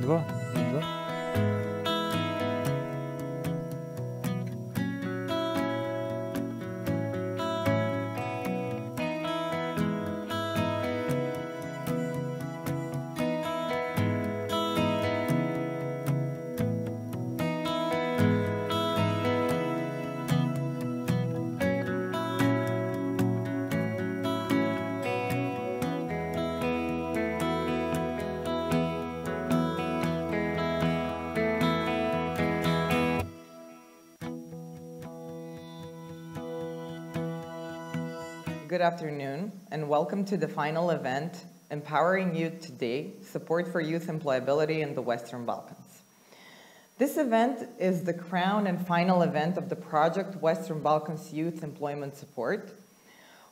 2, 2. Good afternoon, and welcome to the final event, Empowering Youth Today, Support for Youth Employability in the Western Balkans. This event is the crown and final event of the project Western Balkans Youth Employment Support,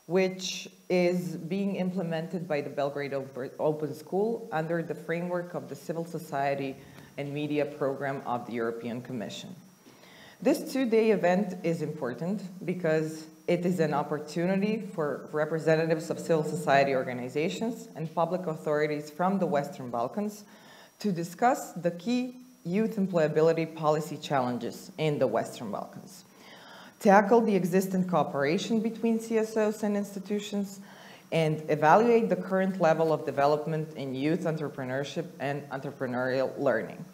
which is being implemented by the belgrade.open.school under the framework of the Civil Society and Media Program of the European Commission. This two-day event is important because it is an opportunity for representatives of civil society organizations and public authorities from the Western Balkans to discuss the key youth employability policy challenges in the Western Balkans, tackle the existing cooperation between CSOs and institutions, and evaluate the current level of development in youth entrepreneurship and entrepreneurial learning.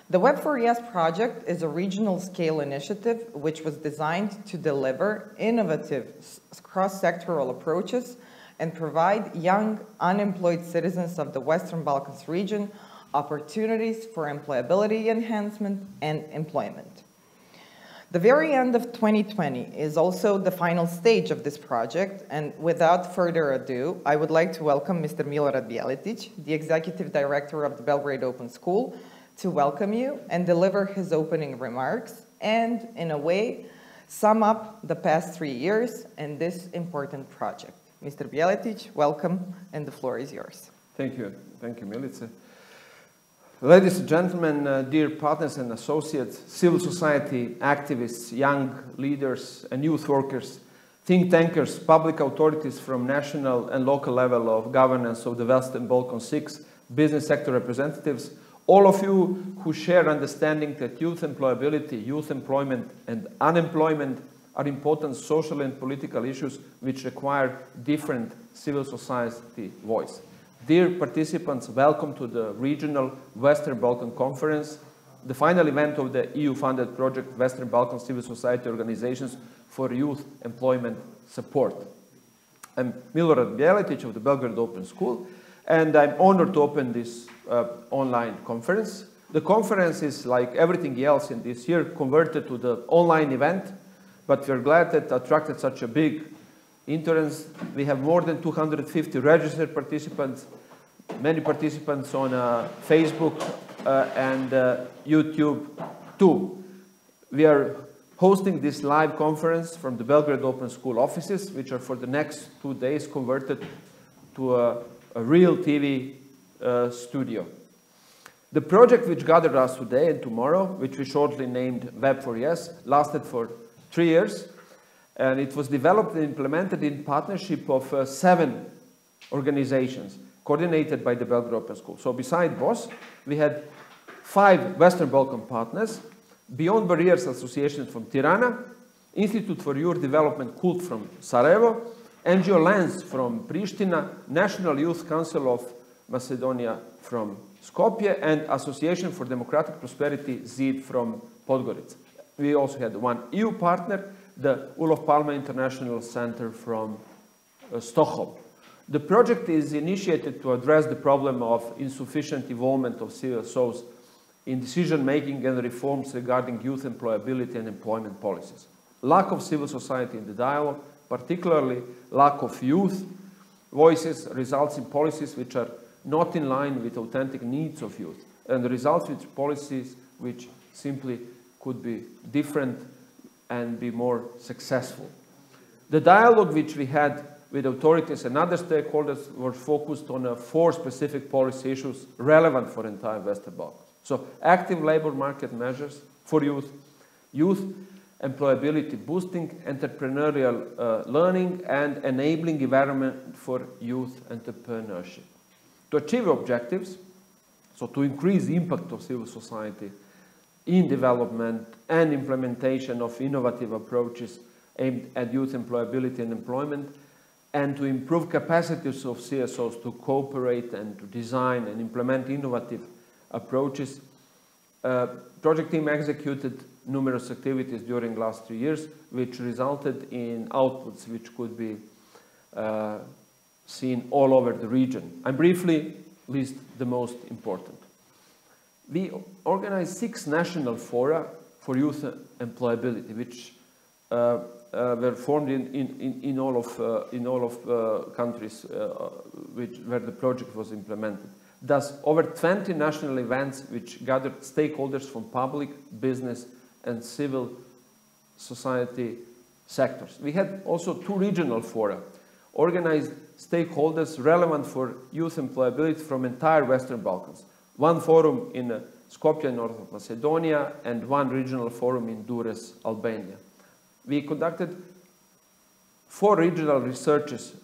The WeB4YES project is a regional scale initiative which was designed to deliver innovative cross-sectoral approaches and provide young unemployed citizens of the Western Balkans region opportunities for employability enhancement and employment. The very end of 2020 is also the final stage of this project, and without further ado, I would like to welcome Mr. Milorad Bijelitic, the Executive Director of the Belgrade Open School, to welcome you and deliver his opening remarks and, in a way, sum up the past 3 years in this important project. Mr. Bijelitic, welcome, and the floor is yours. Thank you, Milica. Ladies and gentlemen, dear partners and associates, civil society activists, young leaders and youth workers, think tankers, public authorities from national and local level of governance of the Western Balkans, 6 business sector representatives, all of you who share understanding that youth employability, youth employment and unemployment are important social and political issues which require different civil society voice. Dear participants, welcome to the Regional Western Balkan Conference, the final event of the EU-funded project Western Balkan Civil Society Organizations for Youth Employment Support. I'm Milorad Bijelitic of the Belgrade Open School, and I'm honored to open this online conference. The conference is, like everything else in this year, converted to the online event, but we're glad that it attracted such a big interest. We have more than 250 registered participants, many participants on Facebook and YouTube too. We are hosting this live conference from the Belgrade Open School offices, which are for the next 2 days converted to a real TV studio. The project which gathered us today and tomorrow, which we shortly named WeB4YES, lasted for 3 years, and it was developed and implemented in partnership of 7 organizations coordinated by the Belgrade Open School. So beside WeBOS, we had 5 Western Balkan partners, Beyond Barriers Association from Tirana, Institute for Youth Development KULT from Sarajevo, NGO Lens from Pristina, National Youth Council of Macedonia from Skopje, and Association for Democratic Prosperity, ZID, from Podgorica. We also had 1 EU partner, the Olof Palme International Center from Stockholm. The project is initiated to address the problem of insufficient involvement of CSOs in decision-making and reforms regarding youth employability and employment policies. Lack of civil society in the dialogue, particularly lack of youth voices, results in policies which are not in line with authentic needs of youth, and results with policies which simply could be different and be more successful. The dialogue which we had with authorities and other stakeholders was focused on 4 specific policy issues relevant for entire Western Balkans. So, active labor market measures for youth, youth employability boosting, entrepreneurial learning, and enabling environment for youth entrepreneurship. To achieve objectives, So to increase the impact of civil society in development and implementation of innovative approaches aimed at youth employability and employment, and to improve capacities of CSOs to cooperate and to design and implement innovative approaches. Project team executed numerous activities during the last 3 years, which resulted in outputs which could be seen all over the region. I briefly list the most important. We organized 6 national fora for youth employability, which were formed in all of countries where the project was implemented. Thus, over 20 national events which gathered stakeholders from public, business, and civil society sectors. We had also 2 regional fora, organized stakeholders relevant for youth employability from entire Western Balkans. 1 forum in Skopje, North of Macedonia, and 1 regional forum in Durrës, Albania. We conducted 4 regional researches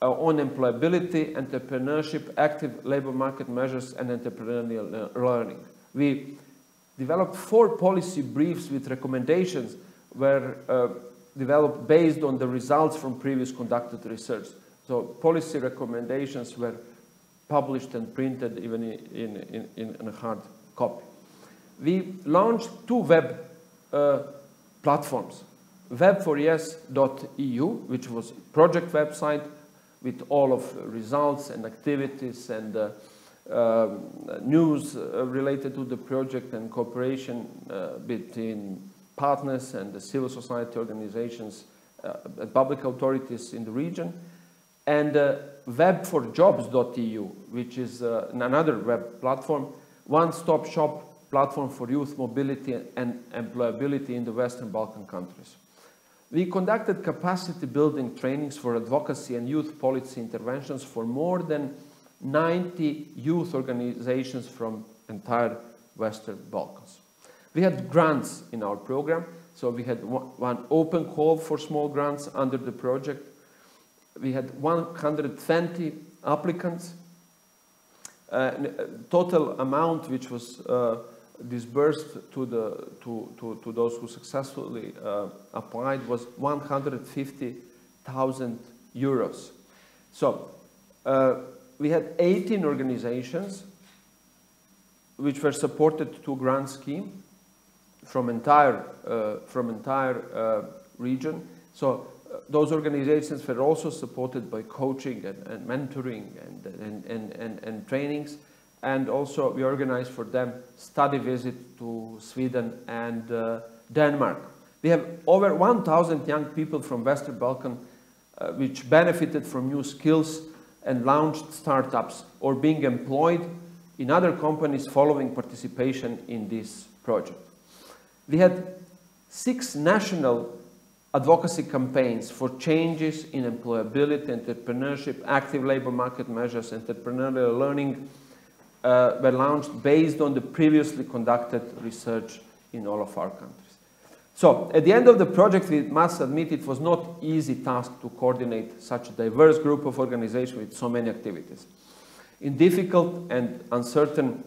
on employability, entrepreneurship, active labor market measures, and entrepreneurial learning. We developed 4 policy briefs with recommendations were developed based on the results from previous conducted research. So policy recommendations were published and printed even in a hard copy. We launched 2 web platforms. WeB4YES.eu, which was a project website with all of results and activities and news related to the project and cooperation between partners and the civil society organizations and public authorities in the region. And WeB4Jobs.eu, which is another web platform, one-stop shop platform for youth mobility and employability in the Western Balkan countries. We conducted capacity building trainings for advocacy and youth policy interventions for more than 90 youth organizations from entire Western Balkans. We had grants in our program, so we had one open call for small grants under the project. We had 120 applicants. Total amount which was disbursed to those who successfully applied was 150,000 euros. So we had 18 organizations which were supported to grant scheme from entire region. So those organizations were also supported by coaching and mentoring and trainings. And also we organized for them study visit to Sweden and Denmark. We have over 1,000 young people from Western Balkan which benefited from new skills and launched startups or being employed in other companies following participation in this project. We had 6 national advocacy campaigns for changes in employability, entrepreneurship, active labor market measures, entrepreneurial learning were launched based on the previously conducted research in all of our countries. So at the end of the project, we must admit it was not an easy task to coordinate such a diverse group of organizations with so many activities. In difficult and uncertain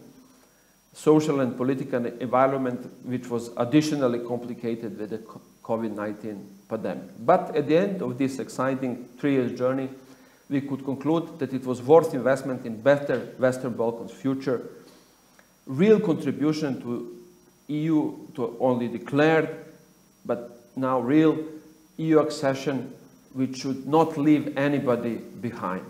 social and political environment, which was additionally complicated with the COVID-19 pandemic. But at the end of this exciting 3-year journey, we could conclude that it was worth investment in better Western Balkans' future, real contribution to EU, to only declared, but now real EU accession, which should not leave anybody behind,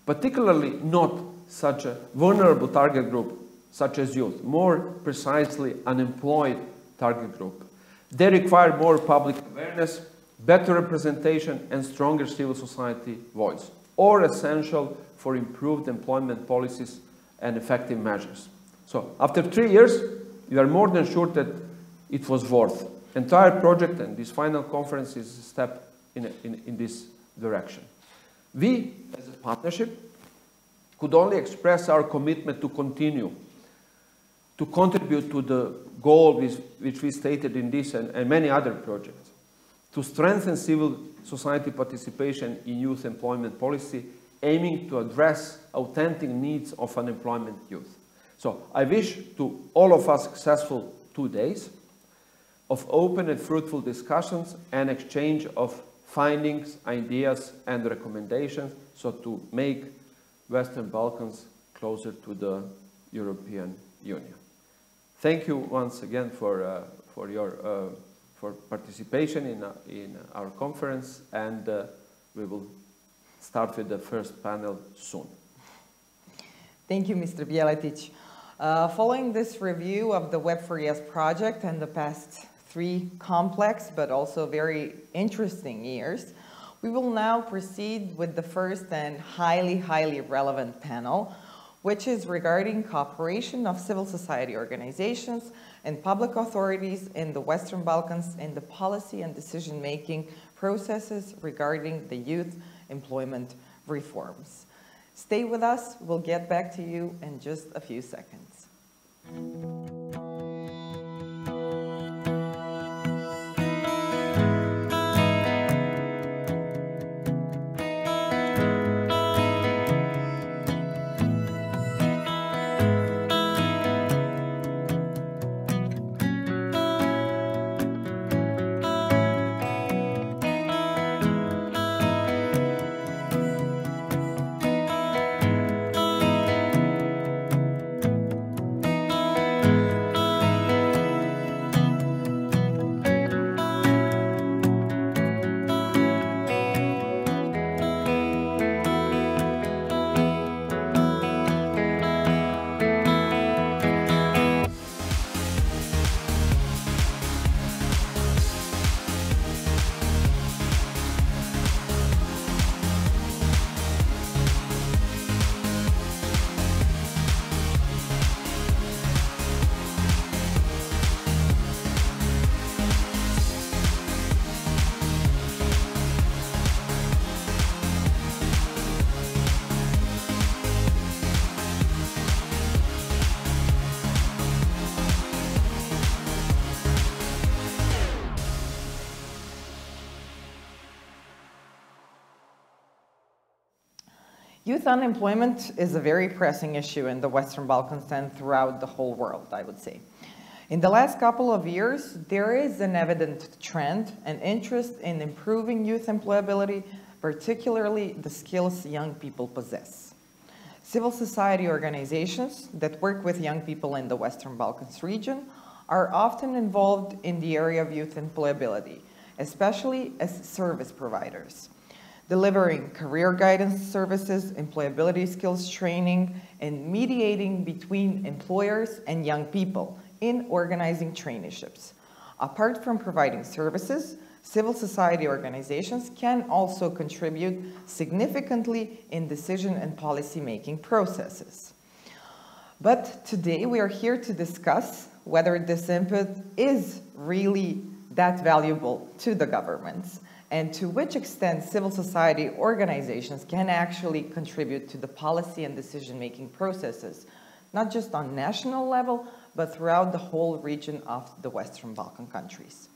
particularly not such a vulnerable target group, such as youth, more precisely unemployed target group. They require more public awareness, better representation, and stronger civil society voice, all essential for improved employment policies and effective measures. So after 3 years, we are more than sure that it was worth. Entire project and this final conference is a step in this direction. We, as a partnership, could only express our commitment to continue to contribute to the goal which we stated in this and many other projects, to strengthen civil society participation in youth employment policy, aiming to address authentic needs of unemployment youth. So I wish to all of us successful 2 days of open and fruitful discussions and exchange of findings, ideas and recommendations, so to make Western Balkans closer to the European Union. Thank you once again for participation in our conference, and we will start with the first panel soon. Thank you, Mr. Bjeletic. Following this review of the WeB4YES project and the past 3 complex but also very interesting years, we will now proceed with the first and highly relevant panel, which is regarding cooperation of civil society organizations and public authorities in the Western Balkans in the policy and decision-making processes regarding the youth employment reforms. Stay with us, we'll get back to you in just a few seconds. Youth unemployment is a very pressing issue in the Western Balkans and throughout the whole world, I would say. In the last couple of years, there is an evident trend and interest in improving youth employability, particularly the skills young people possess. Civil society organizations that work with young people in the Western Balkans region are often involved in the area of youth employability, especially as service providers, delivering career guidance services, employability skills training, and mediating between employers and young people in organizing traineeships. Apart from providing services, civil society organizations can also contribute significantly in decision and policy-making processes. But today we are here to discuss whether this input is really that valuable to the governments, and to which extent civil society organizations can actually contribute to the policy and decision-making processes, not just on national level, but throughout the whole region of the Western Balkan countries.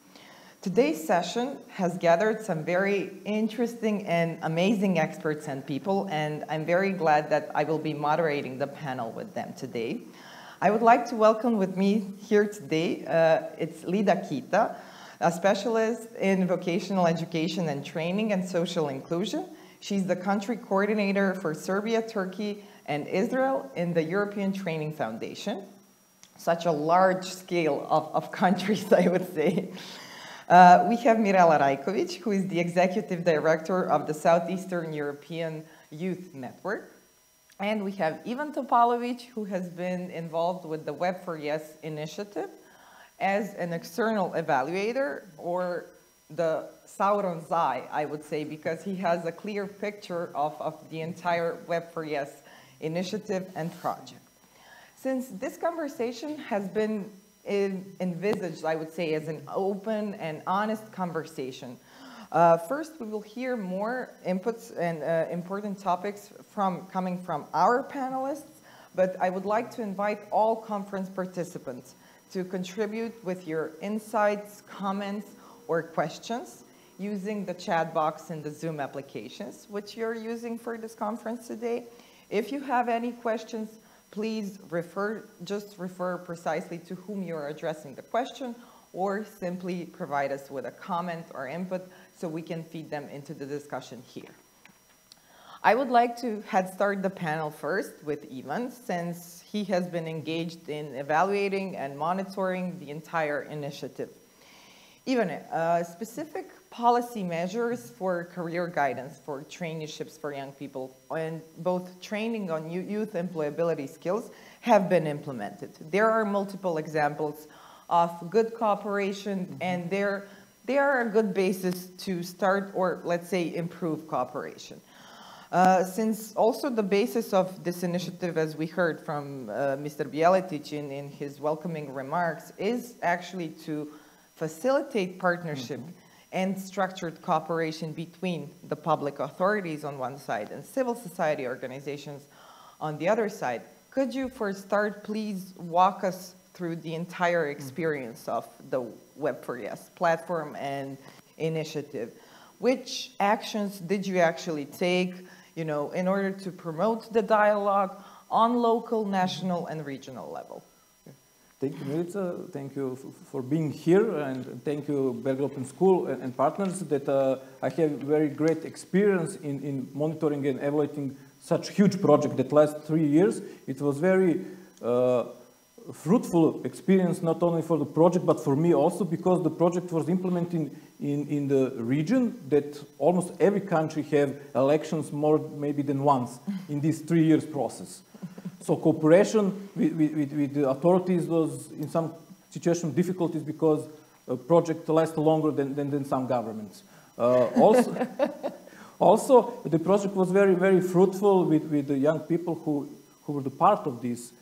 Today's session has gathered some very interesting and amazing experts and people, and I'm very glad that I will be moderating the panel with them today. I would like to welcome with me here today, it's Lida Kita, a specialist in vocational education and training and social inclusion. She's the country coordinator for Serbia, Turkey, and Israel in the European Training Foundation. Such a large scale of countries, I would say. We have Mirela Rajkovic, who is the executive director of the Southeastern European Youth Network. And we have Ivan Topalovic, who has been involved with the WeB4YES initiative as an external evaluator, or the Sauron's eye, I would say, because he has a clear picture of the entire WeB4YES initiative and project. Since this conversation has been envisaged, I would say, as an open and honest conversation, first we will hear more inputs and important topics coming from our panelists, but I would like to invite all conference participants to contribute with your insights, comments, or questions using the chat box in the Zoom applications, which you're using for this conference today. If you have any questions, please just refer precisely to whom you are addressing the question, or simply provide us with a comment or input so we can feed them into the discussion here. I would like to start the panel first with Ivan, since he has been engaged in evaluating and monitoring the entire initiative. Ivan, specific policy measures for career guidance for traineeships for young people and both training on youth employability skills have been implemented. There are multiple examples of good cooperation, and they are a good basis to start, or let's say improve cooperation. Since also the basis of this initiative, as we heard from Mr. Bieletic in his welcoming remarks, is actually to facilitate partnership and structured cooperation between the public authorities on one side and civil society organizations on the other side. Could you, for a start, please walk us through the entire experience of the WeB4YES platform and initiative? Which actions did you actually take, in order to promote the dialogue on local, national, and regional level? Thank you, Milica. Thank you for being here, and thank you, belgrade.open.school and partners, that I have very great experience in monitoring and evaluating such huge project that last 3 years. It was very fruitful experience, not only for the project, but for me also, because the project was implemented in the region that almost every country have elections more maybe than once in this 3 years process. So cooperation with the authorities was in some situation difficulties because a project lasts longer than some governments. Also, the project was very, very fruitful with the young people who were the part of this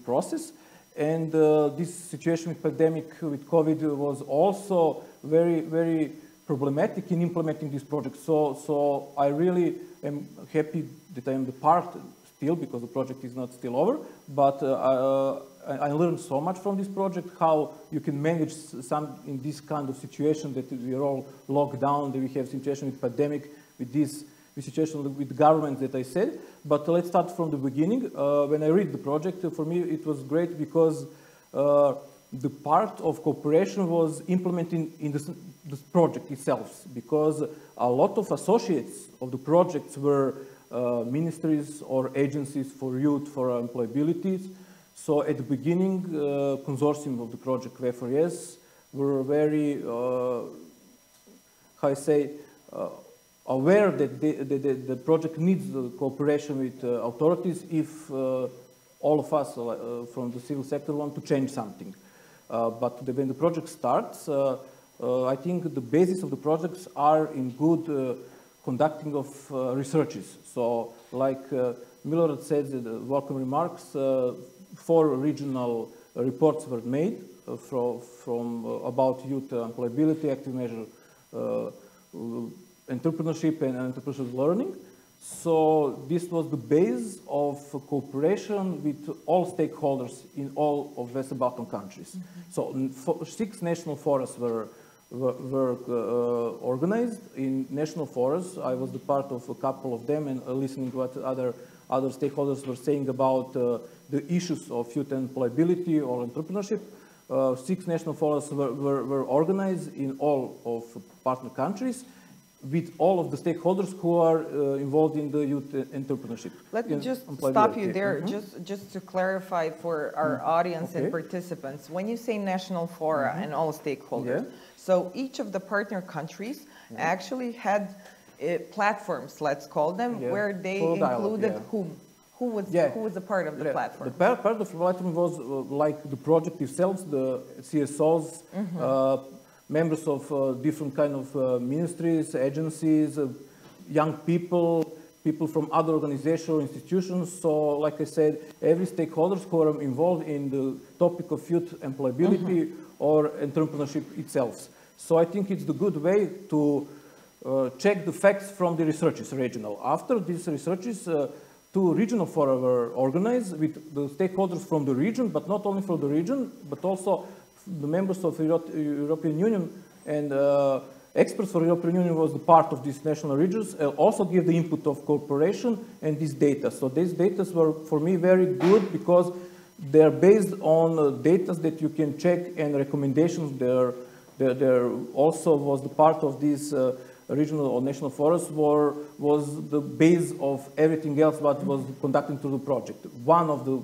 process. And this situation with pandemic, with COVID, was also very, very problematic in implementing this project. So I really am happy that I am the part still, because the project is not still over, but I learned so much from this project, how you can manage some in this kind of situation that we are all locked down, that we have situation with pandemic, with this situation with the government that I said. But let's start from the beginning. When I read the project, for me it was great because the part of cooperation was implemented in the project itself, because a lot of associates of the projects were ministries or agencies for youth, for employability. So at the beginning, consortium of the project WeB4YES were very, how I say, aware that the project needs the cooperation with authorities if all of us from the civil sector want to change something. But when the project starts, I think the basis of the projects are in good conducting of researches. So like Milorad said in the welcome remarks, 4 regional reports were made from about youth employability, active measure, entrepreneurship and entrepreneurial learning. So this was the base of cooperation with all stakeholders in all of Western Balkan countries. So 6 national forums were organized. In national forums, I was the part of a couple of them, and listening to what other stakeholders were saying about the issues of youth employability or entrepreneurship. 6 national forums were organized in all of partner countries, with all of the stakeholders who are involved in the youth entrepreneurship. Let me just stop you there, just to clarify for our audience and participants. When you say national fora and all stakeholders, so each of the partner countries actually had platforms, let's call them, where they included whom? Who was a part of the platform? The part of the platform was like the project itself, the CSOs, members of different kind of ministries, agencies, young people, people from other organizations or institutions. So, like I said, every stakeholders who are involved in the topic of youth employability or entrepreneurship itself. So I think it's the good way to check the facts from the researches regional. After these researches, 2 regional forums were organized with the stakeholders from the region, but not only from the region, but also the members of European Union and experts for European Union was the part of these national regions, also give the input of cooperation and this data. So these data were for me very good because they're based on data that you can check and recommendations. There also was the part of these regional or national forests was the base of everything else what was conducted through the project. One of the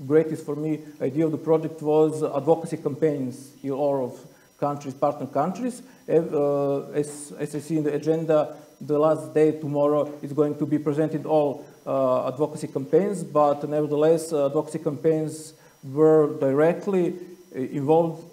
greatest for me idea of the project was advocacy campaigns in all of countries, partner countries. As I see in the agenda, the last day tomorrow is going to be presented all advocacy campaigns, but nevertheless advocacy campaigns were directly involved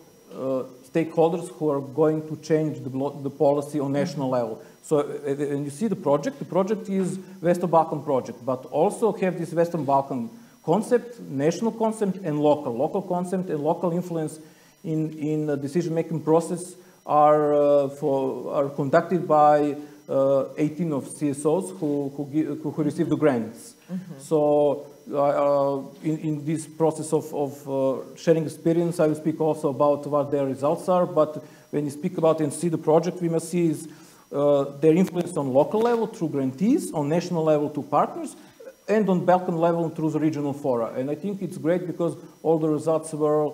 stakeholders who are going to change the policy on national level. So when you see the project is Western Balkan project, but also have this Western Balkan concept, national concept and local concept and local influence in the decision-making process are conducted by 18 of CSOs who receive the grants. Mm-hmm. So in this process of sharing experience, I will speak also about what their results are, but when you speak about and see the project, we must see is their influence on local level through grantees, on national level to partners, and on Balkan level through the regional fora. And I think it's great because all the results were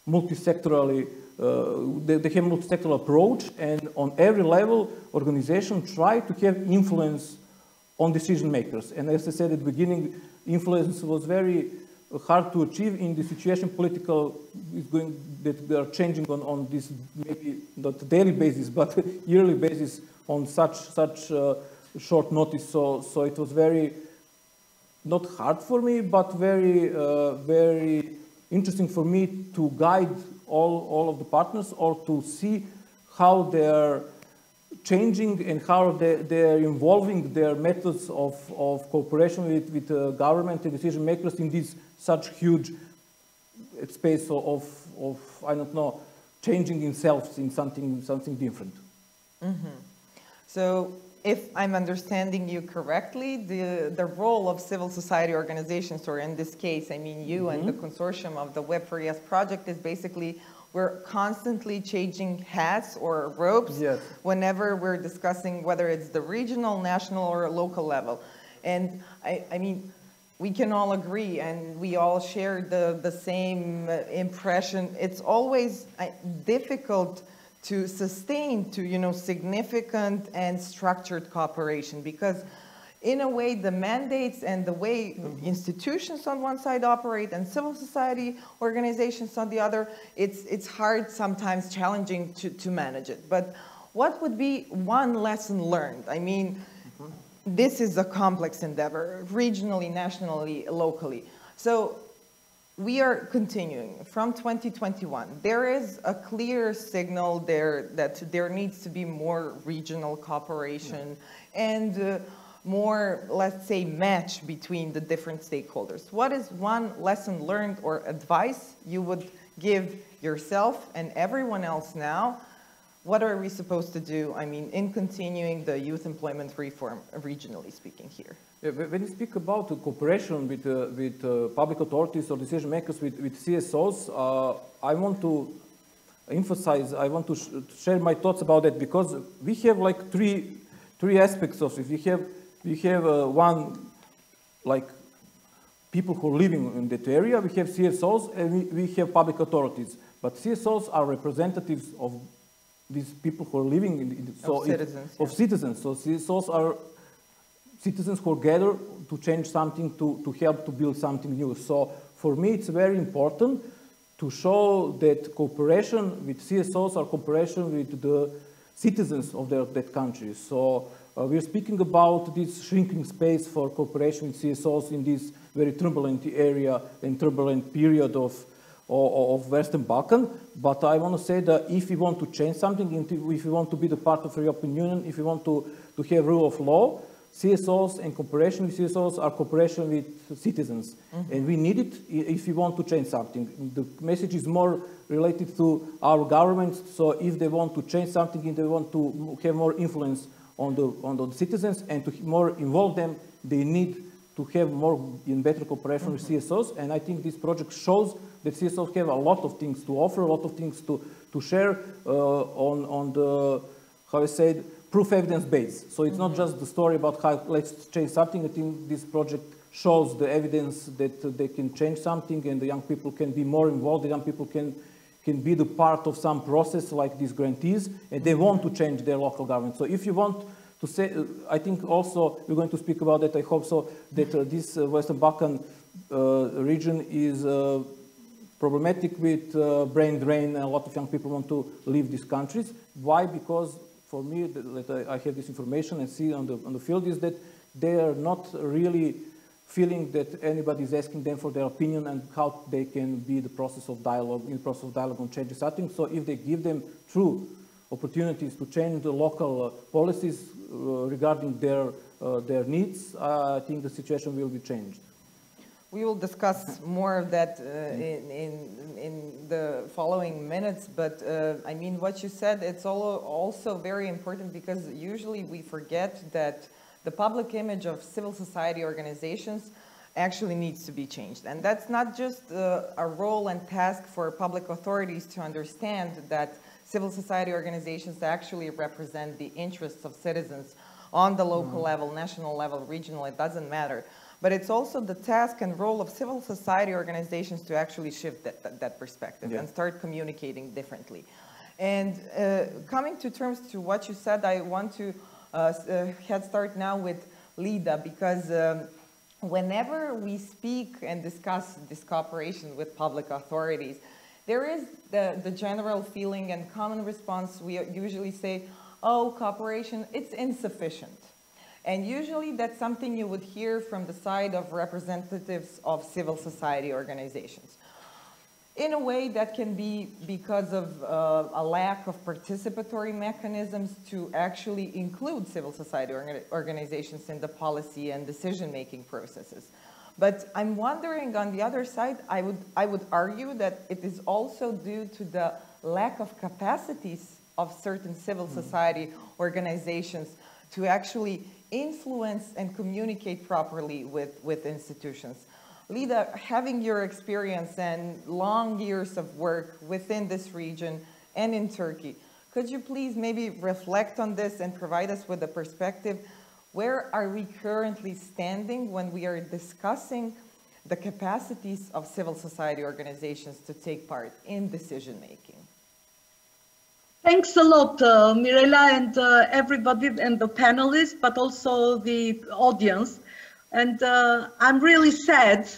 multi-sectorally, they have a multi-sectoral approach, and on every level, organizations try to have influence on decision makers. And as I said at the beginning, influence was very hard to achieve in the situation political is going that they are changing on this maybe not daily basis but yearly basis on such short notice. So it was very not hard for me, but very very interesting for me to guide all of the partners or to see how they're changing and how they're involving their methods of cooperation with government and decision makers in this such huge space of I don't know, changing themselves in something different. Mm-hmm. So if I'm understanding you correctly, the role of civil society organizations, or in this case, I mean you and the consortium of the WeB4YES project, is basically we're constantly changing hats or ropes whenever we're discussing whether it's the regional, national, or local level. And I mean, we can all agree and we all share the same impression. It's always difficult to sustain significant and structured cooperation, because in a way the mandates and the way institutions on one side operate and civil society organizations on the other, it's hard, sometimes challenging to manage it. But what would be one lesson learned? I mean, this is a complex endeavor, regionally, nationally, locally. So we are continuing from 2021. There is a clear signal there that there needs to be more regional cooperation and more, let's say, match between the different stakeholders. What is one lesson learned or advice you would give yourself and everyone else now? What are we supposed to do, I mean, in continuing the youth employment reform, regionally speaking here? Yeah, when you speak about cooperation with public authorities or decision makers with CSOs, I want to emphasize, I want to share my thoughts about that, because we have like three aspects of it. We have one, like people who are living in that area, we have CSOs, and we have public authorities. But CSOs are representatives of these people who are living of citizens. So CSOs are citizens who gather to change something, to help to build something new. So for me, it's very important to show that cooperation with CSOs are cooperation with the citizens of that country. So we're speaking about this shrinking space for cooperation with CSOs in this very turbulent area and turbulent period of Western Balkan. But I want to say that if we want to change something, if we want to be the part of the European Union, if we want to have rule of law, CSOs and cooperation with CSOs are cooperation with citizens. And we need it if we want to change something. The message is more related to our governments. So if they want to change something, if they want to have more influence on the citizens and to more involve them, they need to have more and better cooperation with CSOs. And I think this project shows that CSOs have a lot of things to offer, a lot of things to share on the how I said, proof evidence based. So it's not just the story about how let's change something. I think this project shows the evidence that they can change something and the young people can be more involved. The young people can be the part of some process like these grantees, and they want to change their local government. So if you want to say, I think also we're going to speak about that, I hope so, that this Western Balkan region is problematic with brain drain, and a lot of young people want to leave these countries. Why? Because for me, that I have this information and see on the field is that they are not really feeling that anybody is asking them for their opinion and how they can be the process of dialogue, in the process of dialogue on changing something. So if they give them true opportunities to change the local policies regarding their needs, I think the situation will be changed. We will discuss more of that in the following minutes, but I mean, what you said, it's also very important because usually we forget that the public image of civil society organizations actually needs to be changed. And that's not just a role and task for public authorities to understand that civil society organizations actually represent the interests of citizens on the local level, national level, regional, it doesn't matter. But it's also the task and role of civil society organizations to actually shift that perspective and start communicating differently. And coming to terms to what you said, I want to head start now with Lida, because whenever we speak and discuss this cooperation with public authorities, there is the general feeling and common response. We usually say, oh, cooperation, it's insufficient. And usually that's something you would hear from the side of representatives of civil society organizations. In a way, that can be because of a lack of participatory mechanisms to actually include civil society organizations in the policy and decision-making processes. But I'm wondering, on the other side, I would argue that it is also due to the lack of capacities of certain civil society organizations to actually influence and communicate properly with institutions. Lida, having your experience and long years of work within this region and in Turkey, could you please maybe reflect on this and provide us with a perspective? Where are we currently standing when we are discussing the capacities of civil society organizations to take part in decision-making? Thanks a lot, Mirela, and everybody and the panelists, but also the audience. And I'm really sad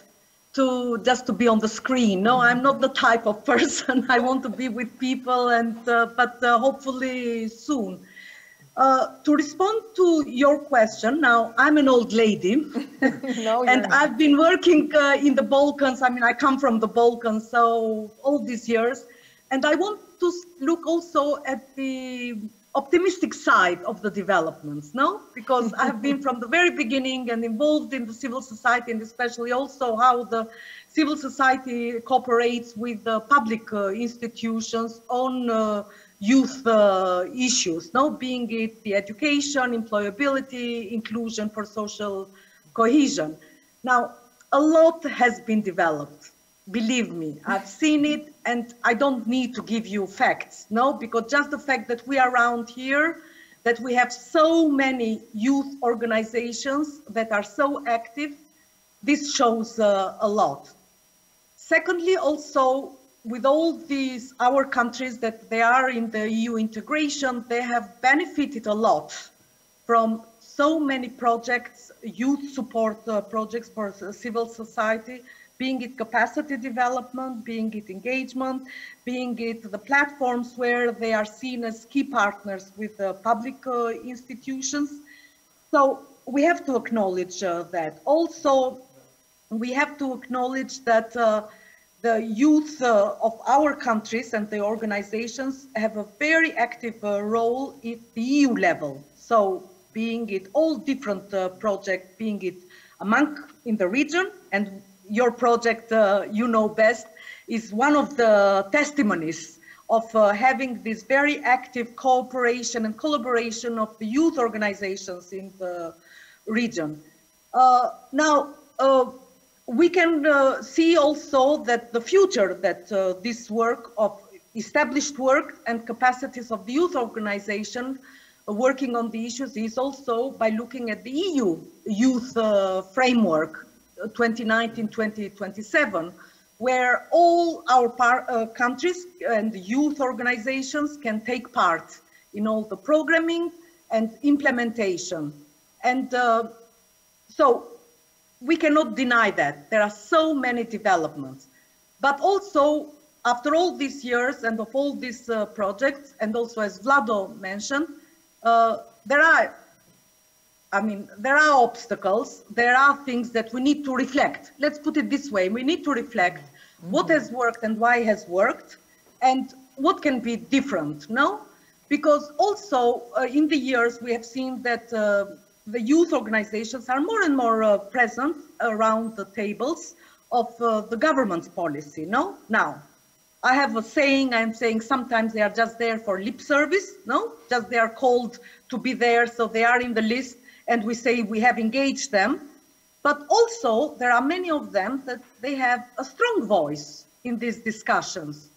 to just to be on the screen. No, I'm not the type of person. I want to be with people, and but hopefully soon. To respond to your question, now I'm an old lady, no, and I've been working in the Balkans. I mean, I come from the Balkans, so all these years, and I want to look also at the optimistic side of the developments, no? Because I have been from the very beginning and involved in the civil society, and especially also how the civil society cooperates with the public institutions on youth issues, no? Being it the education, employability, inclusion for social cohesion. Now, a lot has been developed. Believe me, I've seen it, and I don't need to give you facts, no? Because just the fact that we are around here, that we have so many youth organizations that are so active, this shows a lot. Secondly, also, with all these, our countries that they are in the EU integration, they have benefited a lot from so many projects, youth support projects for civil society, being it capacity development, being it engagement, being it the platforms where they are seen as key partners with the public institutions. So we have to acknowledge that. Also, we have to acknowledge that the youth of our countries and the organizations have a very active role at the EU level. So being it all different projects, being it among in the region, and your project, you know best, is one of the testimonies of having this very active cooperation and collaboration of the youth organizations in the region. Now, we can see also that the future that this work of established work and capacities of the youth organization working on the issues is also by looking at the EU Youth Framework 2019-2027, where all our countries and youth organizations can take part in all the programming and implementation. And so we cannot deny that. There are so many developments. But also, after all these years and of all these projects, and also as Vlado mentioned, there are obstacles, there are things that we need to reflect. Let's put it this way, we need to reflect what has worked and why has worked, and what can be different, no? Because also in the years we have seen that the youth organizations are more and more present around the tables of the government's policy, no? Now, I have a saying, I'm saying sometimes they are just there for lip service, no? Just they are called to be there, so they are in the list, and we say we have engaged them. But also, there are many of them that they have a strong voice in these discussions.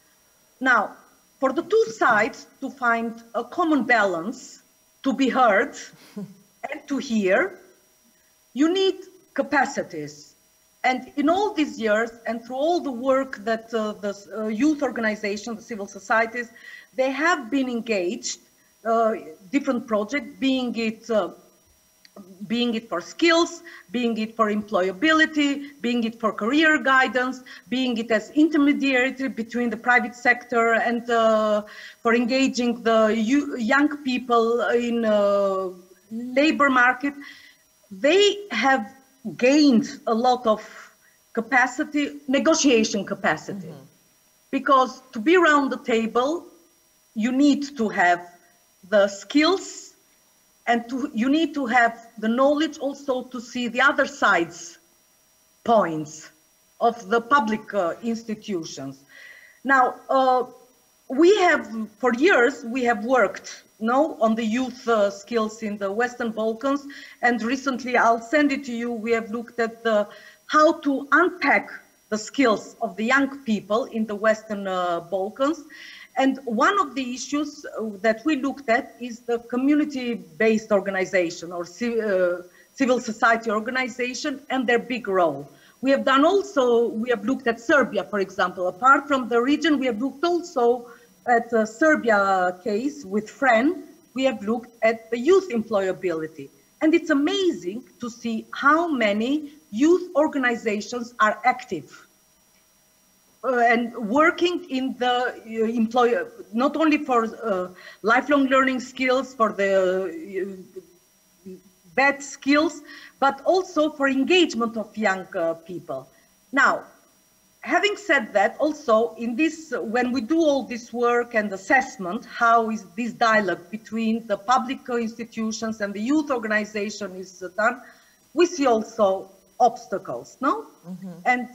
Now, for the two sides to find a common balance, to be heard and to hear, you need capacities. And in all these years, and through all the work that the youth organizations, the civil societies, they have been engaged, different projects, being it for skills, being it for employability, being it for career guidance, being it as intermediary between the private sector and for engaging the young people in labor market. They have gained a lot of capacity, negotiation capacity, because to be around the table, you need to have the skills, and you need to have the knowledge also to see the other side's points of the public institutions. Now, we have, for years, we have worked on the youth skills in the Western Balkans, and recently, I'll send it to you, we have looked at how to unpack the skills of the young people in the Western Balkans. And one of the issues that we looked at is the community-based organization or civil society organization and their big role. We have done also, we have looked at Serbia, for example. Apart from the region, we have looked also at the Serbia case with FREN. We have looked at the youth employability. And it's amazing to see how many youth organizations are active and working in the not only for lifelong learning skills, for the bad skills, but also for engagement of young people. Now, having said that, also in this, when we do all this work and assessment, how is this dialogue between the public institutions and the youth organization is done, we see also obstacles, no? And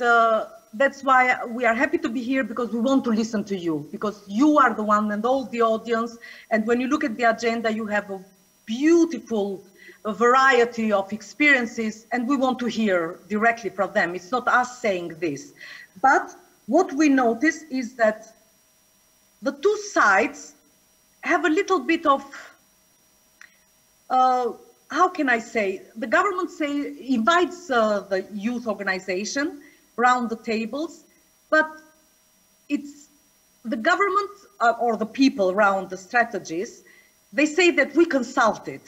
that's why we are happy to be here, because we want to listen to you, because you are the one and all the audience. And when you look at the agenda, you have a beautiful variety of experiences, and we want to hear directly from them. It's not us saying this. But what we notice is that the two sides have a little bit of, how can I say, the government invites the youth organization around the tables, but it's the government or the people around the strategies, they say that we consulted,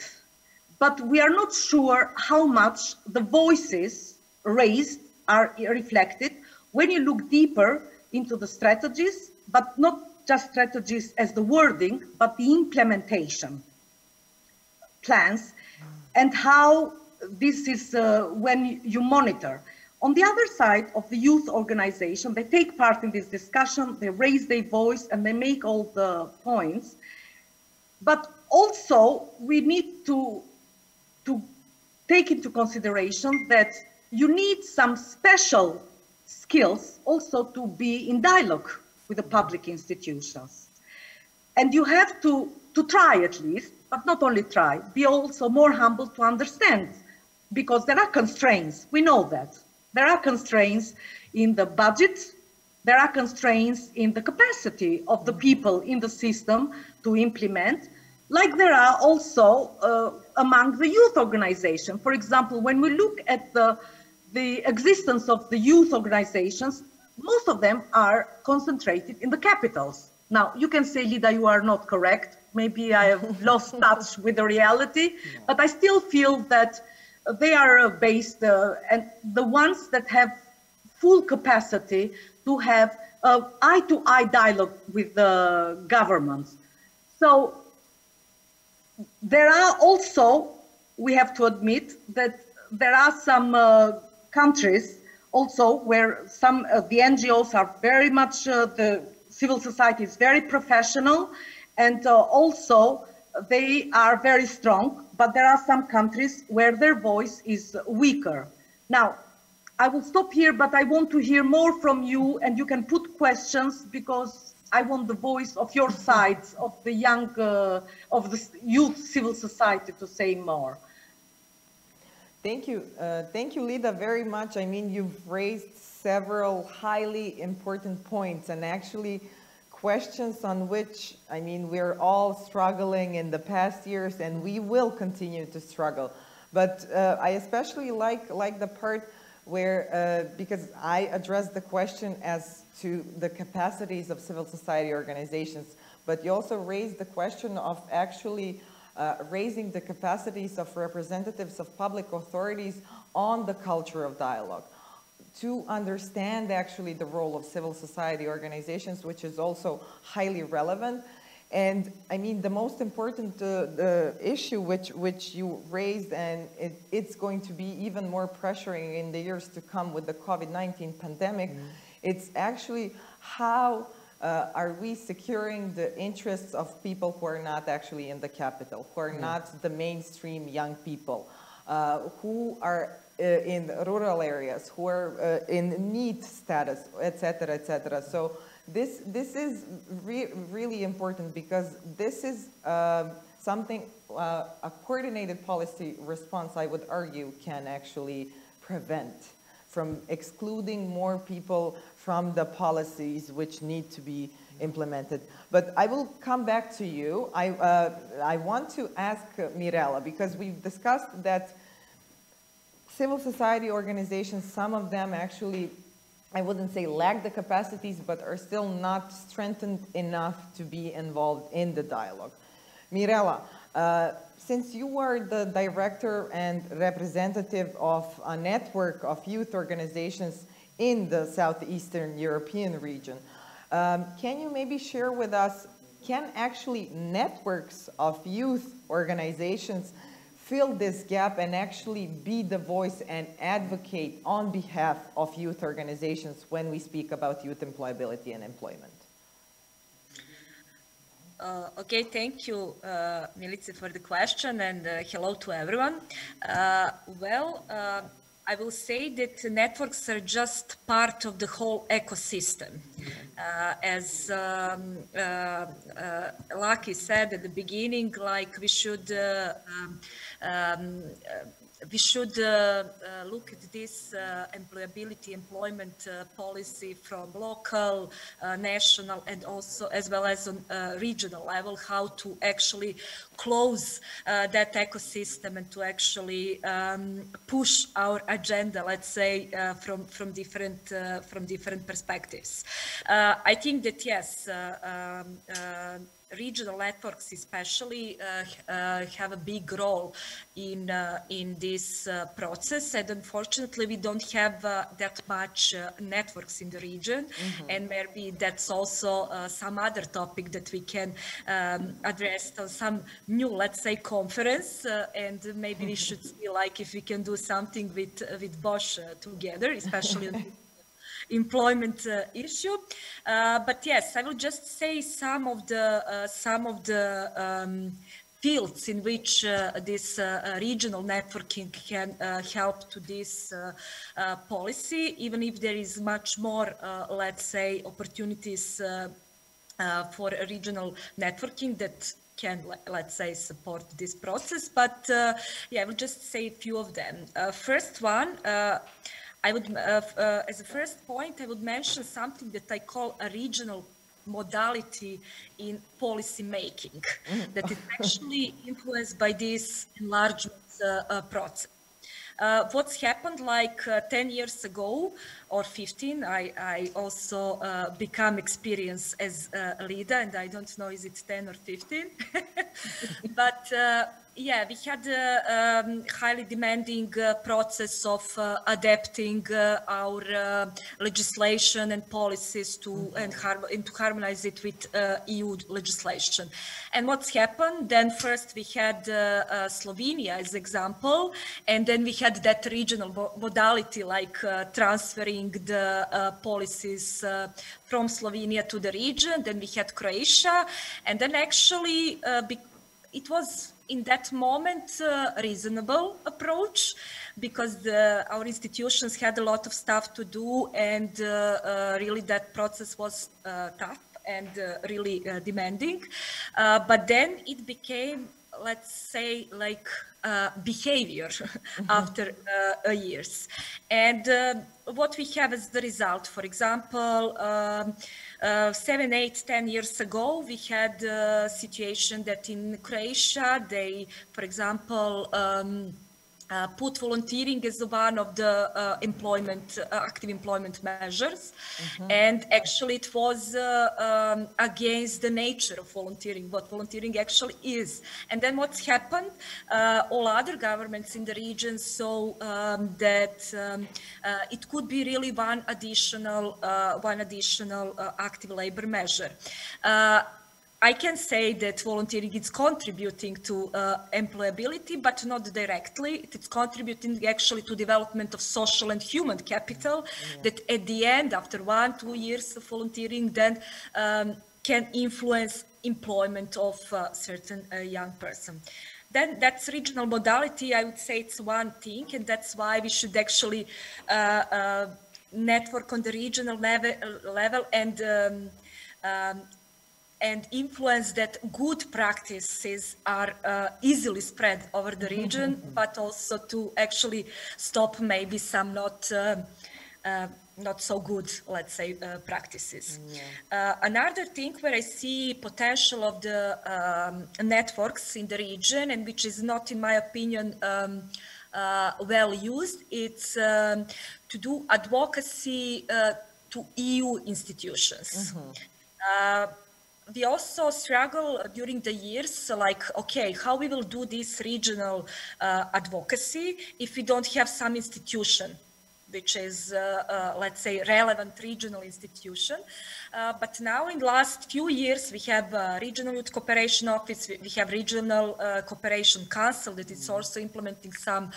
but we are not sure how much the voices raised are reflected when you look deeper into the strategies, but not just strategies as the wording, but the implementation plans, and how this is when you monitor. On the other side of the youth organization, they take part in this discussion, they raise their voice, and they make all the points. But also, we need to take into consideration that you need some special skills also to be in dialogue with the public institutions. And you have to try at least, but not only try, be also more humble to understand, because there are constraints, we know that. There are constraints in the budget, there are constraints in the capacity of the people in the system to implement. like there are also among the youth organization. For example, when we look at the existence of the youth organizations, most of them are concentrated in the capitals. Now, you can say, Lida, you are not correct. Maybe I have lost touch with the reality, but I still feel that they are based, and the ones that have full capacity to have eye-to-eye dialogue with the governments. So there are also, we have to admit that there are some countries also where some of the NGOs are very much, the civil society is very professional, and also they are very strong, but there are some countries where their voice is weaker. Now, I will stop here, but I want to hear more from you, and you can put questions, because I want the voice of your sides, of the young, of the youth civil society to say more. Thank you, Lida, very much. I mean, you've raised several highly important points, and actually questions on which, I mean, we're all struggling in the past years, and we will continue to struggle. But I especially like the part where, because I addressed the question as to the capacities of civil society organizations, but you also raised the question of actually raising the capacities of representatives of public authorities on the culture of dialogue, to understand actually the role of civil society organizations, which is also highly relevant. And I mean, the most important issue which you raised, and it's going to be even more pressuring in the years to come with the COVID-19 pandemic, it's actually how are we securing the interests of people who are not actually in the capital, who are not the mainstream young people, who are in rural areas, who are in need status, etc., etc. So this is really important, because this is something, a coordinated policy response, I would argue, can actually prevent from excluding more people from the policies which need to be implemented. But I will come back to you. I want to ask Mirela, because we've discussed that civil society organizations, some of them actually, I wouldn't say lack the capacities, but are still not strengthened enough to be involved in the dialogue. Mirela, since you are the director and representative of a network of youth organizations in the Southeastern European region, can you maybe share with us, can actually networks of youth organizations fill this gap and actually be the voice and advocate on behalf of youth organizations when we speak about youth employability and employment? Okay, thank you, Milica, for the question, and hello to everyone. I will say that networks are just part of the whole ecosystem. As Laki said at the beginning, like we should look at this employment policy from local, national, and also as well as on regional level, how to actually close that ecosystem and to actually push our agenda, let's say, from different perspectives. I think that yes, regional networks especially have a big role in this process, and unfortunately we don't have that much networks in the region, and maybe that's also some other topic that we can address on some new, let's say, conference, and maybe we should see like if we can do something with Bosch together, especially employment issue. But yes, I will just say some of the fields in which this regional networking can help to this policy, even if there is much more, let's say, opportunities for regional networking that can, let's say, support this process. But yeah, I will just say a few of them. First one, I would, as a first point, I would mention something that I call a regional modality in policy making that is actually influenced by this enlargement process. What's happened like 10 years ago or 15, I also become experienced as a leader, and I don't know is it 10 or 15, but yeah, we had a highly demanding process of adapting our legislation and policies to to harmonize it with EU legislation. And what's happened? Then first we had Slovenia as example, and then we had that regional modality like transferring the policies from Slovenia to the region. Then we had Croatia, and then actually it was in that moment reasonable approach because our institutions had a lot of stuff to do, and really that process was tough and really demanding. But then it became, let's say, like behavior after years. And what we have as the result, for example, 7, 8, 10 years ago, we had a situation that in Croatia, they, for example, put volunteering as one of the active employment measures. And actually it was against the nature of volunteering, what volunteering actually is. And then what's happened, all other governments in the region saw that it could be really one additional active labor measure. I can say that volunteering is contributing to employability, but not directly. It is contributing actually to development of social and human capital that at the end, after 1-2 years of volunteering, then can influence employment of a certain young person. Then that's regional modality. I would say it's one thing, and that's why we should actually network on the regional level and influence that good practices are easily spread over the region, but also to actually stop maybe some not so good, let's say, practices. Another thing where I see potential of the networks in the region, and which is not, in my opinion, well used, it's to do advocacy to EU institutions. We also struggle during the years, like, okay, how we will do this regional advocacy if we don't have some institution which is, let's say, relevant regional institution. But now in the last few years, we have Regional Youth Cooperation Office, we have Regional Cooperation Council that is also implementing some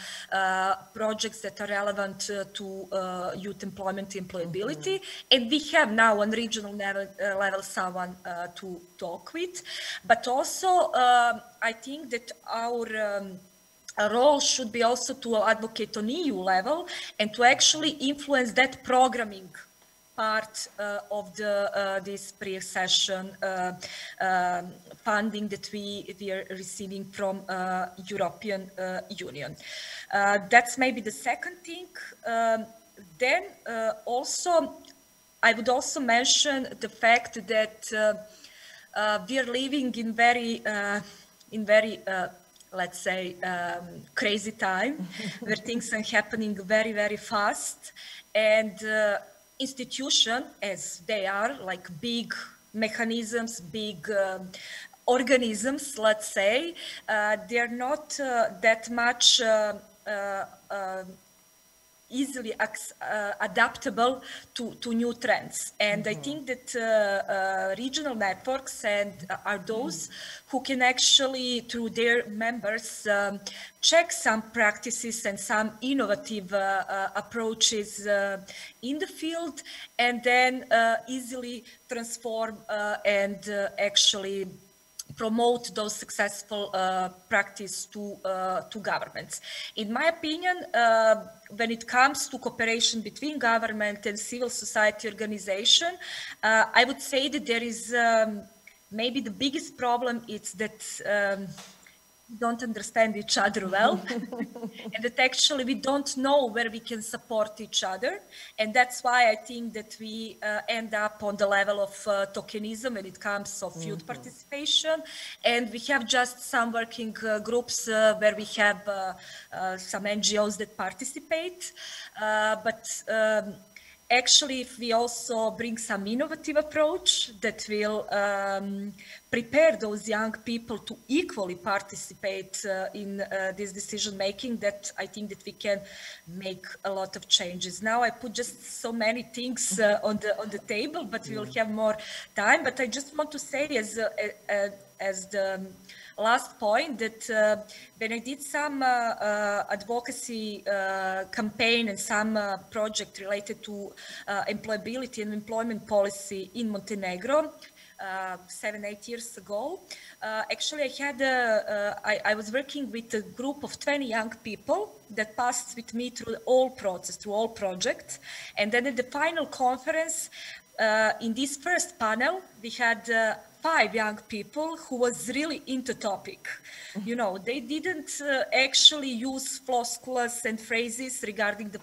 projects that are relevant to youth employability. And we have now on regional level someone to talk with. But also, I think that our role should be also to advocate on EU level and to actually influence that programming part of this pre-accession funding that we are receiving from European Union. That's maybe the second thing. Then also, I would also mention the fact that we are living in very let's say, crazy time, where things are happening very, very fast. And institutions, as they are, like big mechanisms, big organisms, let's say, they're not that much easily adaptable to new trends. And I think that regional networks are those who can actually, through their members, check some practices and some innovative approaches in the field, and then easily transform and actually promote those successful practice to governments. In my opinion, when it comes to cooperation between government and civil society organization, I would say that there is maybe the biggest problem is that we don't understand each other well, and that actually we don't know where we can support each other. And that's why I think that we end up on the level of tokenism when it comes of youth participation. And we have just some working groups where we have some NGOs that participate, actually, if we also bring some innovative approach that will prepare those young people to equally participate in this decision making, that I think that we can make a lot of changes. Now I put just so many things on the table, but we will have more time. But I just want to say as the last point that when I did some advocacy campaign and some project related to employability and employment policy in Montenegro 7-8 years ago, actually I had I was working with a group of 20 young people that passed with me through all process, through all projects, and then at the final conference, in this first panel, we had 5 young people who was really into topic. You know, they didn't actually use floskula and phrases regarding the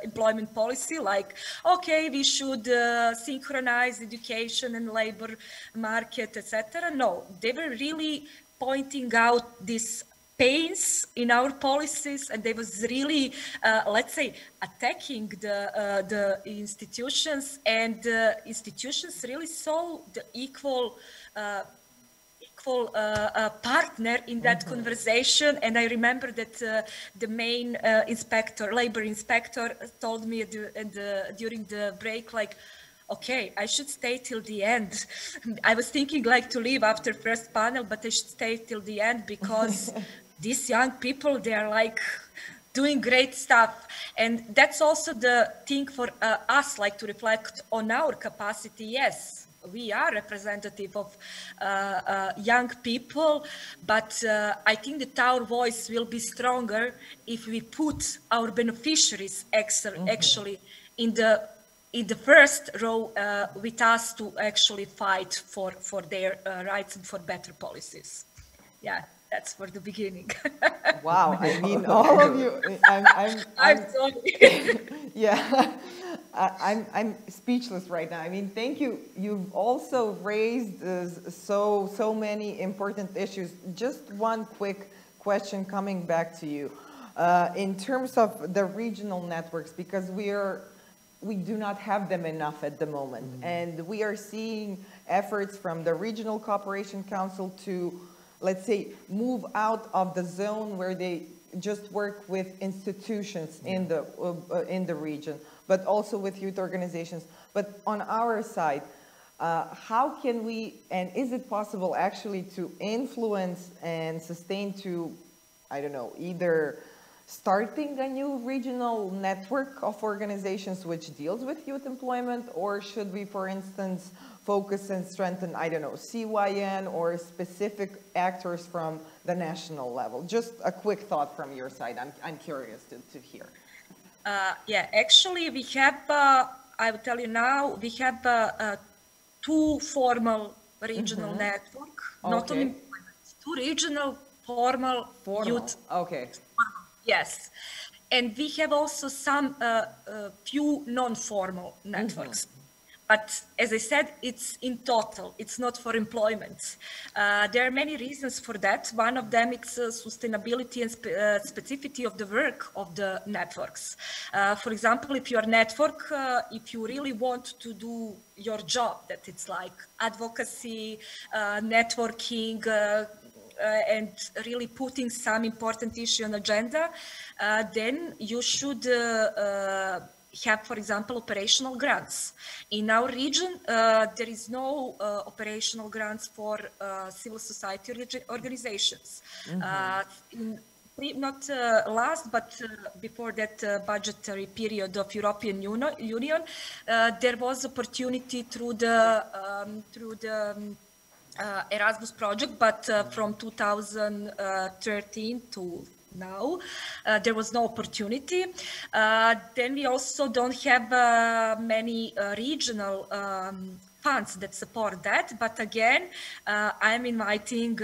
employment policy, like, okay, we should synchronize education and labor market, etc. No, they were really pointing out this pains in our policies, and they was really, let's say, attacking the institutions, and institutions really saw the equal partner in that conversation. And I remember that the main labor inspector told me during the break, like, okay, I should stay till the end. I was thinking like to leave after first panel, but I should stay till the end because these young people, they are like doing great stuff. And that's also the thing for us, like to reflect on our capacity. Yes, we are representative of young people, but I think that our voice will be stronger if we put our beneficiaries actually in the first row with us to actually fight for their rights and for better policies. Yeah, that's for the beginning. Wow, I mean, all of you, I'm sorry. Yeah, I'm speechless right now. I mean, thank you. You've also raised so many important issues. Just one quick question coming back to you. In terms of the regional networks, because we do not have them enough at the moment. And we are seeing efforts from the Regional Cooperation Council to, let's say, move out of the zone where they just work with institutions in the region, but also with youth organizations. But on our side, how can we, and is it possible actually to influence and sustain to, I don't know, either starting a new regional network of organizations which deals with youth employment, or should we, for instance, focus and strengthen, I don't know, CYN or specific actors from the national level? Just a quick thought from your side. I'm curious to hear. Yeah, actually we have, I will tell you now, we have 2 formal regional network, not only employment, 2 regional formal youth. Okay. Yes, and we have also some few non-formal networks. But as I said, it's in total, it's not for employment. There are many reasons for that. One of them is sustainability and specificity of the work of the networks. For example, if your network, if you really want to do your job, that it's like advocacy, networking, and really putting some important issue on agenda, then you should have, for example, operational grants. In our region, there is no operational grants for civil society organizations. Not last, but before that budgetary period of European Union, there was opportunity through the Erasmus project, but from 2013 to now, there was no opportunity. Then we also don't have many regional funds that support that. But again, I'm inviting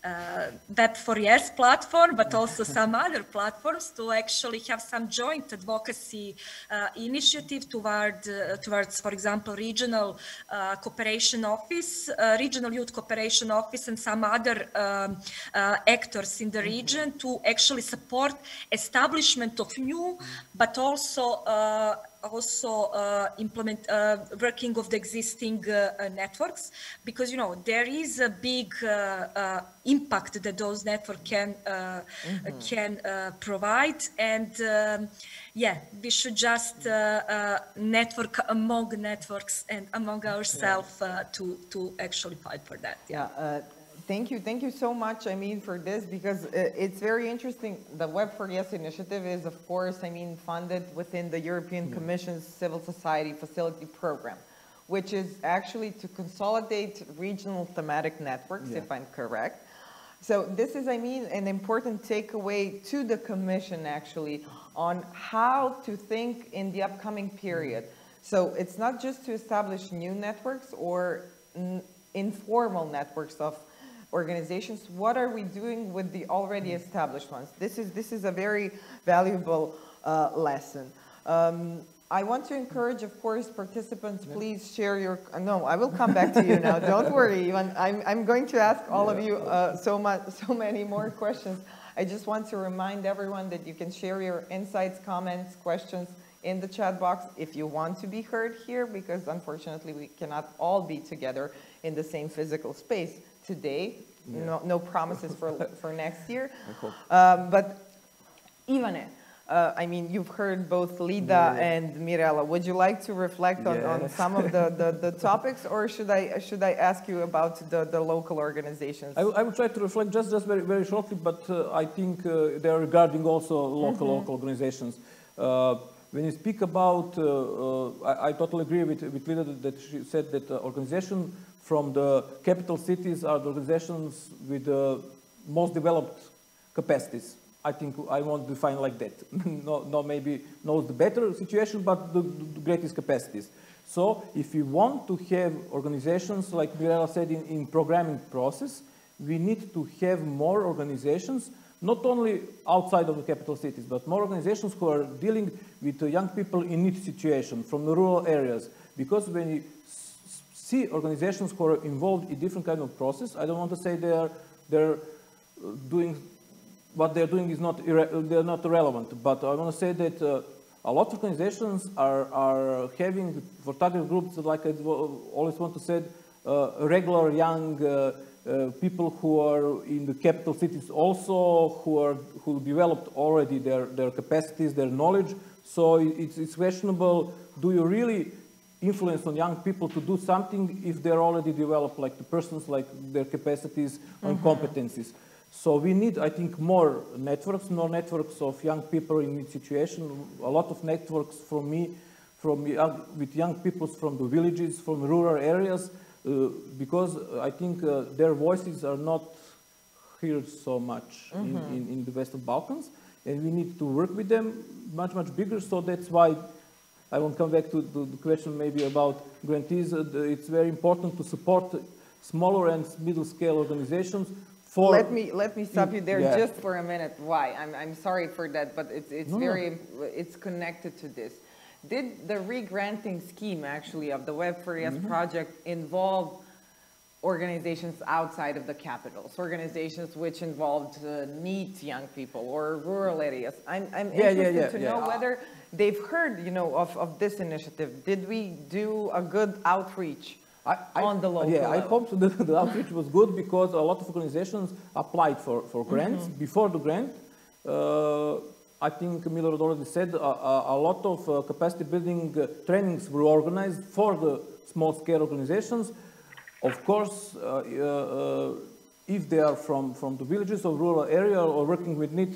WeB4YES platform, but also some other platforms to actually have some joint advocacy initiative towards, for example, regional cooperation office, regional youth cooperation office, and some other actors in the region to actually support establishment of new, but also implement working of the existing networks, because there is a big impact that those networks can provide, and yeah, we should just network among networks and among ourselves to actually fight for that. Yeah. Thank you so much, for this, because it's very interesting. The WeB4YES initiative is, of course, funded within the European Commission's Civil Society Facility Program, which is actually to consolidate regional thematic networks, if I'm correct. So this is, an important takeaway to the Commission, actually, on how to think in the upcoming period. So it's not just to establish new networks or informal networks of organizations. What are we doing with the already established ones? This is a very valuable lesson. I want to encourage, of course, participants, please share your, no, I will come back to you now, don't worry, Ivan. I'm going to ask all of you so many more questions. I just want to remind everyone that you can share your insights, comments, questions in the chat box if you want to be heard here, because unfortunately we cannot all be together in the same physical space today. No promises for next year. But Ivane, you've heard both Lida and Mirela. Would you like to reflect on some of the topics, or should I ask you about the local organizations? I will try to reflect just very, very shortly, but I think they are regarding also local organizations. When you speak about, I totally agree with Lida that she said that organization from the capital cities are the organizations with the most developed capacities. I think I won't define like that. Not maybe knows the better situation, but the greatest capacities. So if we want to have organizations, like Mirela said, in programming process, we need to have more organizations, not only outside of the capital cities, but more organizations who are dealing with young people in each situation from the rural areas. Because when you see organizations who are involved in different kind of process, I don't want to say they're doing what they're doing is they're not irrelevant, but I want to say that a lot of organizations are having for target groups, like I always want to say, regular young people who are in the capital cities also, who developed already their capacities, their knowledge. So it's questionable, do you really influence on young people to do something if they're already developed, like the persons, like their capacities and competencies. So we need, I think, more networks of young people in each situation. A lot of networks from me, with young people from the villages, from rural areas, because I think their voices are not heard so much in the Western Balkans, and we need to work with them much bigger. So that's why I won't come back to the question maybe about grantees. It's very important to support smaller and middle-scale organizations. Let me stop you there just for a minute. Why? I'm sorry for that, but it's connected to this. Did the re-granting scheme actually of the WeB4YES project involve organizations outside of the capitals, organizations which involved neat young people or rural areas? I'm interested to know whether they've heard, of this initiative. Did we do a good outreach on the local level? I hope the outreach was good, because a lot of organizations applied for grants. Before the grant, I think Milorad already said, a lot of capacity building trainings were organized for the small-scale organizations. Of course, if they are from the villages or rural area or working with need,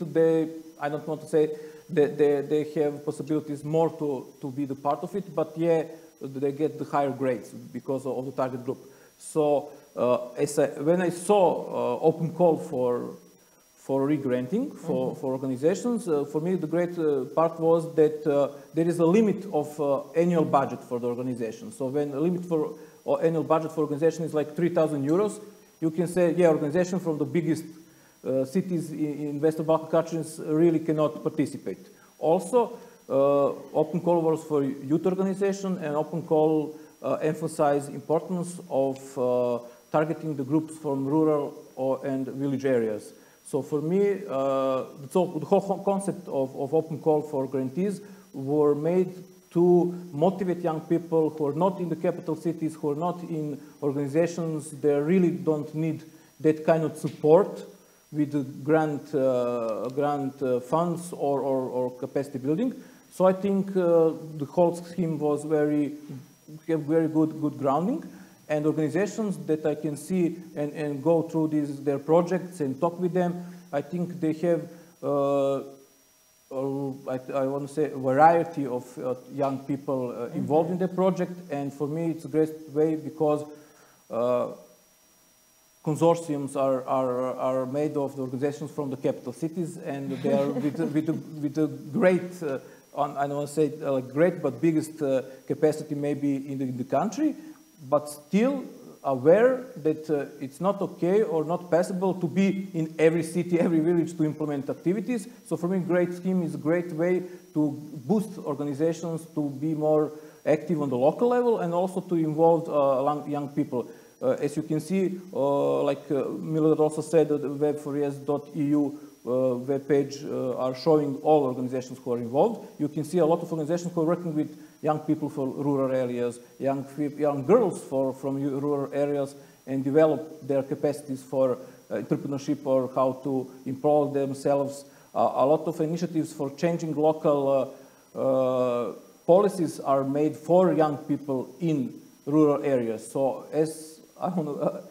I don't want to say that they have possibilities more to be the part of it, but they get the higher grades because of the target group. So when I saw open call for re-granting for organizations, for me the great part was that there is a limit of annual budget for the organization. So when a limit for annual budget for organization is like 3,000 euros, you can say, yeah, organizations from the biggest cities in Western Balkan countries really cannot participate. Also, Open Call was for youth organization, and Open Call emphasize importance of targeting the groups from rural and village areas. So for me, the whole concept of Open Call for grantees were made to motivate young people who are not in the capital cities, who are not in organizations. They really don't need that kind of support with the grant funds or capacity building. So I think the whole scheme was very good grounding, and organizations that I can see and go through their projects and talk with them, I think they have I want to say a variety of young people involved in the project, and for me it's a great way because consortiums are made of the organizations from the capital cities, and they are with a great, I don't want to say great, but biggest capacity maybe in the country, but still aware that it's not okay or not possible to be in every city, every village to implement activities. So for me, great scheme is a great way to boost organizations to be more active on the local level and also to involve young people. As you can see, like Milad also said, the WeB4YES.eu web page are showing all organizations who are involved. You can see a lot of organizations who are working with young people from rural areas, young girls from rural areas, and develop their capacities for entrepreneurship or how to employ themselves. A lot of initiatives for changing local policies are made for young people in rural areas. So as I want to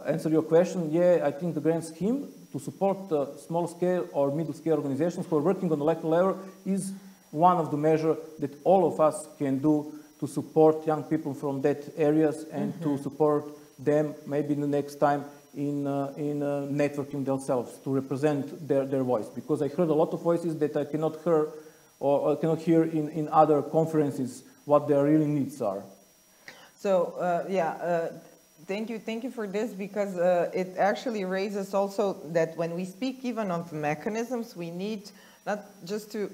answer your question, yeah, I think the grant scheme to support small scale or middle scale organizations who are working on the local level is one of the measures that all of us can do to support young people from that areas and to support them maybe in the next time in networking themselves to represent their voice. Because I heard a lot of voices that I cannot hear or I cannot hear in other conferences what their real needs are. So thank you for this, because it actually raises also that when we speak even of mechanisms, we need not just to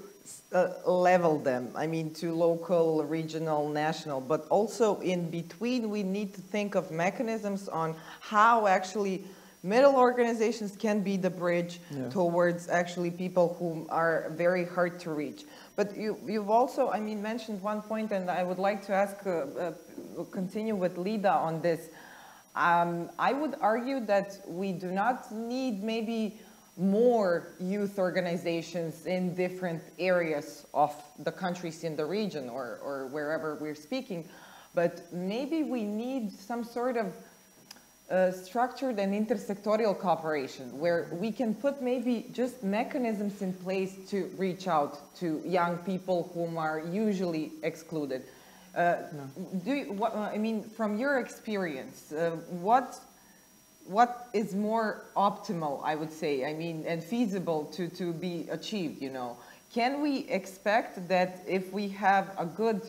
level them, I mean to local, regional, national, but also in between we need to think of mechanisms on how actually middle organizations can be the bridge towards actually people who are very hard to reach. But you've also, I mean, mentioned one point, and I would like to ask, continue with Lida on this. I would argue that we do not need maybe more youth organizations in different areas of the countries in the region or wherever we're speaking, but maybe we need some sort of structured and intersectorial cooperation where we can put maybe just mechanisms in place to reach out to young people whom are usually excluded. I mean, from your experience, what is more optimal, I would say, I mean, and feasible to be achieved, you know? Can we expect that if we have a good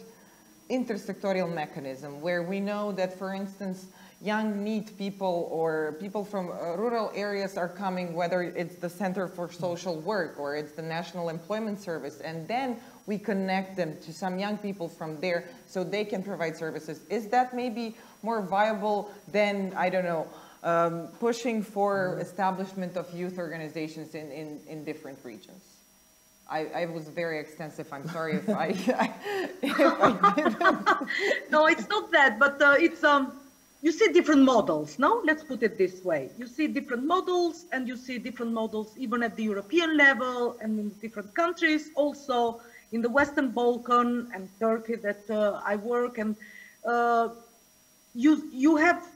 intersectorial mechanism where we know that, for instance, young NEET people or people from rural areas are coming, whether it's the Center for Social Work or it's the National Employment Service, and then we connect them to some young people from there so they can provide services? Is that maybe more viable than, I don't know, pushing for establishment of youth organizations in different regions? I was very extensive. I'm sorry if I didn't. No, it's not that, but it's you see different models. No, let's put it this way: you see different models, and you see different models even at the European level and in different countries, also in the Western Balkan and Turkey that I work, and you have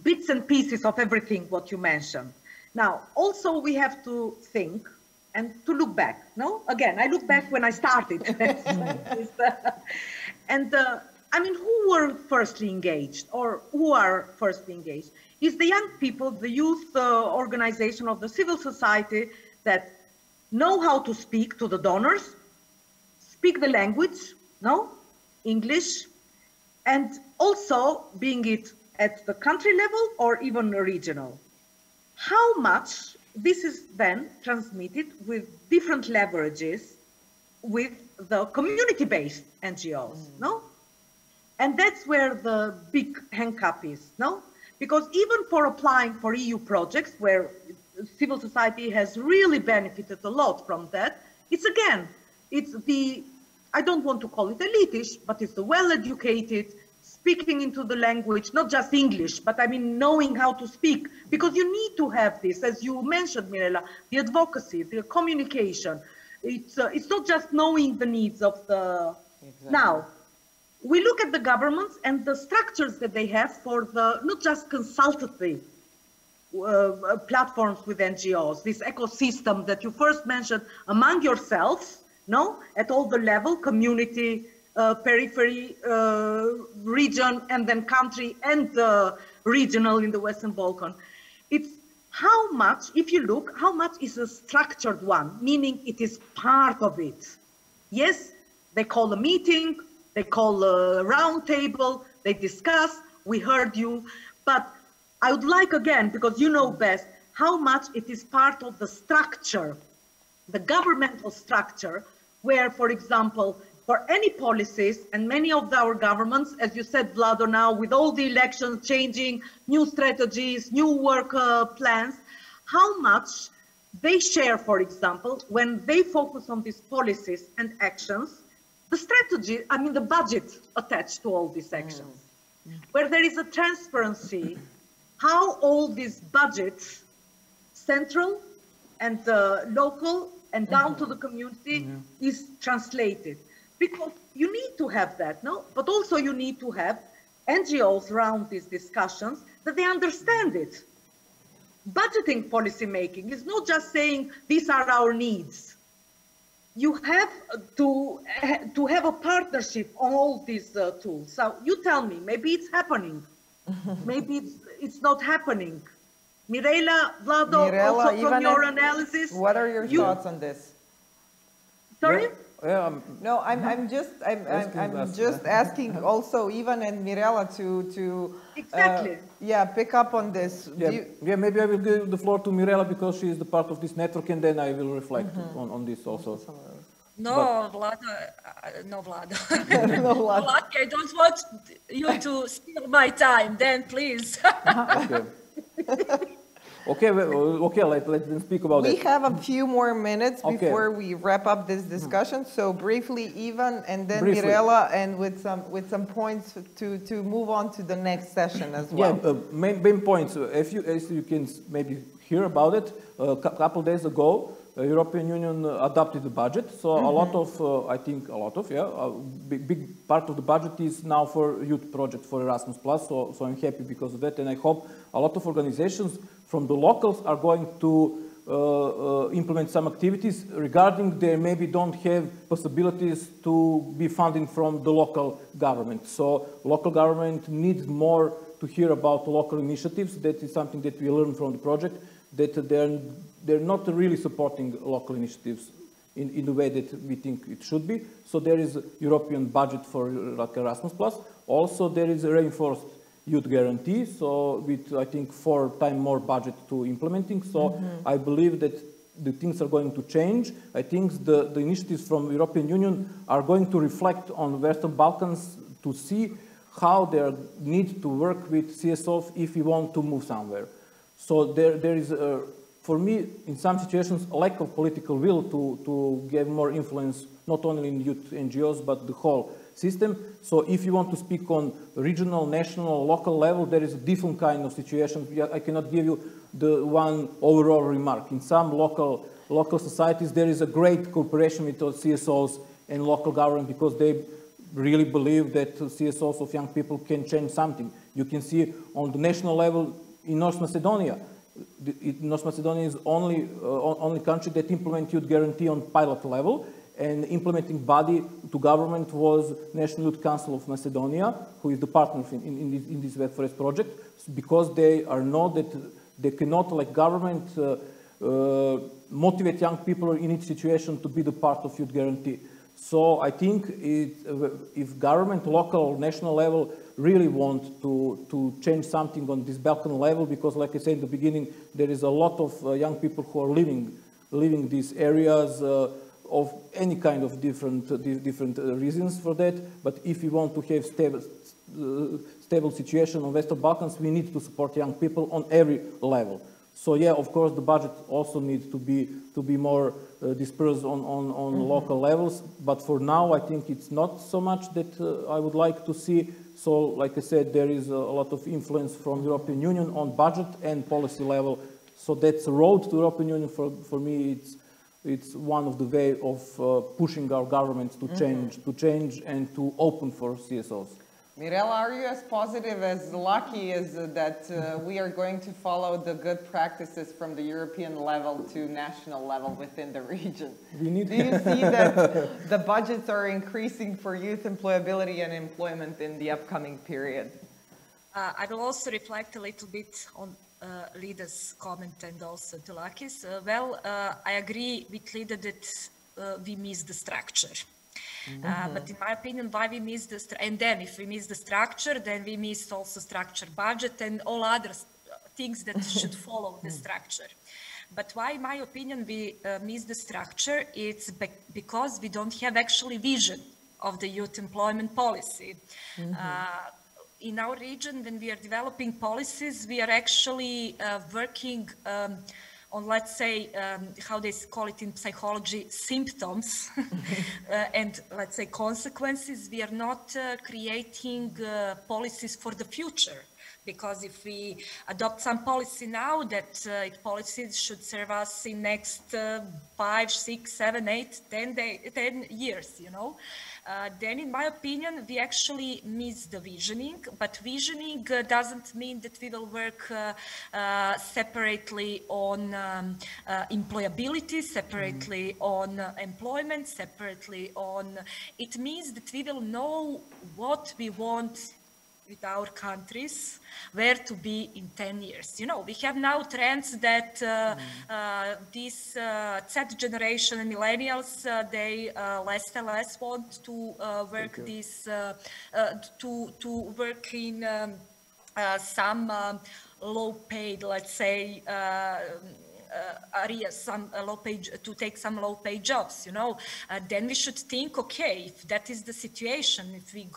bits and pieces of everything what you mentioned. Now, also we have to think and to look back. No, again, I look back when I started, and I mean, who were firstly engaged, or who are firstly engaged? Is the young people, the youth organization of the civil society that know how to speak to the donors, speak the language, no, English, and also being it at the country level or even regional. How much this is then transmitted with different leverages with the community-based NGOs, no? And that's where the big handicap is, no? Because even for applying for EU projects, where civil society has really benefited a lot from that, it's again, it's the, I don't want to call it elitish, but it's the well-educated, speaking into the language, not just English, but I mean knowing how to speak, because you need to have this, as you mentioned, Mirela, the advocacy, the communication. It's not just knowing the needs of the... Exactly. Now, we look at the governments and the structures that they have for the, not just consultative platforms with NGOs, this ecosystem that you first mentioned among yourselves, no, at all the level, community, periphery, region, and then country and regional in the Western Balkans. It's how much, if you look, how much is a structured one, meaning it is part of it. Yes, they call a meeting, they call a round table, they discuss, we heard you, but I would like again, because you know best, how much it is part of the structure, the governmental structure, where, for example, for any policies, and many of our governments, as you said, Vlado, now with all the elections changing, new strategies, new work plans, how much they share, for example, when they focus on these policies and actions, the strategy, I mean the budget attached to all these actions, where there is a transparency, how all these budgets, central and local and down to the community, is translated. Because you need to have that, no? But also you need to have NGOs around these discussions that they understand it. Budgeting policy making is not just saying these are our needs. You have to have a partnership on all these tools. So you tell me, maybe it's happening, maybe it's not happening. Mirela, Vlado, also from your analysis. What are your thoughts on this? Sorry? No, I'm just asking also Ivan and Mirela to exactly. Pick up on this. Maybe I will give the floor to Mirela because she is the part of this network, and then I will reflect on this also. No, Vlado, no, Vlado. No, Vlado. I don't want you to steal my time. Then please. Okay, let's speak about it. We have a few more minutes before we wrap up this discussion. So briefly, Ivan, and then Mirela, and with some points to move on to the next session as well. Yeah, main points. As you can maybe hear about it, a couple days ago, the European Union adopted the budget. So a lot of, I think a lot of, a big part of the budget is now for youth project for Erasmus+. So I'm happy because of that, and I hope a lot of organizations from the locals are going to implement some activities regarding they maybe don't have possibilities to be funded from the local government. So local government needs more to hear about local initiatives. That is something that we learned from the project, that they're not really supporting local initiatives in the way that we think it should be. So there is a European budget for like Erasmus+. Also there is a reinforced youth guarantee, so with I think 4 times more budget to implementing. So I believe that the things are going to change. I think the initiatives from the European Union are going to reflect on Western Balkans to see how they need to work with CSOs if we want to move somewhere. So there is, for me, in some situations, a lack of political will to give more influence, not only in youth NGOs, but the whole system. So if you want to speak on regional, national, local level, there is a different kind of situation. I cannot give you the one overall remark. In some local societies, there is a great cooperation with the CSOs and local government because they really believe that CSOs of young people can change something. You can see on the national level in North Macedonia. North Macedonia is only country that implements youth guarantee on pilot level. And implementing body to government was National Youth Council of Macedonia, who is the partner in this WeB4YES project, because they know that they cannot, like government, motivate young people in each situation to be the part of youth guarantee. So I think if government, local, national level really want to change something on this Balkan level, because like I said in the beginning, there is a lot of young people who are living these areas of any kind of different reasons for that. But if we want to have stable situation on Western Balkans, we need to support young people on every level. So yeah, of course, the budget also needs to be more dispersed on local levels. But for now, I think it's not so much that I would like to see. So, like I said, there is a lot of influence from European Union on budget and policy level. So that's a road to European Union. For me, it's one of the way of pushing our governments to change and to open for CSOs. Mirela, are you as positive, as lucky as that we are going to follow the good practices from the European level to national level within the region? Do you see that the budgets are increasing for youth employability and employment in the upcoming period? I will also reflect a little bit on Lida's comment and also Tulakis. I agree with Lida that we miss the structure. But in my opinion, why we miss the and then if we miss the structure, then we miss also structure, budget, and all other things that should follow the structure. But why, in my opinion, we miss the structure? It's because we don't have actually vision of the youth employment policy. In our region, when we are developing policies, we are actually working on, let's say, how they call it in psychology, symptoms and, let's say, consequences. We are not creating policies for the future. Because if we adopt some policy now, that policies should serve us in next 5, 6, 7, 8, 10 years, you know, then in my opinion, we actually miss the visioning. But visioning doesn't mean that we will work separately on employability, separately on employment, separately on... It means that we will know what we want with our countries, where to be in 10 years. You know, we have now trends that this Z generation and millennials, they less and less want to work this, to work in some low-paid, let's say, areas, some to take some low-paid jobs, you know, then we should think, okay, if that is the situation, if we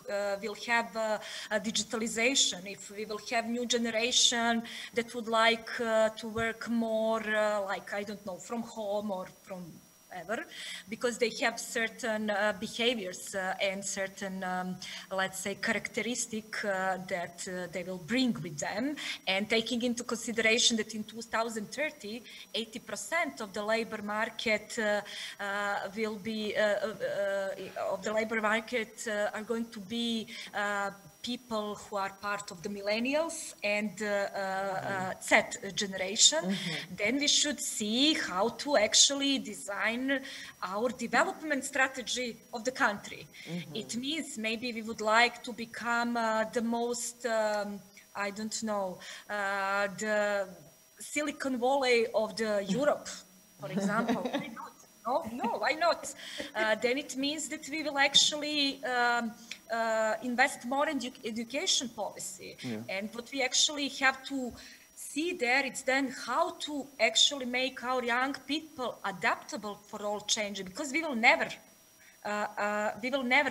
will have digitalization, if we will have new generation that would like to work more, like, I don't know, from home or from ever, because they have certain behaviors and certain, let's say, characteristic that they will bring with them, and taking into consideration that in 2030, 80% of the labor market will be, of the labor market are going to be people who are part of the millennials and Z generation, then we should see how to actually design our development strategy of the country. It means maybe we would like to become the most, I don't know, the Silicon Valley of the Europe, for example. Why not? No, why not? Then it means that we will actually invest more in education policy. And what we actually have to see there is then how to actually make our young people adaptable for all change, because we will never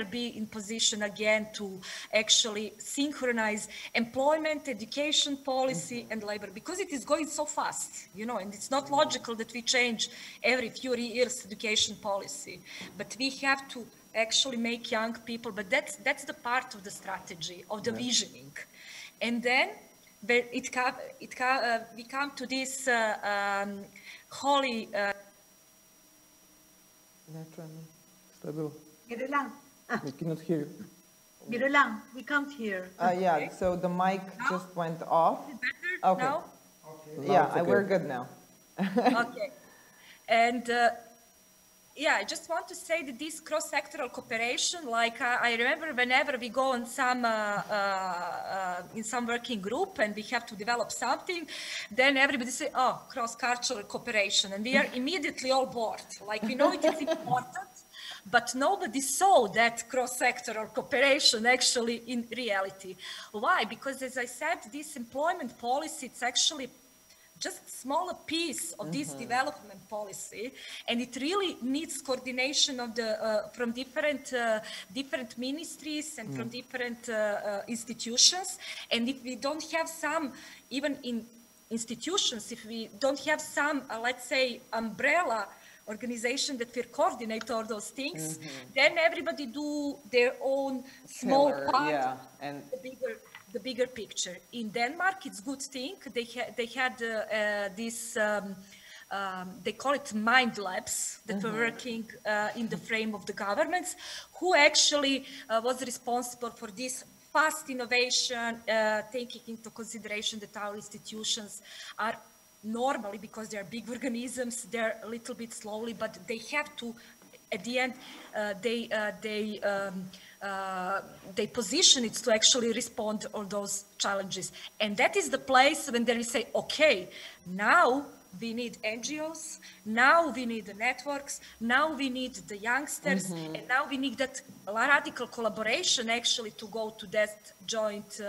be in position again to actually synchronize employment, education policy, and labor, because it is going so fast, you know, and it's not logical that we change every few years education policy. But we have to actually make young people, but that's the part of the strategy, of the visioning. And then we come to this holy... Mirela. We cannot hear you. Mirela, we can't hear. Yeah, so the mic just went off. Is it better now? Okay. Yeah, we're good now. Okay. And yeah, I just want to say that this cross-sectoral cooperation, like I remember whenever we go on some in some working group and we have to develop something, then everybody say, oh, cross-cultural cooperation, and we are immediately all bored. Like, we know it is important, but nobody saw that cross-sectoral cooperation actually in reality. Why? Because as I said, this employment policy, it's actually just a smaller piece of this development policy, and it really needs coordination of the from different ministries and from different institutions. And if we don't have some, even in institutions, if we don't have some, let's say, umbrella organization that will coordinate all those things, then everybody do their own small part, and the bigger picture. In Denmark, it's good thing. They had this, they call it mind labs that were working in the frame of the governments, who actually was responsible for this fast innovation, taking into consideration that our institutions are normally, because they are big organisms, they're a little bit slowly, but they have to, at the end, they position it to actually respond on those challenges. And that is the place when they say, okay, now we need NGOs, now we need the networks, now we need the youngsters, and now we need that radical collaboration actually to go to that joint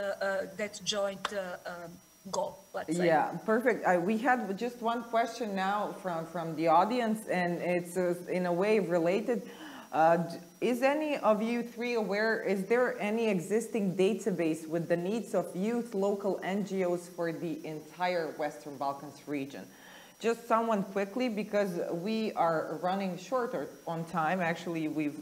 goal, let's say. Yeah, perfect. We had just one question now from the audience, and it's in a way related. Is any of you three aware, is there any existing database with the needs of youth, local NGOs for the entire Western Balkans region? Just someone quickly, because we are running shorter on time. Actually, we've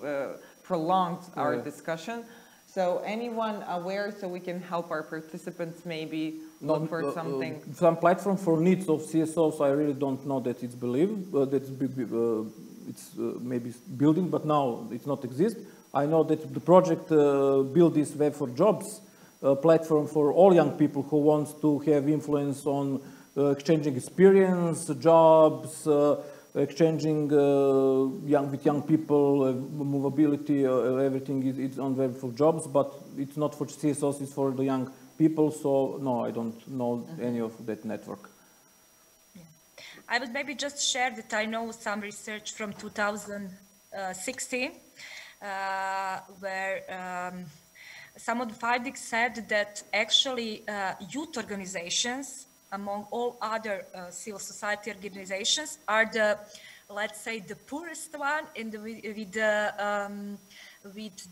prolonged our discussion. So anyone aware, so we can help our participants maybe look for something? Some platform for needs of CSOs, I really don't know that it's believed, it's maybe building, but now it not exist. I know that the project build this Web for Jobs platform for all young people who wants to have influence on exchanging experience, jobs, exchanging with young people, movability, everything is on Web for Jobs, but it's not for CSOs, it's for the young people. So no, I don't know any of that network. I would maybe just share that I know some research from 2016 where some of the findings said that actually youth organizations, among all other civil society organizations, are the, let's say, the poorest one and with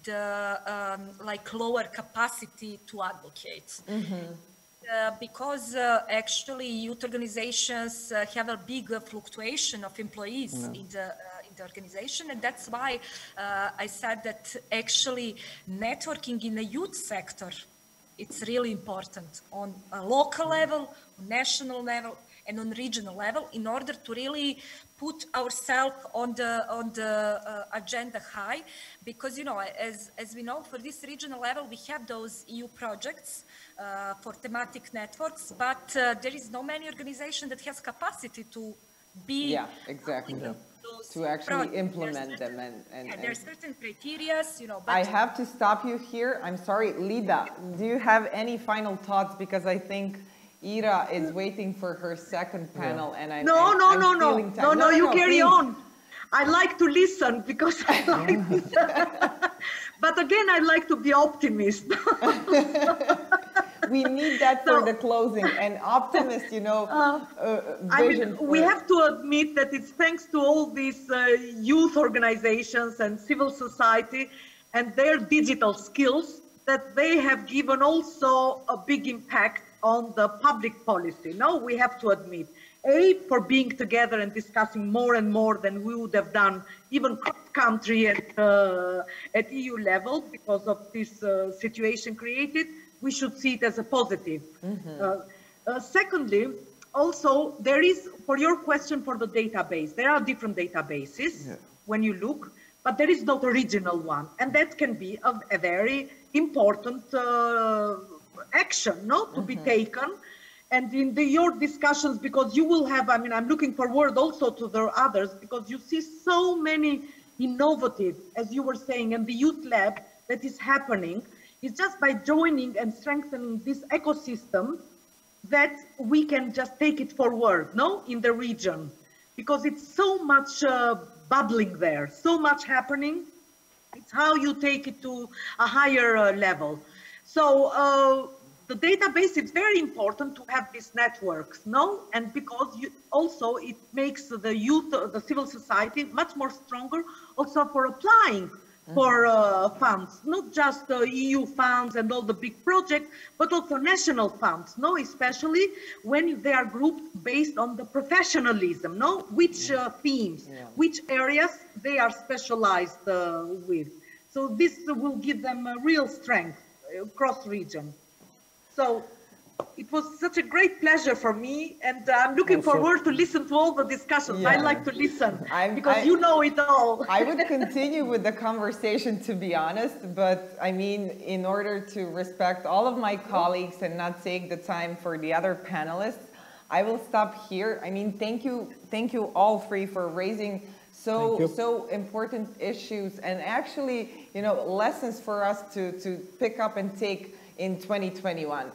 the like lower capacity to advocate. Because actually youth organizations have a big fluctuation of employees in the organization, and that's why I said that actually networking in the youth sector, it's really important on a local level, on national level, and on regional level, in order to really put ourselves on the agenda high. Because, you know, as we know, for this regional level, we have those EU projects for thematic networks, but there is no many organization that has capacity to be to actually implement them. And there are certain criteria, you know. But I have to stop you here. I'm sorry, Lida, do you have any final thoughts? Because I think Ira is waiting for her second panel, and I'm No, you carry on. I like to listen because I like this. But again, I like to be optimist. We need that for the closing, and optimist, you know, vision. I mean, we have to admit that it's thanks to all these youth organizations and civil society and their digital skills that they have given also a big impact on the public policy. Now we have to admit, for being together and discussing more and more than we would have done even cross-country at EU level because of this situation created. We should see it as a positive. Secondly, also, there is, for your question for the database, there are different databases when you look, but there is not a regional one. And that can be a very important action, no, to be taken. And in your discussions, because you will have, I mean, I'm looking forward also to the others, because you see so many innovative, as you were saying, and the youth lab that is happening. It's just by joining and strengthening this ecosystem that we can just take it forward, no, in the region, because it's so much bubbling there. So much happening. It's how you take it to a higher level. So the database is very important to have these networks, no? And because also it makes the youth, the civil society much more stronger also for applying for funds, not just EU funds and all the big projects, but also national funds, no? Especially when they are grouped based on the professionalism, no? Which themes, which areas they are specialized with. So this will give them a real strength across region. So it was such a great pleasure for me, and I'm looking forward to listen to all the discussions. I like to listen because you know it all. I would continue with the conversation, to be honest, but I mean, in order to respect all of my colleagues and not take the time for the other panelists, I will stop here. I mean, thank you all three for raising so important issues and actually, you know, lessons for us to pick up and take in 2021.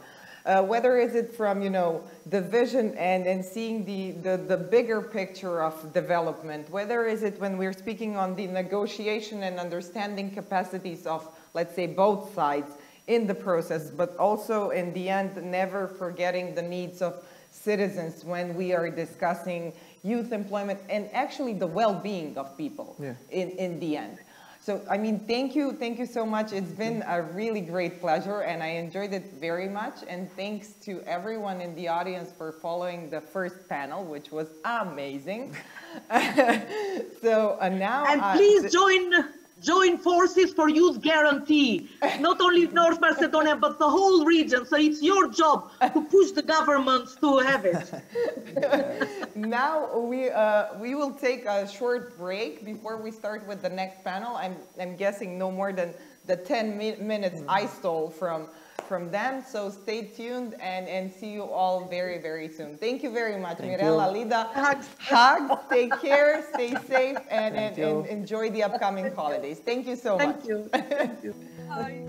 Whether is it from, you know, the vision and seeing the bigger picture of development, whether is it when we're speaking on the negotiation and understanding capacities of, let's say, both sides in the process, but also in the end, never forgetting the needs of citizens when we are discussing youth employment and actually the well-being of people in the end. So, I mean, thank you so much. It's been a really great pleasure and I enjoyed it very much. And thanks to everyone in the audience for following the first panel, which was amazing. So now... And please join forces for Youth Guarantee, not only North Macedonia, but the whole region. So it's your job to push the governments to have it. Now we will take a short break before we start with the next panel. I'm guessing no more than the 10 minutes I stole from them. So stay tuned and see you all very, very soon. Thank you very much, Mirella, Lida. Hugs, take care, stay safe, and enjoy the upcoming holidays. Thank you so much. Thank you. Thank you. Bye.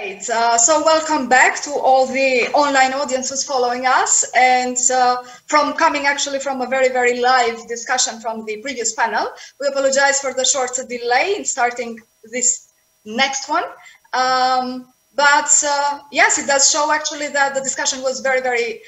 Great. So welcome back to all the online audiences following us, and from coming actually from a very, very live discussion from the previous panel. We apologize for the short delay in starting this next one. But yes, it does show actually that the discussion was very, very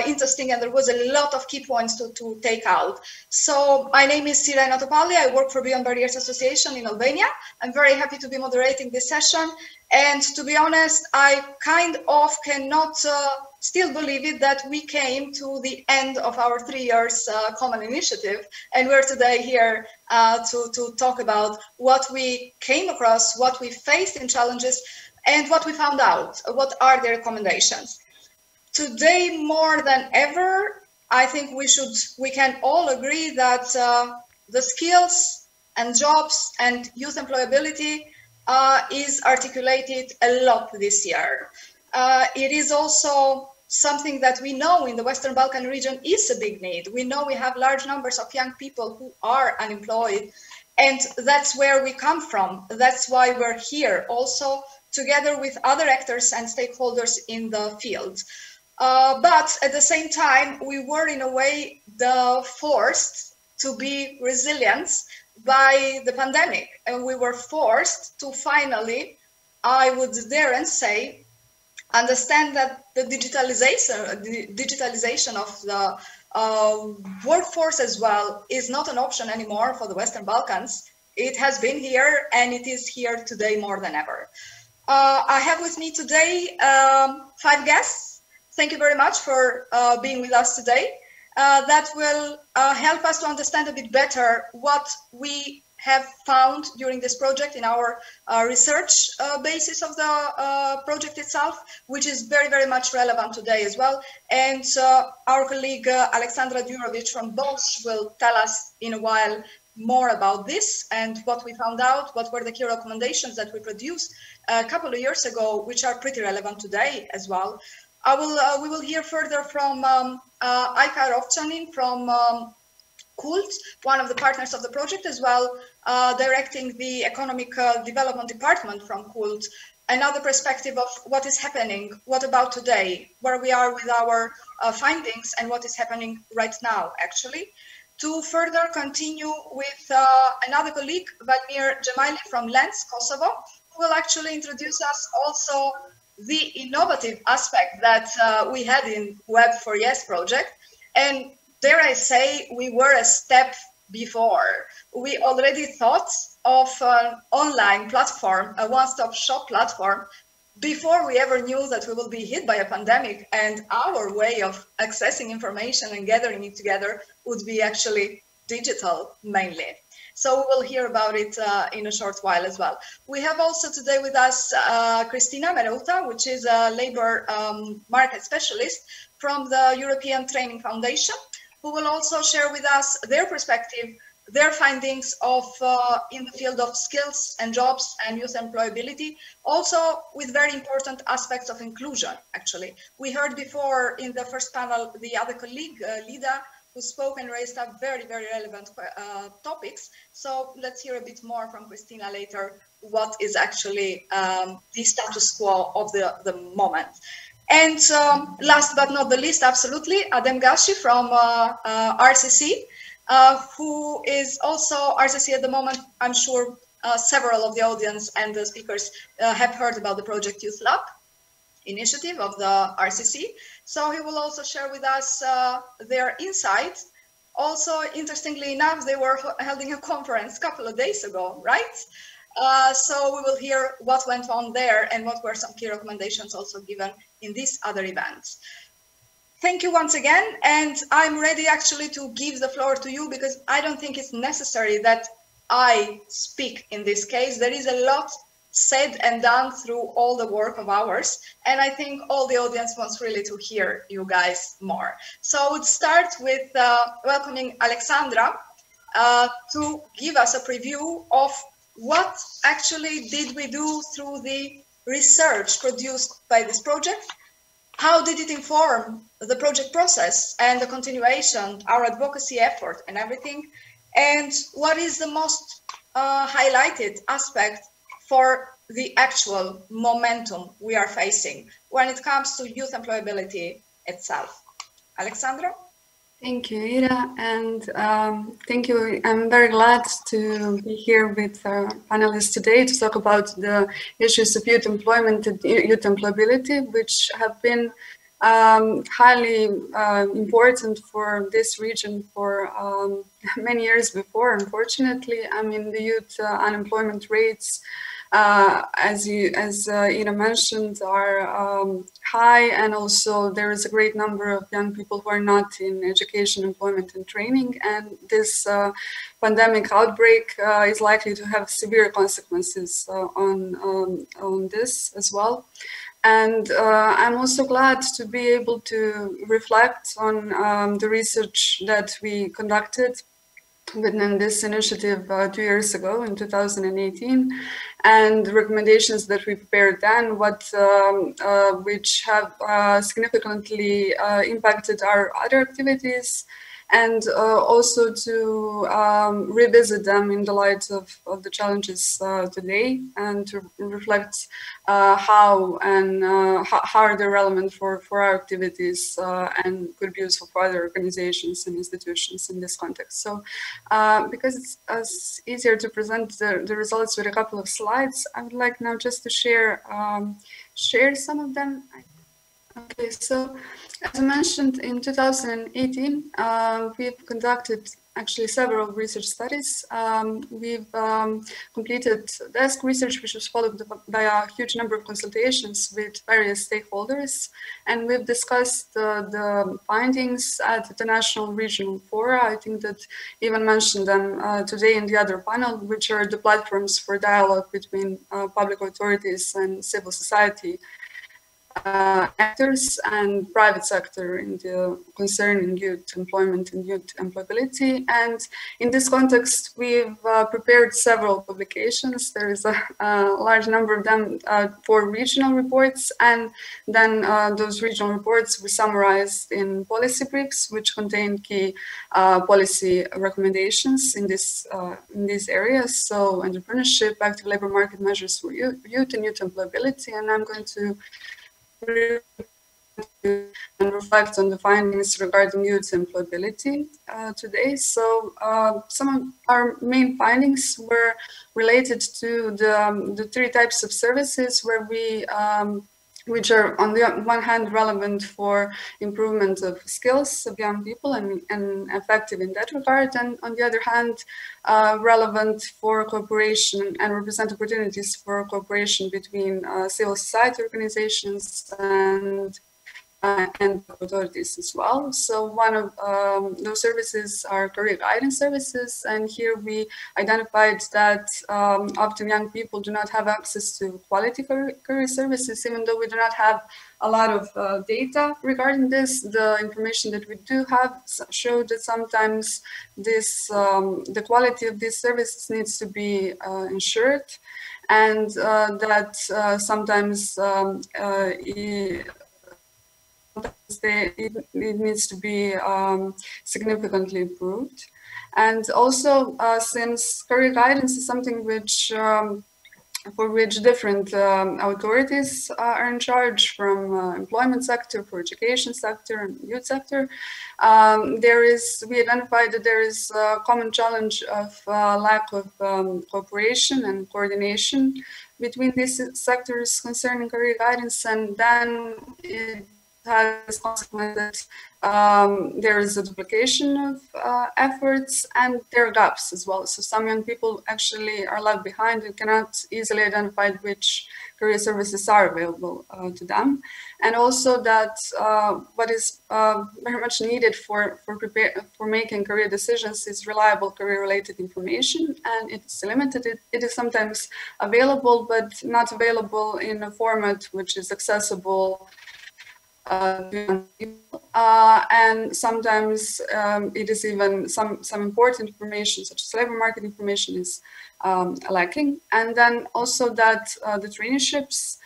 interesting, and there was a lot of key points to take out. So my name is Sirena Topali. I work for Beyond Barriers Association in Albania. I'm very happy to be moderating this session. And to be honest, I kind of cannot still believe it that we came to the end of our 3 years common initiative. And we're today here to talk about what we came across, what we faced in challenges, and what we found out. What are the recommendations? Today, more than ever, I think we can all agree that the skills and jobs and youth employability is articulated a lot this year. It is also something that we know in the Western Balkan region is a big need. We know we have large numbers of young people who are unemployed, and that's where we come from. That's why we're here also, together with other actors and stakeholders in the field. But at the same time, we were in a way forced to be resilient by the pandemic, and we were forced to finally, I would dare and say, understand that the digitalization of the workforce as well is not an option anymore for the Western Balkans. It has been here and it is here today more than ever. I have with me today 5 guests. Thank you very much for being with us today. That will help us to understand a bit better what we have found during this project in our research basis of the project itself, which is very, very much relevant today as well. And our colleague Alexandra Durovic from BOSH will tell us in a while more about this and what we found out, what were the key recommendations that we produced a couple of years ago, which are pretty relevant today as well. We will hear further from Aika Rovchanin from KULT, one of the partners of the project as well, directing the Economic Development Department from KULT, another perspective of what is happening, what about today, where we are with our findings and what is happening right now, actually. To further continue with another colleague, Vladimir Jemaili from Lens, Kosovo, who will actually introduce us also the innovative aspect that we had in WeB4YES project. And dare I say, we were a step before. We already thought of an online platform, a one-stop shop platform, before we ever knew that we will be hit by a pandemic, and our way of accessing information and gathering it together would be actually digital mainly. So we will hear about it in a short while as well. We have also today with us Cristina Mereuta, which is a labor market specialist from the European Training Foundation, who will also share with us their perspective, their findings of in the field of skills and jobs and youth employability, also with very important aspects of inclusion, actually. We heard before in the first panel, the other colleague, Lida, who spoke and raised up very, very relevant topics. So let's hear a bit more from Cristina later, what is actually the status quo of the moment. And last but not the least, absolutely, Adem Gashi from RCC, who is also RCC at the moment. I'm sure several of the audience and the speakers have heard about the Project Youth Lab initiative of the RCC. So he will also share with us their insights. Also, interestingly enough, they were holding a conference a couple of days ago, right? So we will hear what went on there and what were some key recommendations also given in these other events. Thank you once again, and I'm ready actually to give the floor to you because I don't think it's necessary that I speak in this case. There is a lot said and done through all the work of ours, and I think all the audience wants really to hear you guys more. So I would start with welcoming Alexandra to give us a preview of what actually did we do through the research produced by this project. How did it inform the project process and the continuation, our advocacy effort and everything? And what is the most highlighted aspect for the actual momentum we are facing when it comes to youth employability itself? Alexandra? Thank you, Ira, and thank you. I'm very glad to be here with our panelists today to talk about the issues of youth employment and youth employability, which have been highly important for this region for many years before. Unfortunately, I mean, the youth unemployment rates, as Ira mentioned, are high, and also there is a great number of young people who are not in education, employment, and training. And this pandemic outbreak is likely to have severe consequences on this as well. And I'm also glad to be able to reflect on the research that we conducted within this initiative 2 years ago in 2018, and the recommendations that we prepared then, which have significantly impacted our other activities, and also to revisit them in the light of the challenges today, and to reflect how are they relevant for our activities and could be useful for other organizations and institutions in this context. So because it's easier to present the results with a couple of slides, I would like now just to share some of them. Okay, so as I mentioned, in 2018, we've conducted actually several research studies. We've completed desk research, which was followed by a huge number of consultations with various stakeholders, and we've discussed the findings at the national regional fora. I think that even mentioned them today in the other panel, which are the platforms for dialogue between public authorities and civil society actors and private sector in the concerning youth employment and youth employability. And in this context, we've prepared several publications. There is a large number of them for regional reports, and then those regional reports were summarized in policy briefs, which contain key policy recommendations in these areas. So entrepreneurship, active labor market measures for youth and youth employability. And I'm going to and reflect on the findings regarding youth employability today. So some of our main findings were related to the three types of services where we which are on the one hand relevant for improvement of skills of young people and effective in that regard, and on the other hand relevant for cooperation and represent opportunities for cooperation between civil society organizations and authorities as well. So one of those services are career guidance services, and here we identified that often young people do not have access to quality career services, even though we do not have a lot of data regarding this. The information that we do have showed that sometimes this the quality of these services needs to be ensured, and that sometimes it needs to be significantly improved. And also, since career guidance is something which for which different authorities are in charge, from employment sector, for education sector, and youth sector, we identified that there is a common challenge of lack of cooperation and coordination between these sectors concerning career guidance, and then it has consequence that there is a duplication of efforts, and there are gaps as well. So some young people actually are left behind and cannot easily identify which career services are available to them. And also that what is very much needed for making career decisions is reliable career-related information, and it's limited. It is sometimes available, but not available in a format which is accessible and sometimes it is even some important information, such as labor market information, is lacking. And then also that the traineeships,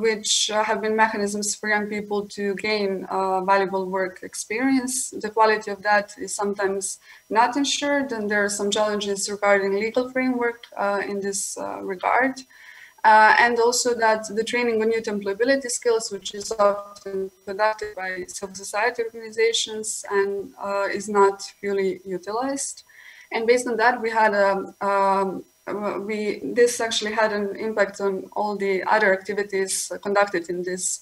which have been mechanisms for young people to gain valuable work experience, the quality of that is sometimes not ensured, and there are some challenges regarding legal framework in this regard. And also that the training on youth employability skills, which is often conducted by civil society organizations and is not fully utilized. And based on that, we had this actually had an impact on all the other activities conducted in these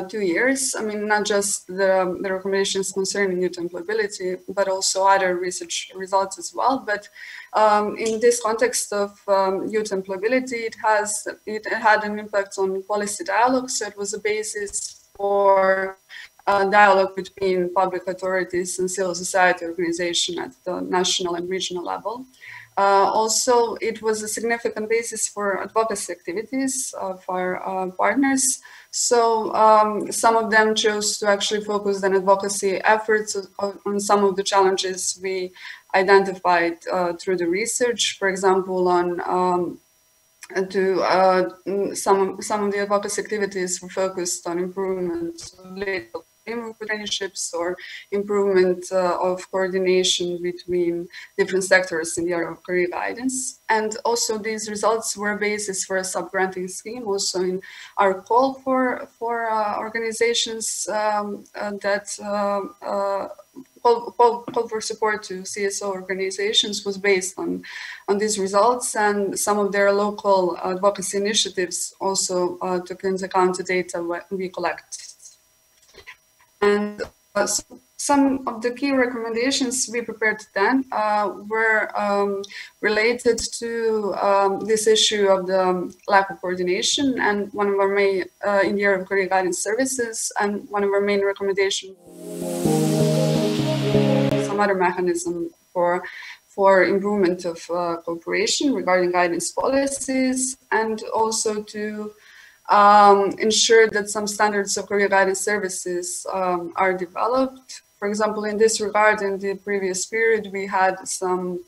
2 years. I mean, not just the recommendations concerning youth employability, but also other research results as well. But in this context of youth employability, it had an impact on policy dialogue. So it was a basis for dialogue between public authorities and civil society organization at the national and regional level. Also, it was a significant basis for advocacy activities of our partners. So some of them chose to actually focus on advocacy efforts on some of the challenges we identified through the research. For example, on some of the advocacy activities were focused on improvement of legal framework for traineeships or improvement of coordination between different sectors in the area of career guidance. And also these results were a basis for a sub-granting scheme, also in our call for organizations that call for support to CSO organizations was based on these results, and some of their local advocacy initiatives also took into account the data we collect. And some of the key recommendations we prepared then were related to this issue of the lack of coordination, and one of our main in the area of career guidance services, and one of our main recommendations, some other mechanism for improvement of cooperation regarding guidance policies, and also to ensure that some standards of career guidance services are developed. For example, in this regard, in the previous period, we had some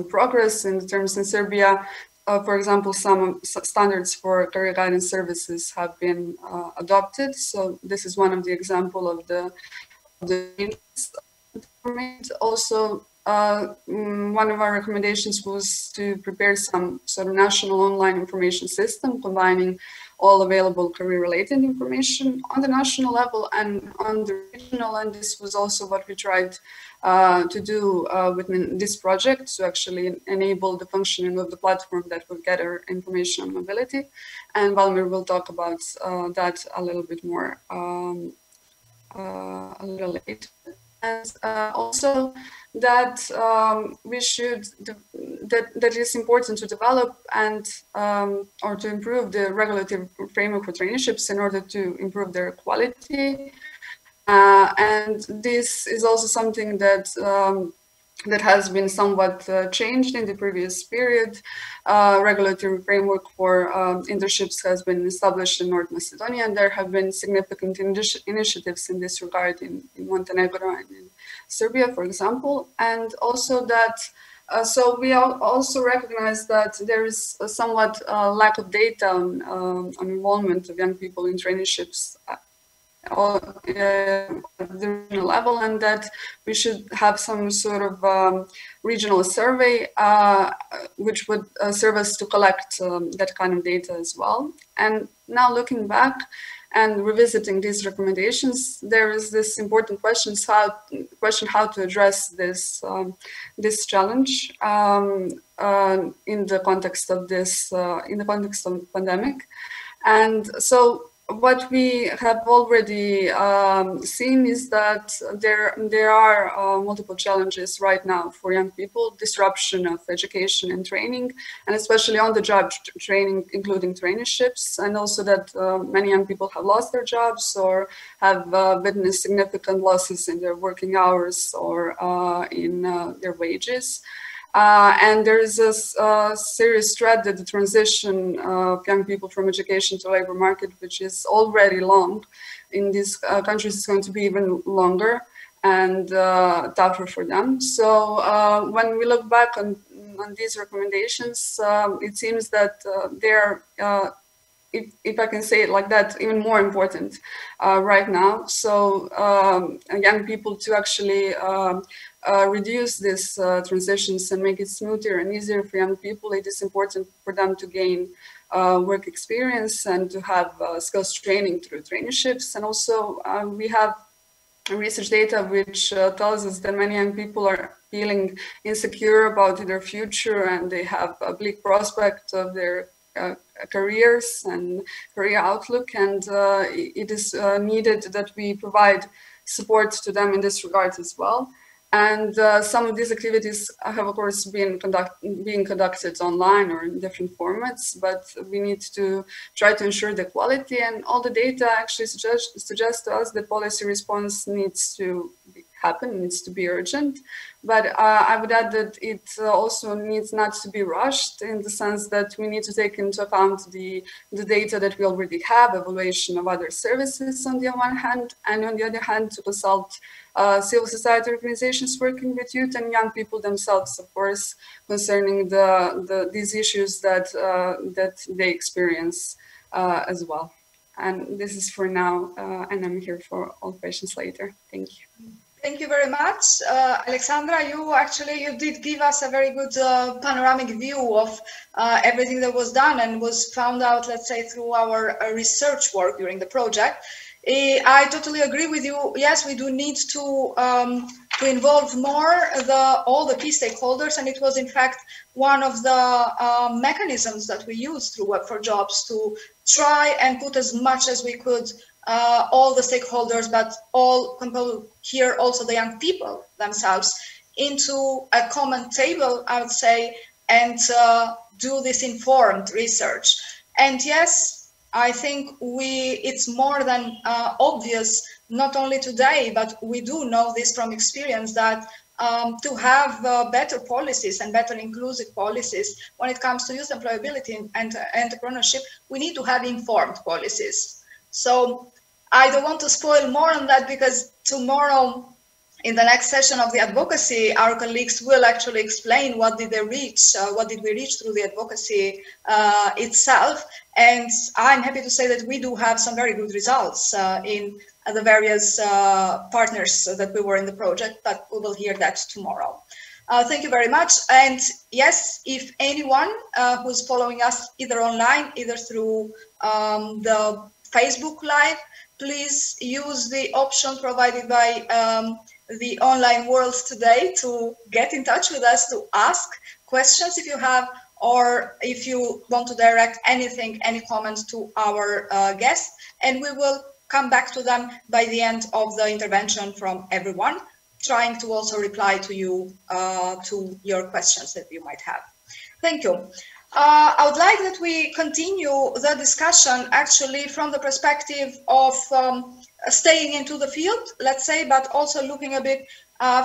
progress in terms in Serbia. For example, some standards for career guidance services have been adopted. So this is one of the example of the also. One of our recommendations was to prepare some sort of national online information system combining all available career-related information on the national level and on the regional, and this was also what we tried to do within this project, to actually enable the functioning of the platform that will gather information on mobility. And Valmir will talk about that a little bit more a little later. And also that that is important to develop and or to improve the regulatory framework for traineeships in order to improve their quality. And this is also something that that has been somewhat changed in the previous period. Regulatory framework for internships has been established in North Macedonia, and there have been significant initiatives in this regard in Montenegro and in Serbia, for example. And also that, so we also recognize that there is a somewhat lack of data on involvement of young people in traineeships at the regional level, and that we should have some sort of regional survey which would serve us to collect that kind of data as well. And now looking back and revisiting these recommendations, there is this important question how to address this this challenge in the context of this pandemic. And so what we have already seen is that there are multiple challenges right now for young people: disruption of education and training, and especially on-the-job training, including traineeships, and also that many young people have lost their jobs or have witnessed significant losses in their working hours or in their wages. And there is a serious threat that the transition of young people from education to labor market, which is already long in these countries, is going to be even longer and tougher for them. So when we look back on these recommendations, it seems that they're, if I can say it like that, even more important right now. So young people to actually reduce these transitions and make it smoother and easier for young people, it is important for them to gain work experience and to have skills training through traineeships. And also we have research data which tells us that many young people are feeling insecure about their future, and they have a bleak prospect of their careers and career outlook, and it is needed that we provide support to them in this regard as well. And some of these activities have, of course, being conducted online or in different formats, but we need to try to ensure the quality, and all the data actually suggest to us that policy response needs to happen, needs to be urgent. But I would add that it also needs not to be rushed, in the sense that we need to take into account the data that we already have, evaluation of other services on the one hand, and on the other hand to consult civil society organizations working with youth and young people themselves, of course, concerning these issues that they experience as well. And this is for now, and I'm here for all questions later. Thank you. Thank you very much. Alexandra, you did give us a very good panoramic view of everything that was done and was found out, let's say, through our research work during the project. I totally agree with you. Yes, we do need to involve more all the key stakeholders, and it was in fact one of the mechanisms that we used through Web4Jobs to try and put as much as we could all the stakeholders, but all here also the young people themselves into a common table, I would say, and do this informed research. And yes, I think it's more than obvious, not only today, but we do know this from experience, that to have better policies and better inclusive policies when it comes to youth employability and entrepreneurship, we need to have informed policies. So I don't want to spoil more on that, because tomorrow in the next session of the advocacy, our colleagues will actually explain what did we reach through the advocacy itself. And I'm happy to say that we do have some very good results in the various partners that we were in the project, but we will hear that tomorrow. Thank you very much. And yes, if anyone who's following us either online, either through the Facebook Live, please use the option provided by the online world today to get in touch with us, to ask questions if you have, or if you want to direct anything, any comments to our guests, and we will come back to them by the end of the intervention from everyone, trying to also reply to you, to your questions that you might have. Thank you. I would like that we continue the discussion actually from the perspective of staying into the field, let's say, but also looking a bit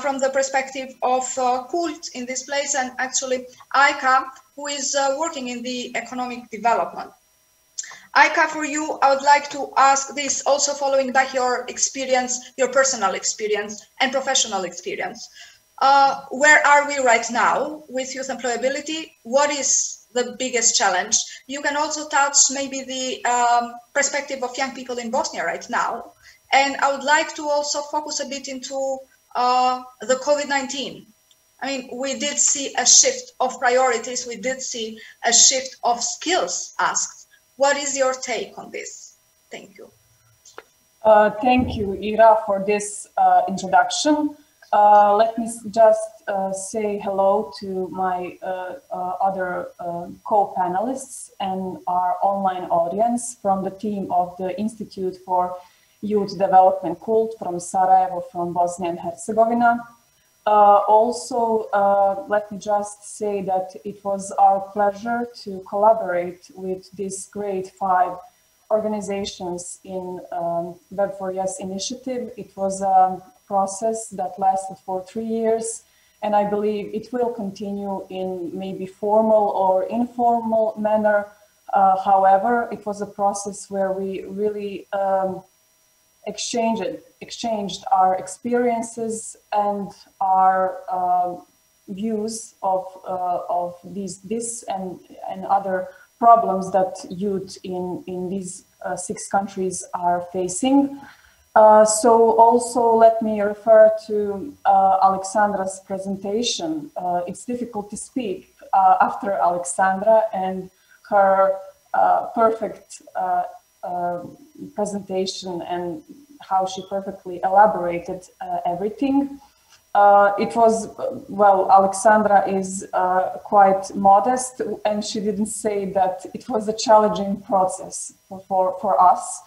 from the perspective of Kult in this place, and actually Aika, who is working in the economic development. Aika, for you, I would like to ask this, also following back your experience, your personal experience and professional experience. Where are we right now with youth employability? What is the biggest challenge? You can also touch maybe the perspective of young people in Bosnia right now. And I would like to also focus a bit into the COVID-19. I mean, we did see a shift of priorities. We did see a shift of skills asked. What is your take on this? Thank you. Thank you, Ira, for this introduction. Let me just say hello to my other co-panelists and our online audience from the team of the Institute for Youth Development Kult from Sarajevo, from Bosnia and Herzegovina. Also, let me just say that it was our pleasure to collaborate with these great 5 organizations in WeB4YES initiative. It was a process that lasted for 3 years, and I believe it will continue in maybe formal or informal manner. However, it was a process where we really exchanged our experiences and our views of this and other problems that youth in these 6 countries are facing. So also let me refer to Alexandra's presentation. It's difficult to speak after Alexandra and her perfect presentation and how she perfectly elaborated everything. It was, well, Alexandra is quite modest, and she didn't say that it was a challenging process for us.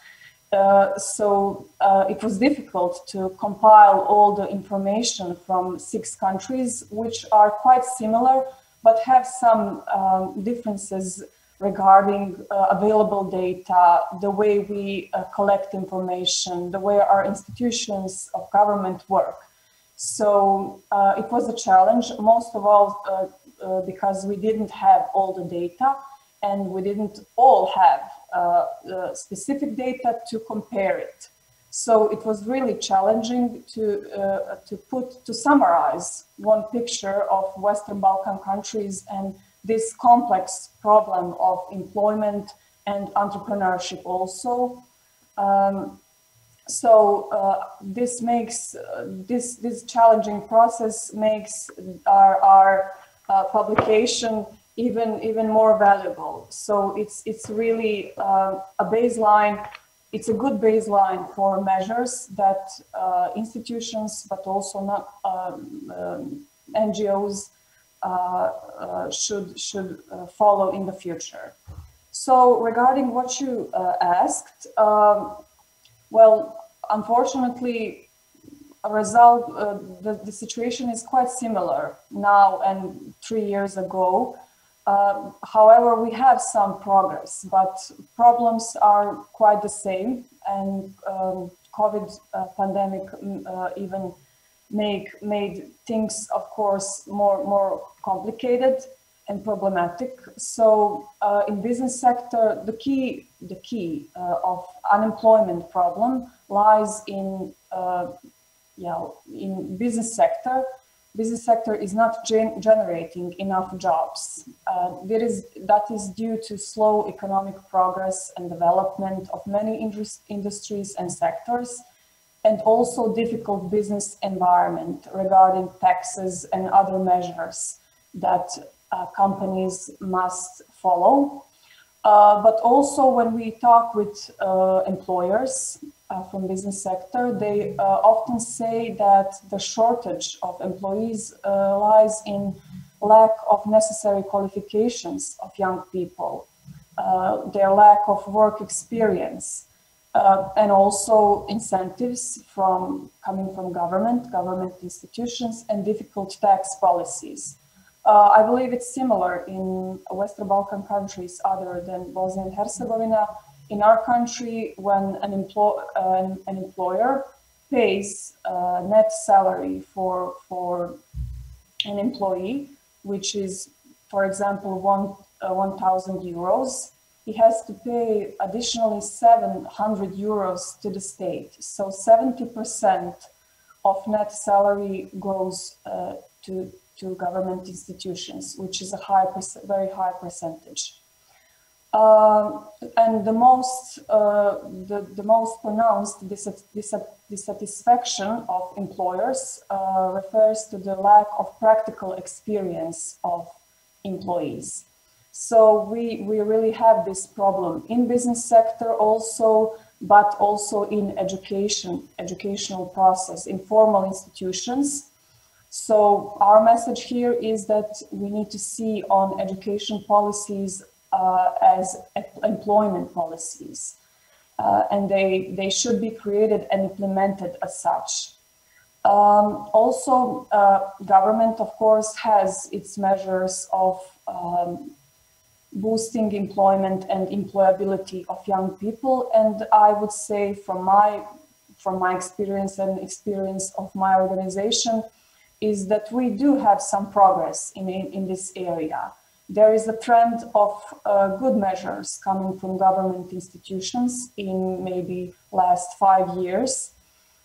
So it was difficult to compile all the information from 6 countries, which are quite similar, but have some differences regarding available data, the way we collect information, the way our institutions of government work. So it was a challenge, most of all because we didn't have all the data, and we didn't all have specific data to compare it. So it was really challenging to summarize one picture of Western Balkan countries and this complex problem of employment and entrepreneurship also. This makes this challenging process makes our publication even more valuable. So it's really a baseline. It's a good baseline for measures that institutions, but also not NGOs, should follow in the future. So regarding what you asked, well, unfortunately, the situation is quite similar now and 3 years ago. However, we have some progress, but problems are quite the same, and COVID pandemic even made things, of course, more complicated and problematic. So in business sector, the key of unemployment problem lies in in business sector. Business sector is not generating enough jobs. That is due to slow economic progress and development of many industries and sectors, and also difficult business environment regarding taxes and other measures that companies must follow. But also when we talk with employers from business sector, they often say that the shortage of employees lies in lack of necessary qualifications of young people, their lack of work experience, and also incentives coming from government institutions, and difficult tax policies. I believe it's similar in Western Balkan countries other than Bosnia and Herzegovina. In our country, when an employer pays net salary for an employee, which is, for example, 1,000 euros, he has to pay additionally 700 euros to the state. So 70% of net salary goes to government institutions, which is a very high percentage. And the most pronounced dissatisfaction of employers refers to the lack of practical experience of employees. So we really have this problem in business sector also, but also in educational process, in formal institutions. So our message here is that we need to see on education policies as employment policies, and they should be created and implemented as such. Also, government, of course, has its measures of boosting employment and employability of young people, and I would say from my experience and experience of my organization is that we do have some progress in this area. There is a trend of good measures coming from government institutions in maybe last 5 years.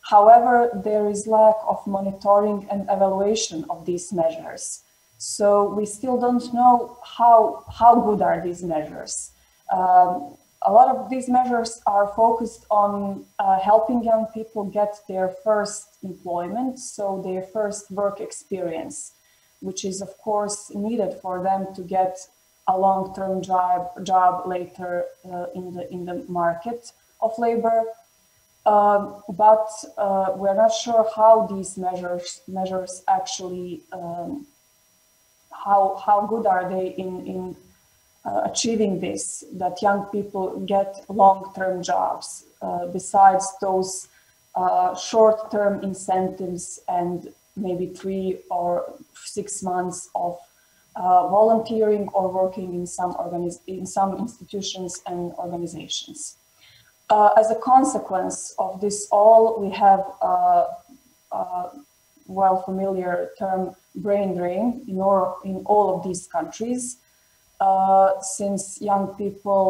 However, there is lack of monitoring and evaluation of these measures. So we still don't know how good are these measures. A lot of these measures are focused on helping young people get their first employment, so their first work experience, which is of course needed for them to get a long-term job later in the market of labor. But we're not sure how these measures actually, how good are they in achieving this, that young people get long-term jobs, besides those short-term incentives and maybe 3 or 6 months of volunteering or working in some institutions and organizations. As a consequence of this all, we have a well familiar term brain drain in all of these countries. Since young people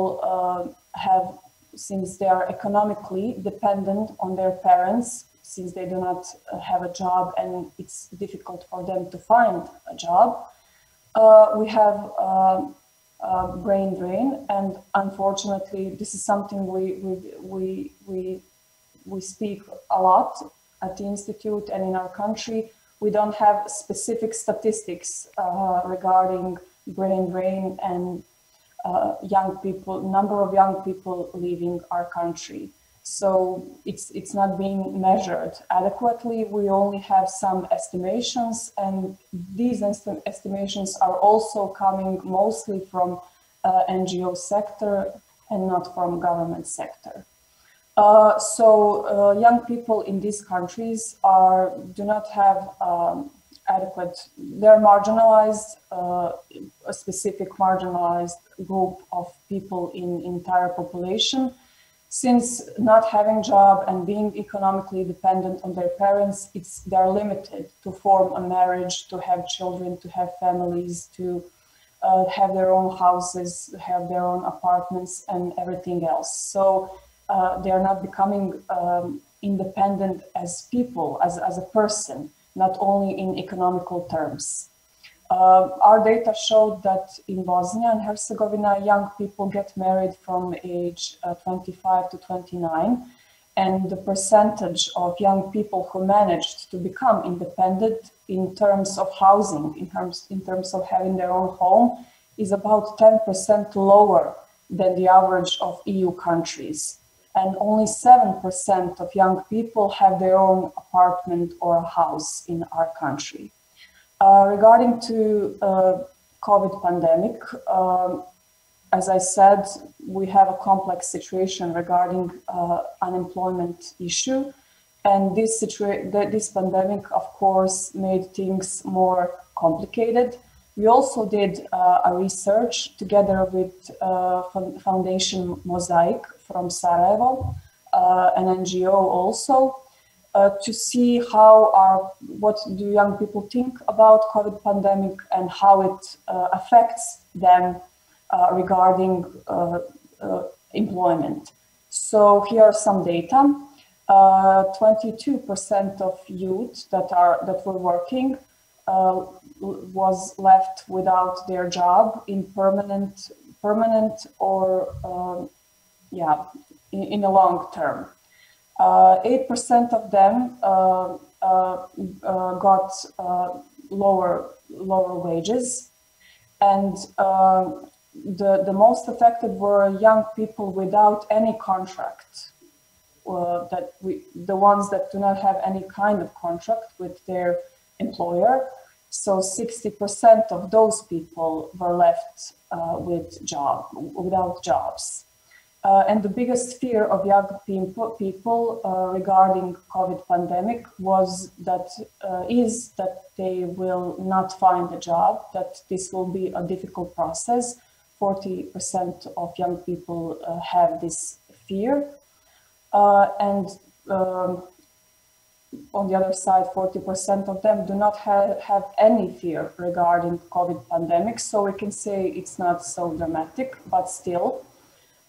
since they are economically dependent on their parents, since they do not have a job and it's difficult for them to find a job, we have brain drain, and unfortunately, this is something we speak a lot at the Institute and in our country. We don't have specific statistics regarding brain drain and young people, number of young people leaving our country. So it's not being measured adequately. We only have some estimations, and these estimations are also coming mostly from NGO sector and not from government sector. So young people in these countries do not have adequate, they're marginalized, a specific marginalized group of people in entire population. Since not having job and being economically dependent on their parents, they're limited to form a marriage, to have children, to have families, to have their own houses, have their own apartments and everything else. So they are not becoming independent as people, as a person, not only in economical terms. Our data showed that in Bosnia and Herzegovina, young people get married from age 25 to 29, and the percentage of young people who managed to become independent in terms of housing, in terms of having their own home, is about 10% lower than the average of EU countries. And only 7% of young people have their own apartment or a house in our country. Regarding to COVID pandemic, as I said, we have a complex situation regarding unemployment issue, and this pandemic, of course, made things more complicated. We also did a research together with Foundation Mosaic from Sarajevo, an NGO also, to see what do young people think about COVID pandemic and how it affects them regarding employment. So here are some data. 22% of youth that were working was left without their job in permanent or in a long term. 8% of them got lower wages, and the most affected were young people without any contract. The ones that do not have any kind of contract with their employer. So 60% of those people were left without jobs. And the biggest fear of young people regarding COVID pandemic is that they will not find a job, that this will be a difficult process. 40% of young people have this fear. And on the other side, 40% of them do not have any fear regarding COVID pandemic. So we can say it's not so dramatic, but still.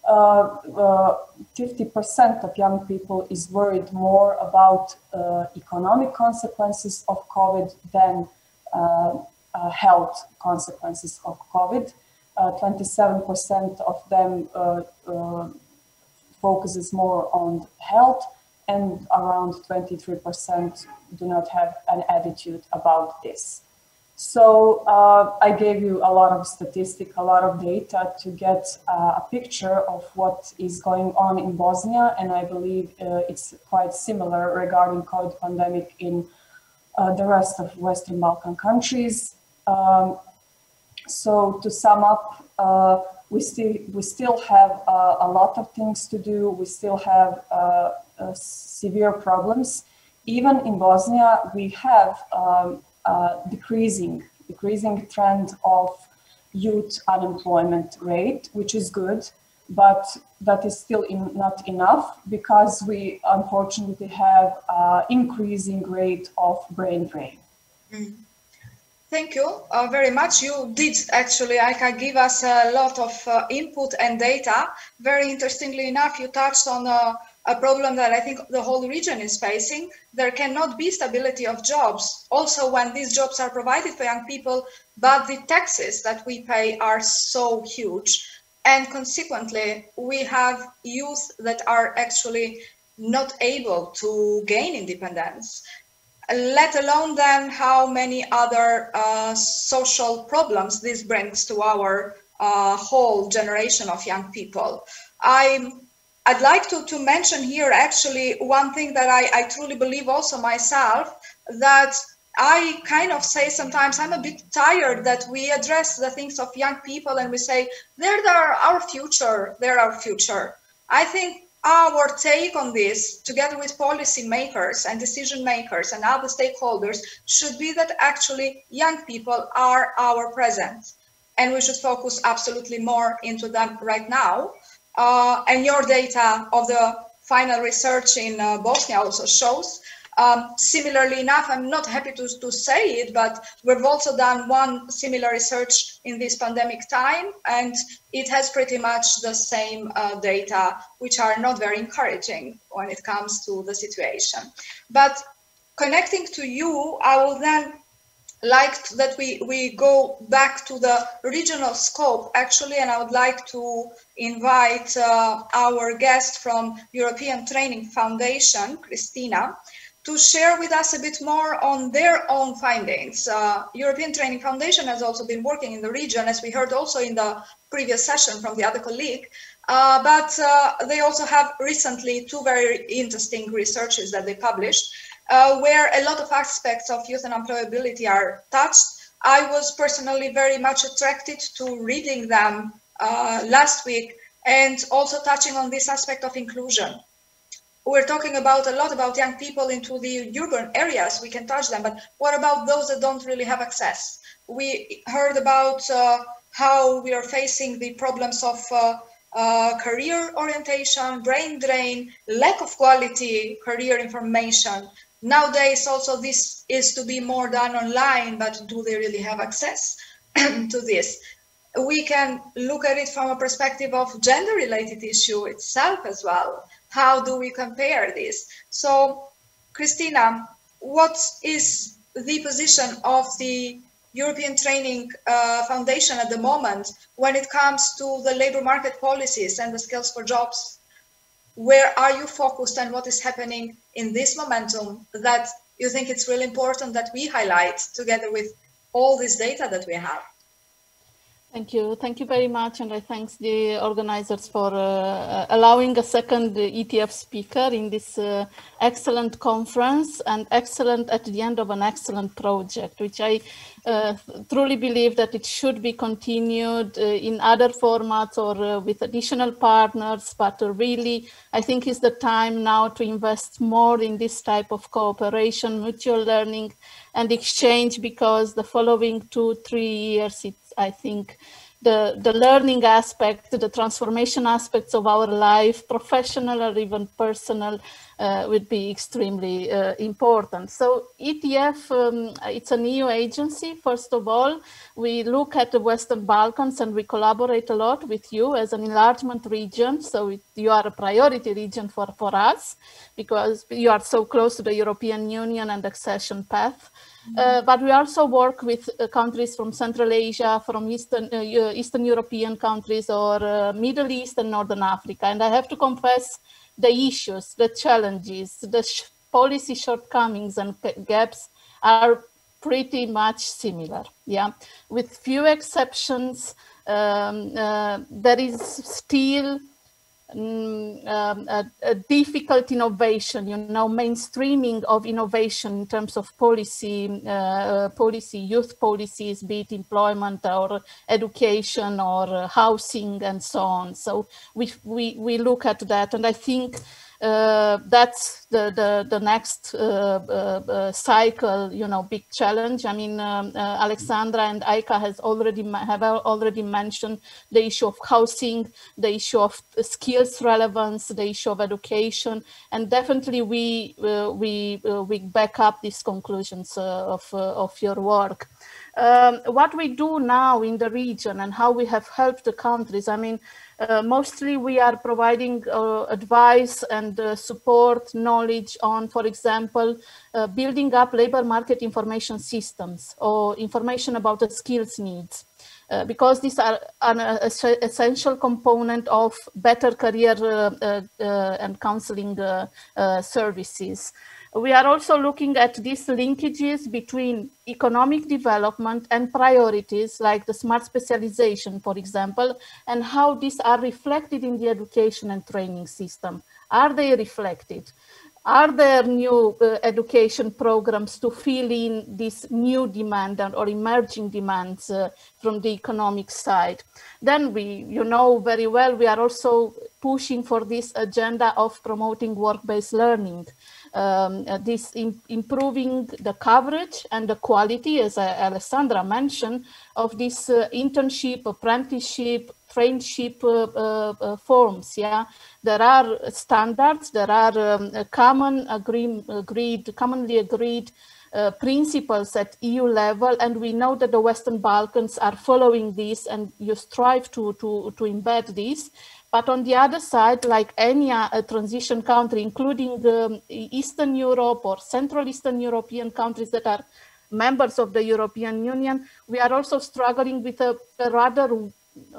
50% of young people is worried more about economic consequences of COVID than health consequences of COVID. 27% of them focuses more on health, and around 23% do not have an attitude about this. So I gave you a lot of statistics, a lot of data to get a picture of what is going on in Bosnia, and I believe it's quite similar regarding COVID pandemic in the rest of Western Balkan countries. So to sum up, we still have a lot of things to do. We still have severe problems. Even in Bosnia, we have decreasing trend of youth unemployment rate, which is good, but that is still not enough, because we unfortunately have increasing rate of brain drain. Thank you very much. You did actually, Aika, give us a lot of input and data. Very interestingly enough, you touched on a problem that I think the whole region is facing. There cannot be stability of jobs, also when these jobs are provided for young people, but the taxes that we pay are so huge. And consequently, we have youth that are actually not able to gain independence, let alone then how many other social problems this brings to our whole generation of young people. I'd like to mention here actually one thing that I truly believe also myself, that I kind of say sometimes I'm a bit tired that we address the things of young people and we say, they're our future, they're our future. I think our take on this, together with policy makers and decision makers and other stakeholders, should be that actually young people are our present. And we should focus absolutely more into them right now. And your data of the final research in Bosnia also shows. Similarly enough, I'm not happy to say it, but we've also done one similar research in this pandemic time, and it has pretty much the same data, which are not very encouraging when it comes to the situation. But connecting to you, I will then like that we go back to the regional scope actually, and I would like to invite our guest from European Training Foundation, Christina, to share with us a bit more on their own findings. European Training Foundation has also been working in the region, as we heard also in the previous session from the other colleague, but they also have recently two very interesting researches that they published, where a lot of aspects of youth and employability are touched. I was personally very much attracted to reading them last week, and also touching on this aspect of inclusion. We're talking a lot about young people into the urban areas, we can touch them, but what about those that don't really have access? We heard about how we are facing the problems of career orientation, brain drain, lack of quality career information. Nowadays also this is to be more done online, but do they really have access to this? We can look at it from a perspective of gender-related issue itself as well. How do we compare this? So, Christina, what is the position of the European Training Foundation at the moment when it comes to the labor market policies and the skills for jobs? Where are you focused, and what is happening in this momentum that you think it's really important that we highlight together with all this data that we have? Thank you. Thank you very much. And I thank the organizers for allowing a second ETF speaker in this excellent conference, and excellent at the end of an excellent project, which I truly believe that it should be continued in other formats or with additional partners. But really, I think it's the time now to invest more in this type of cooperation, mutual learning and exchange, because the following 2-3 years, I think the learning aspect, the transformation aspects of our life, professional or even personal, would be extremely important. So ETF, it's an EU agency. First of all, we look at the Western Balkans and we collaborate a lot with you as an enlargement region. So you are a priority region for us because you are so close to the European Union and accession path. But we also work with countries from Central Asia, from Eastern European countries, or Middle East and Northern Africa. And I have to confess, the issues, the challenges, the policy shortcomings and gaps are pretty much similar. Yeah, with few exceptions, there is still a difficult innovation, mainstreaming of innovation in terms of policy, youth policies, be it employment or education or housing and so on. So we look at that, and I think that's the next cycle, big challenge. I mean, Alexandra and Aika have already mentioned the issue of housing, the issue of skills relevance, the issue of education, and definitely we back up these conclusions of your work. What we do now in the region and how we have helped the countries, I mean, mostly we are providing advice and support, knowledge on, for example, building up labor market information systems or information about the skills needs. Because these are an essential component of better career and counseling services. We are also looking at these linkages between economic development and priorities like the smart specialization, for example, and how these are reflected in the education and training system. Are they reflected? Are there new education programs to fill in this new demand or emerging demands from the economic side? Then you know very well, we are also pushing for this agenda of promoting work-based learning. Improving the coverage and the quality, as Alessandra mentioned, of this internship, apprenticeship, traineeship forms. Yeah, there are standards, there are commonly agreed principles at EU level, and we know that the Western Balkans are following this, and you strive to embed this. But on the other side, like any transition country, including Eastern Europe or Central Eastern European countries that are members of the European Union, we are also struggling with a rather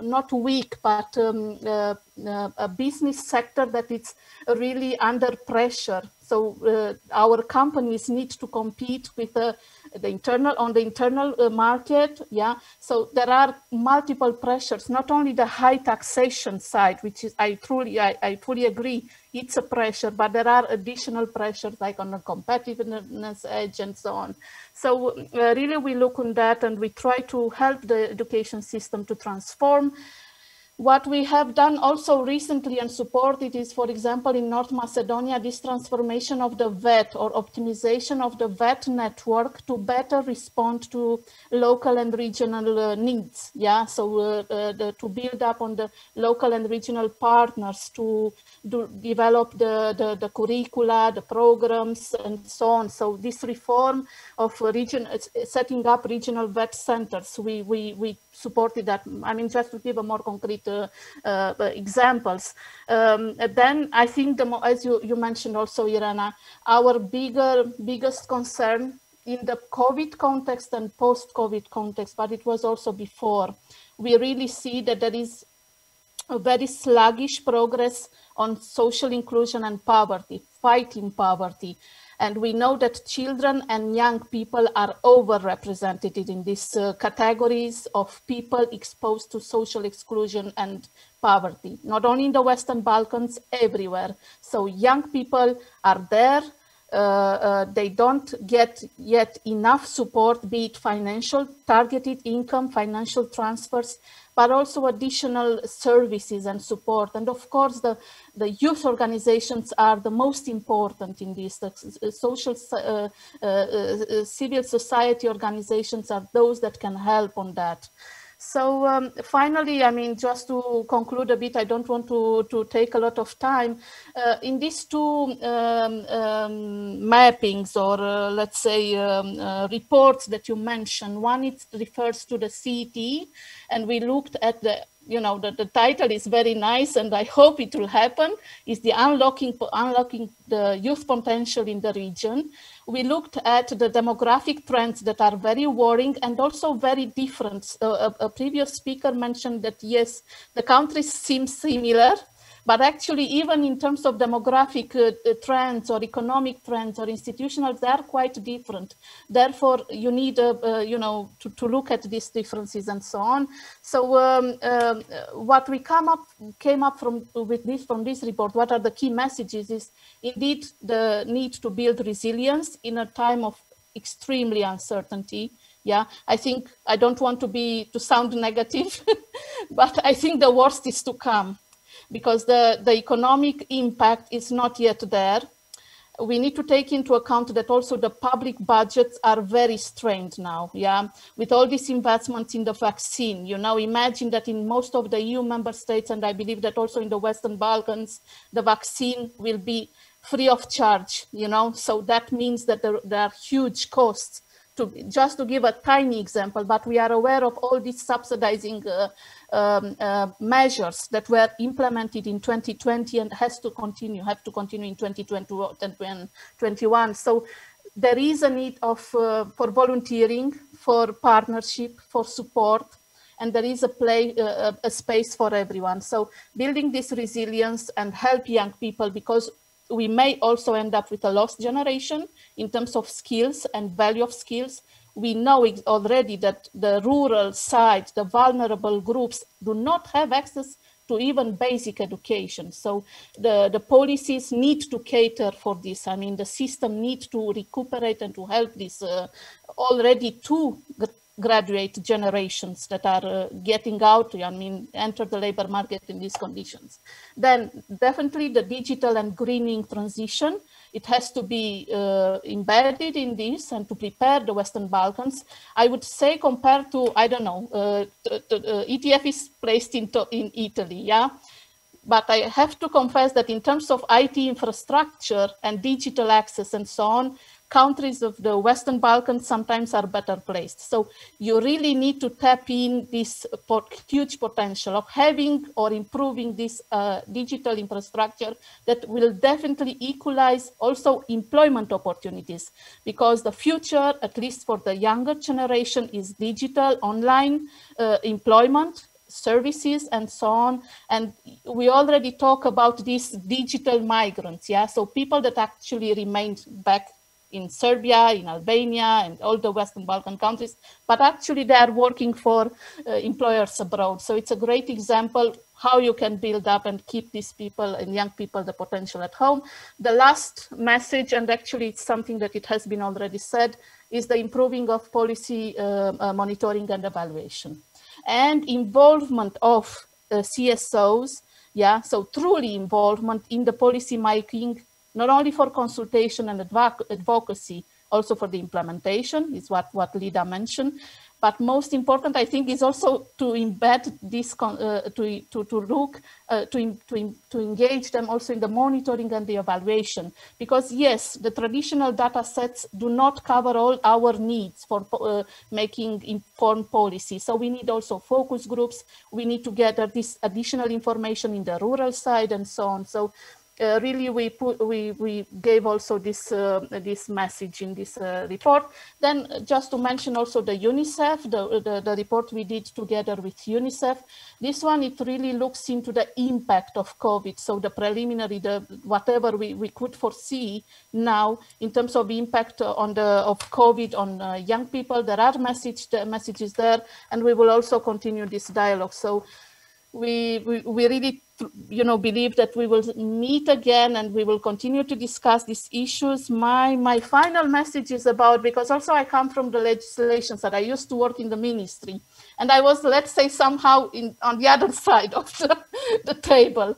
not weak, but a business sector that is really under pressure. So our companies need to compete with the internal market. Yeah. So there are multiple pressures, not only the high taxation side, which is I fully agree, it's a pressure, but there are additional pressures like on the competitiveness edge and so on. So really we look on that and we try to help the education system to transform. What we have done also recently and supported is, for example, in North Macedonia, this transformation of the VET or optimization of the VET network to better respond to local and regional needs. Yeah, so to build up on the local and regional partners to develop the curricula, the programs, and so on. So this reform of setting up regional VET centers, we supported that. I mean, just to give a more concrete examples. Then I think, as you mentioned also, Irena, our biggest concern in the COVID context and post-COVID context, but it was also before, we really see that there is a very sluggish progress on social inclusion and poverty, fighting poverty. And we know that children and young people are overrepresented in these categories of people exposed to social exclusion and poverty, not only in the Western Balkans, everywhere. So young people are there. They don't get yet enough support, be it financial, targeted income, financial transfers, but also additional services and support. And of course, the youth organizations are the most important in this. The social, civil society organizations are those that can help on that. So finally, I mean, just to conclude a bit, I don't want to take a lot of time. In these two mappings or let's say reports that you mentioned, one it refers to the CET, and we looked at the, you know, the title is very nice, and I hope it will happen, is the unlocking the youth potential in the region. We looked at the demographic trends that are very worrying and also very different. A previous speaker mentioned that, yes, the countries seem similar, but actually even in terms of demographic trends or economic trends or institutional, they are quite different. Therefore, you need, you know, to look at these differences and so on. So what we came up from this report, what are the key messages is indeed the need to build resilience in a time of extremely uncertainty. Yeah, I think I don't want to sound negative, but I think the worst is to come, because the economic impact is not yet there. We need to take into account that also the public budgets are very strained now, yeah, with all these investments in the vaccine. You now imagine that in most of the EU member states, and I believe that also in the Western Balkans, the vaccine will be free of charge, you know, so that means that there are huge costs just to give a tiny example, but we are aware of all these subsidizing measures that were implemented in 2020 and have to continue in 2021. So there is a need of for volunteering, for partnership, for support, and there is a space for everyone. So building this resilience and help young people, because we may also end up with a lost generation in terms of skills and value of skills. We know already that the rural side, the vulnerable groups do not have access to even basic education. So the policies need to cater for this. I mean, the system needs to recuperate and to help these already two graduate generations that are getting out, I mean, enter the labor market in these conditions. Then definitely the digital and greening transition, it has to be embedded in this and to prepare the Western Balkans. I would say compared to, I don't know, ETF is placed in Italy, yeah? But I have to confess that in terms of IT infrastructure and digital access and so on, countries of the Western Balkans sometimes are better placed. So you really need to tap in this huge potential of having or improving this digital infrastructure that will definitely equalize also employment opportunities, because the future, at least for the younger generation, is digital, online employment, services and so on. And we already talk about these digital migrants, yeah? So people that actually remained back in Serbia, in Albania, and all the Western Balkan countries, but actually they are working for employers abroad. So it's a great example how you can build up and keep these people and young people the potential at home. The last message, and actually it's something that it has been already said, is the improving of policy monitoring and evaluation and involvement of CSOs, yeah, so truly involvement in the policy making, not only for consultation and advocacy, also for the implementation, is what Lida mentioned. But most important, I think, is also to embed this, to engage them also in the monitoring and the evaluation. Because yes, the traditional data sets do not cover all our needs for making informed policy. So we need also focus groups. We need to gather this additional information in the rural side and so on. So really, we gave also this this message in this report. Then just to mention also the UNICEF, the report we did together with UNICEF. This one, it really looks into the impact of COVID. So the preliminary, whatever we could foresee now in terms of impact of COVID on young people. There are messages there, and we will also continue this dialogue. So we really, believe that we will meet again and we will continue to discuss these issues. My final message is about, because also I come from the legislation side. I used to work in the ministry, and I was, let's say, somehow on the other side of the table.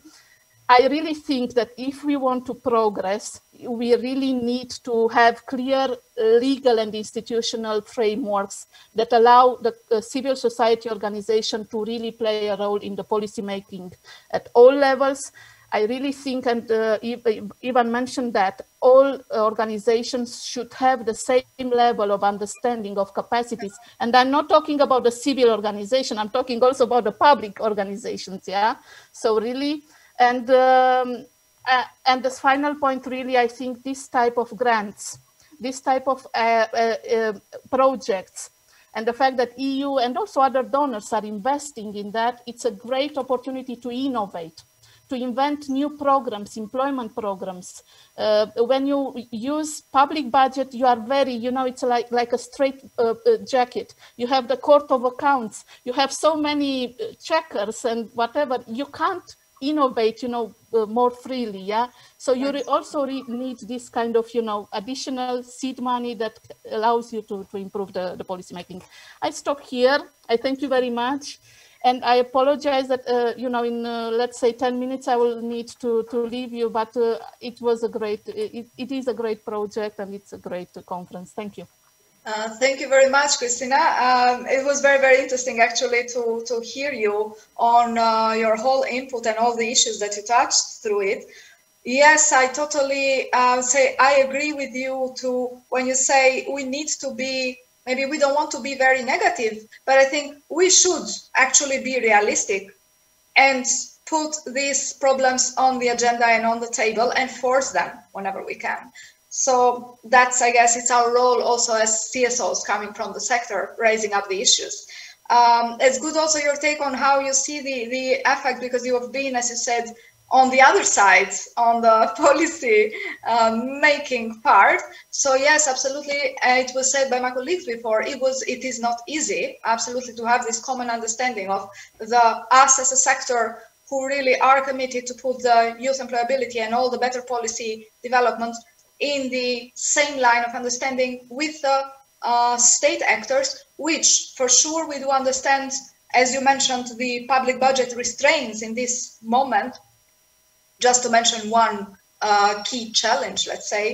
I really think that if we want to progress, we really need to have clear legal and institutional frameworks that allow the civil society organization to really play a role in the policy making at all levels. I really think, and Ivan mentioned that, all organizations should have the same level of understanding of capacities. And I'm not talking about the civil organization, I'm talking also about the public organizations, yeah? So really, and this final point, really, I think this type of grants, this type of projects, and the fact that EU and also other donors are investing in that, it's a great opportunity to innovate, to invent new programs, employment programs. When you use public budget, you are very, it's like a straight jacket. You have the Court of Accounts, you have so many checkers and whatever, you can't innovate, more freely, yeah? So you also need this kind of, additional seed money that allows you to improve the policy making. I stop here. I thank you very much. And I apologize that, in, let's say 10 minutes, I will need to leave you, but it was a great, it is a great project and it's a great conference. Thank you. Thank you very much, Christina. It was very, very interesting actually to hear you on your whole input and all the issues that you touched through it. Yes, I totally say I agree with you when you say we need to be maybe we don't want to be very negative, but I think we should actually be realistic and put these problems on the agenda and on the table and force them whenever we can. So that's, I guess, it's our role also as CSOs coming from the sector, raising up the issues. It's good also your take on how you see the effect, because you have been, as you said, on the other side, on the policy making part. So yes, absolutely. It was said by my colleagues before, it is not easy, absolutely, to have this common understanding of us as a sector who really are committed to put the youth employability and all the better policy development in the same line of understanding with the state actors, which for sure we do understand, as you mentioned, the public budget restraints in this moment. Just to mention one key challenge, let's say,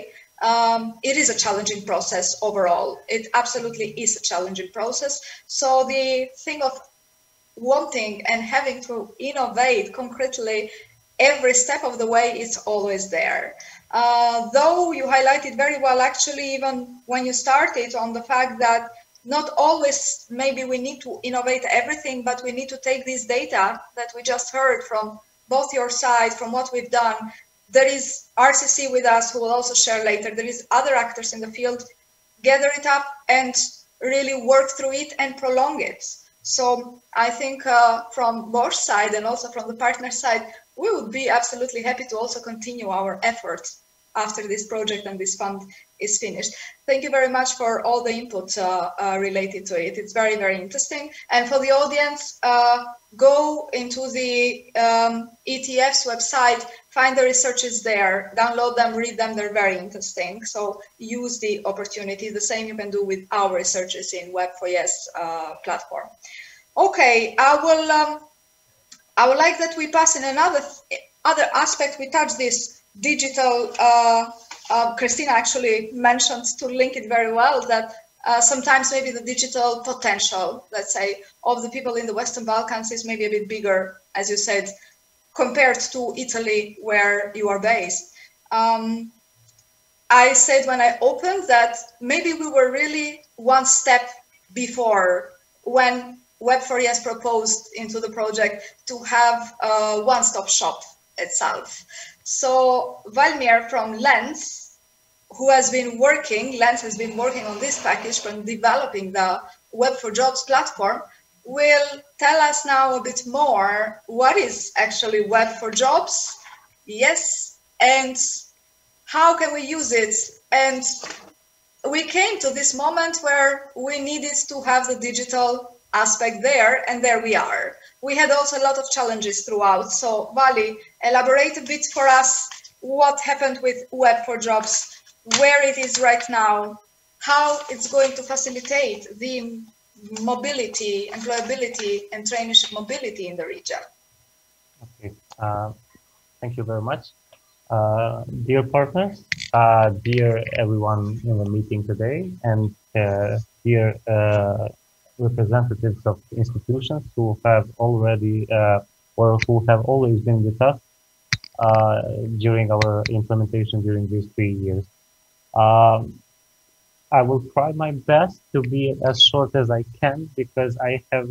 it is a challenging process overall. It absolutely is a challenging process. So the thing of wanting and having to innovate concretely every step of the way is always there. Though you highlighted very well, actually, even when you started, on the fact that not always maybe we need to innovate everything, but we need to take this data that we just heard from both your side, from what we've done. There is RCC with us, who will also share later. There is other actors in the field, gather it up and really work through it and prolong it. So I think from both side and also from the partner side, we would be absolutely happy to also continue our efforts after this project and this fund is finished. Thank you very much for all the input related to it. It's very, very interesting. And for the audience, go into the ETF's website, find the researches there, download them, read them, they're very interesting. So use the opportunity. The same you can do with our researches in WeB4YES platform. Okay, I would like that we pass in another other aspect. We touch this digital, Christina actually mentioned, to link it very well, that sometimes maybe the digital potential, let's say, of the people in the Western Balkans is maybe a bit bigger, as you said, compared to Italy, where you are based. I said when I opened that maybe we were really one step before when WeB4YES proposed into the project to have a one-stop shop itself. So Valmir from Lens, who has been working, Lens has been working on this package from developing the Web4Jobs platform, will tell us now a bit more what is actually Web4Jobs, yes, and how can we use it. And we came to this moment where we needed to have the digital aspect there, and there we are. We had also a lot of challenges throughout. So Vali, elaborate a bit for us what happened with Web4Jobs, where it is right now, how it's going to facilitate the mobility, employability, and traineeship mobility in the region. Okay, thank you very much. Dear partners, dear everyone in the meeting today, and dear representatives of institutions who have already or who have always been with us during our implementation during these 3 years. I will try my best to be as short as I can, because I have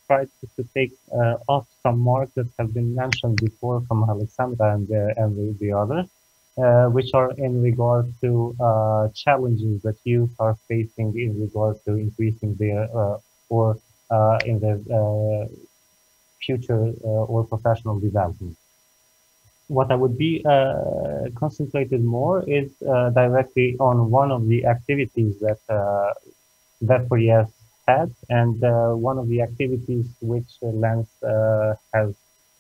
tried to take off some marks that have been mentioned before from Alexandra and the others, which are in regard to challenges that youth are facing in regard to increasing their or in their future or professional development. What I would be concentrated more is directly on one of the activities that WeB4YES had, and one of the activities which Lens has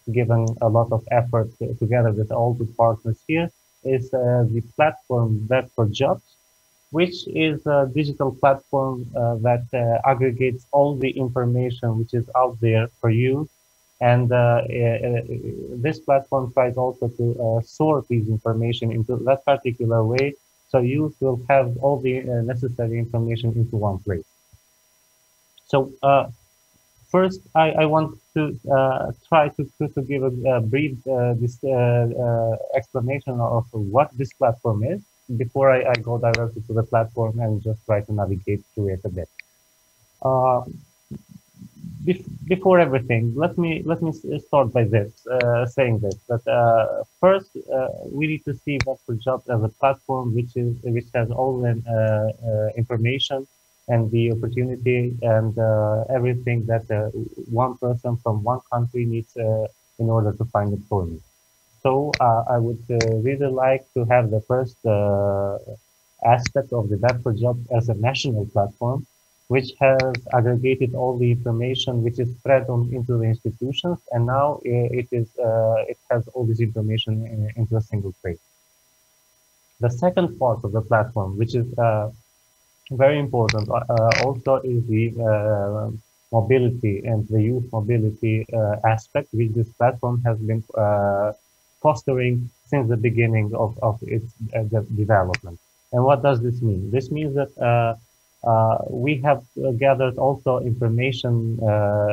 given a lot of effort together with all the partners here is the platform WeB4Jobs, which is a digital platform that aggregates all the information which is out there for you. And this platform tries also to sort these information into that particular way, so you will have all the necessary information into one place. So first, I want to try to give a brief explanation of what this platform is, before I go directly to the platform and just try to navigate through it a bit. Before everything, let me start by this, saying this, that first we need to see WeB4Jobs as a platform which has all the information and the opportunity and everything that one person from one country needs in order to find employment. So I would really like to have the first aspect of the WeB4Jobs as a national platform, which has aggregated all the information which is spread into the institutions, and now it has all this information into a single place. The second part of the platform, which is very important, also is the mobility and the youth mobility aspect, which this platform has been fostering since the beginning of its development. And what does this mean? This means that we have gathered also information,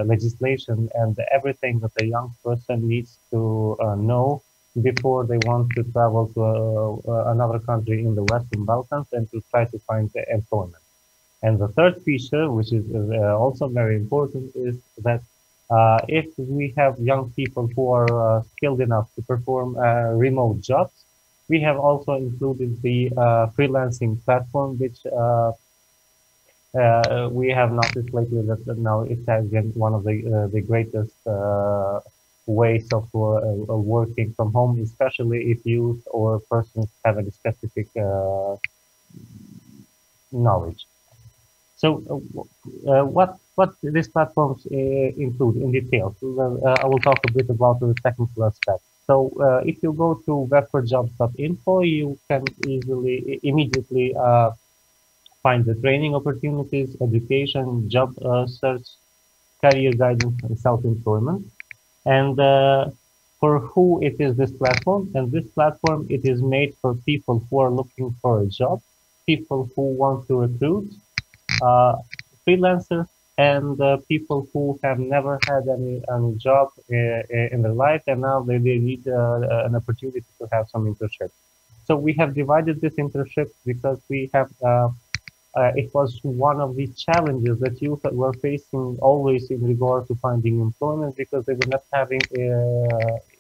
legislation, and everything that a young person needs to know before they want to travel to another country in the Western Balkans and to try to find employment. And the third feature, which is also very important, is that if we have young people who are skilled enough to perform remote jobs, we have also included the freelancing platform, which we have noticed lately that now it has been one of the greatest ways of working from home, especially if youth or persons have a specific knowledge. So what these platforms include in detail? I will talk a bit about the technical aspect. So if you go to web4jobs.info, you can immediately find the training opportunities, education, job search, career guidance, and self-employment. And for who it is this platform? And this platform, it is made for people who are looking for a job, people who want to recruit, freelancers, and people who have never had any job in their life, and now they need an opportunity to have some internship. So we have divided this internship because we have it was one of the challenges that youth were facing always in regard to finding employment, because they were not having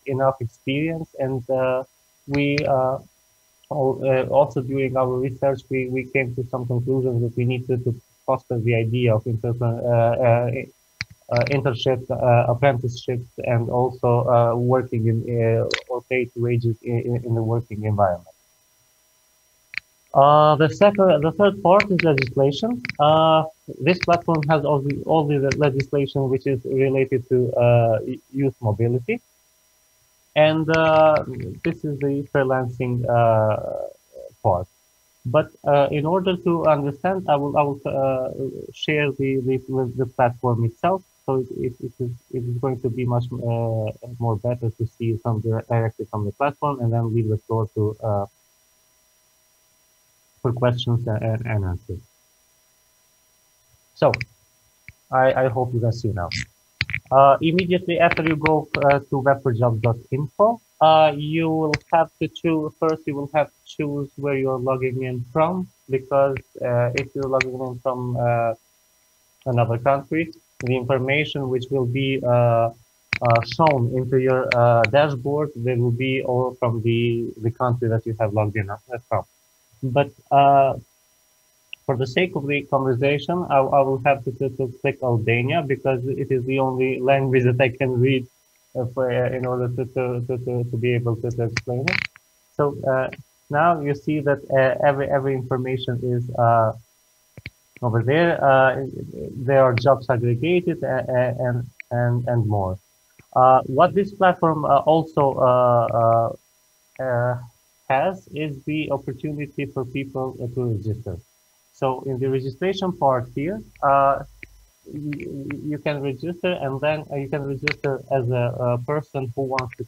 enough experience. And we also during our research, we came to some conclusions that we needed to foster the idea of internships, apprenticeships, and also working in or paid wages in the working environment. The third part is legislation. This platform has all the legislation which is related to youth mobility, and this is the freelancing part. But in order to understand, I will share the platform itself. So it is going to be much more better to see some directly from the platform, and then leave the floor to for questions and answers. So I hope you can see now. Immediately after you go to web4jobs.info, you will have to choose, first you will have to choose where you're logging in from, because if you're logging in from another country, the information which will be shown into your dashboard, they will be all from the country that you have logged in from. But for the sake of the conversation, I will have to click Albania, because it is the only language that I can read in order to be able to explain it. So now you see that every information is over there. There are jobs aggregated and more. What this platform also has is the opportunity for people to register. So in the registration part here, you can register, and then you can register as a person who wants to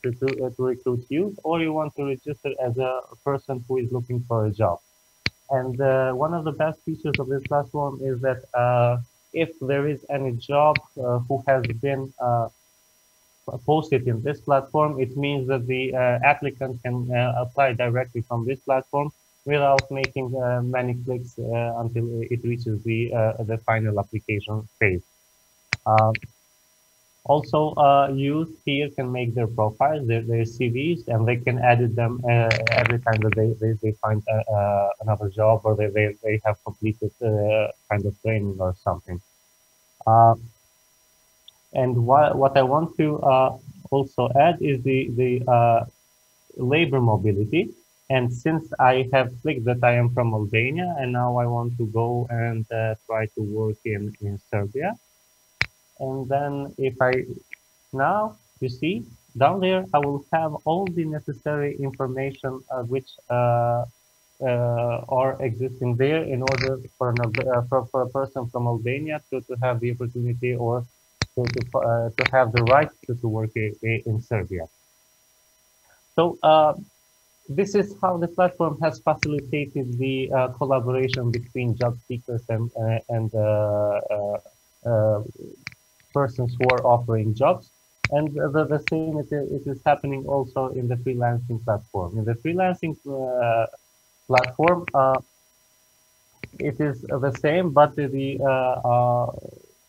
recruit youth, or you want to register as a person who is looking for a job. And one of the best features of this platform is that if there is any job who has been posted in this platform, it means that the applicant can apply directly from this platform without making many clicks until it reaches the final application phase. Also, youth here can make their profiles, their CVs, and they can edit them every time that they find another job, or they have completed kind of training or something. And what I want to also add is the labor mobility. And since I have clicked that I am from Albania, and now I want to go and try to work in Serbia. And then if now you see down there, I will have all the necessary information which are existing there in order for a person from Albania to have the opportunity or to have the right to work in Serbia. So this is how the platform has facilitated the collaboration between job seekers and persons who are offering jobs. And the same it is happening also in the freelancing platform. In the freelancing platform, it is the same, but the